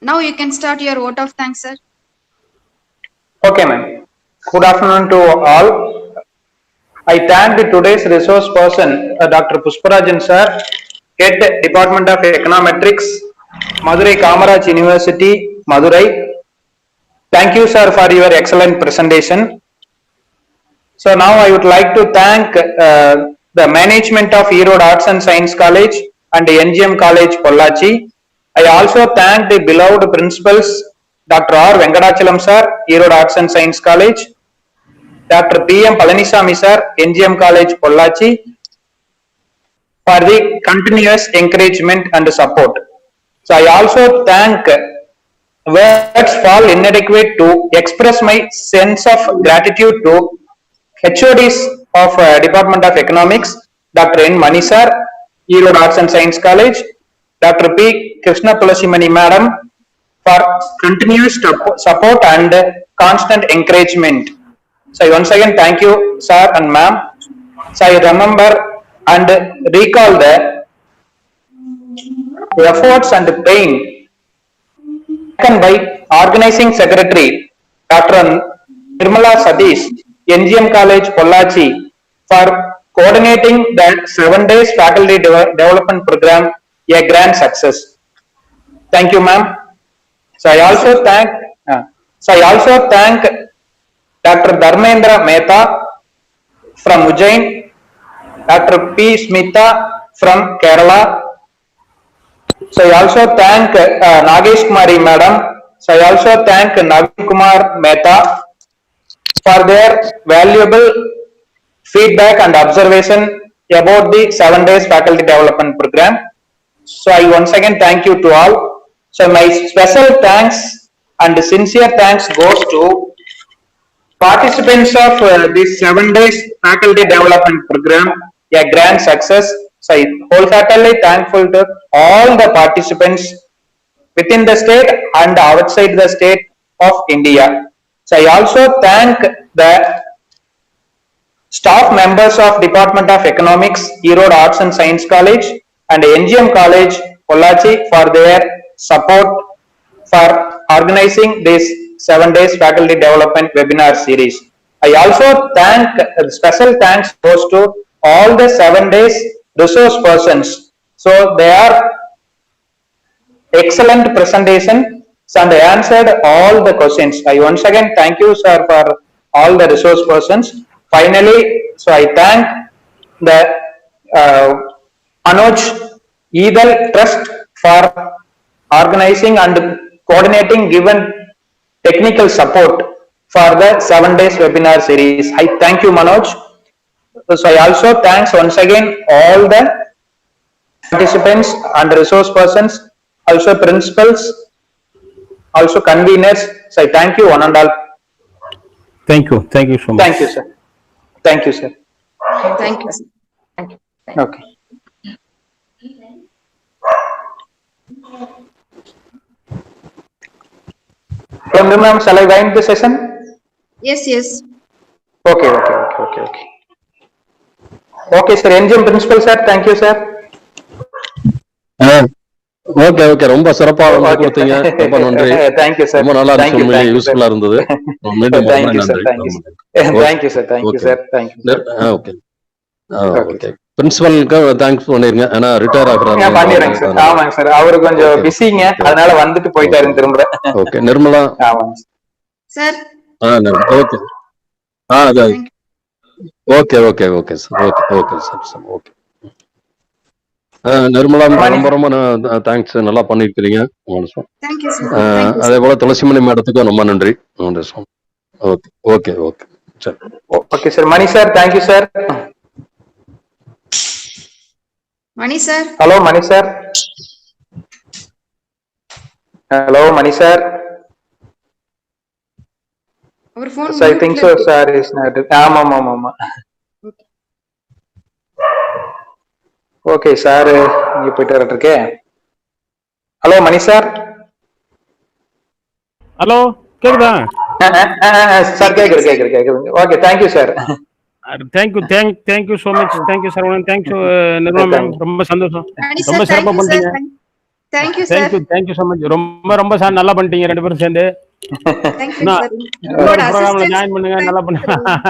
C: Now you can start your vote of thanks, sir.
A: Okay, ma'am. Good afternoon to all. I thank today's resource person, Dr. Pushpa Raj sir, Head Department of Econometrics, Madurai Kamaraj University, Madurai. Thank you, sir, for your excellent presentation. So now I would like to thank the management of Erode Arts and Science College and NGM College, Pollachi. I also thank the beloved principals, Dr. R. Venkadachalam sir, Erode Arts and Science College, Dr. P. M. Palanisamy sir, NGM College, Pollachi, for the continuous encouragement and support. So I also thank words fall inadequate to express my sense of gratitude to HODs of Department of Economics, Dr. N. Mani sir, Erode Arts and Science College, Dr. P. Krishna Tulasimani madam, for continuous support and constant encouragement. So once again thank you, sir and ma'am. So I remember and recall the efforts and pain Second by Organizing Secretary Dr. Nirmala Satish, NGM College, Pollachi, for coordinating the 7 days faculty development program, a grand success. Thank you, ma'am. So I also thank Dr. Dharmendra Mehta from Ujjain, Dr. P. Smita from Kerala. So I also thank Nagesh Kumari Madam. So I also thank Navin Kumar Mehta for their valuable feedback and observation about the 7 days faculty development program. So I once again thank you to all. So my special thanks and sincere thanks goes to participants of this 7 days faculty development program, a grand success. So I wholeheartedly thankful to all the participants within the state and outside the state of India. So I also thank the staff members of Department of Economics, Erode Arts and Science College and NGM College, Pollachi for their support for organizing this 7 days faculty development webinar series. I also thank, special thanks goes to all the 7 days resource persons. So they are excellent presentation and answered all the questions. I once again thank you, sir, for all the resource persons. Finally, so I thank the Anuj Ithal Trust for organizing and coordinating given technical support for the 7 days webinar series. I thank you, Manoj. So I also thanks once again all the participants and resource persons, also principals, also conveners. So I thank you one and all.
F: Thank you so much.
A: Thank you, sir. Thank you, sir.
C: Thank you.
A: Okay. Ma'am, shall I wind the session?
C: Yes, yes.
A: Okay. Okay, sir. NGM principal, sir. Thank you, sir.
K: ஓகே ரொம்ப சிறப்பா கொடுத்தீங்க, ரொம்ப நன்றி.
A: Thank you sir.
K: ரொம்ப நல்லா இருந்துச்சு, உண்மையிலேயே யூஸ்ஃபுல்லா இருந்தது. மீண்டும்
A: thank you sir. Thank you sir.
K: Okay பிரின்சிபலுக்கு தேங்க்ஸ் பண்ணிருங்க. ஏன்னா ரிட்டையர் ஆகுறாங்க.
A: பண்ணிடுறேங்க சார். ஆமாங்க சார், அவரு கொஞ்சம் பிஸிங்க, அதனால வந்துட்டு போயிட்டாரு திரும்ப.
K: Okay Nirmala.
C: Sir
K: okay sir. Okay Nirmala, ரொம்ப தேங்க்ஸ், நல்லா பண்ணிருக்கீங்க. அதே போல துளசிமணி மேடத்துக்கும் ரொம்ப நன்றி. ஓகே சரி.
A: Okay sir. Mani sir, thank you sir.
C: Mani sir.
A: Hello Mani sir.
C: அவர் phone
A: I think so, sir is not. ஆமா. ஓகே சார், இங்க போயிட்டு வரட்டுருக்கே. Hello Mani sir.
F: ஹலோ, கேக்குதா
A: சார்? கேக்குது. Okay, thank you sir.
F: Thank you so much. Thank you Saravanan. Thank you Nirmala ma'am, ரொம்ப சந்தோஷம். ரொம்ப சிறப்பா பண்ணிட்டீங்க. தேங்க்யூ so much. ரொம்ப சார் நல்லா பண்ணிட்டீங்க ரெண்டு பேரும் சேர்ந்து. ப்ரோக்ராம்ல ஜாயின் பண்ணுங்க, நல்லா பண்ணுங்க.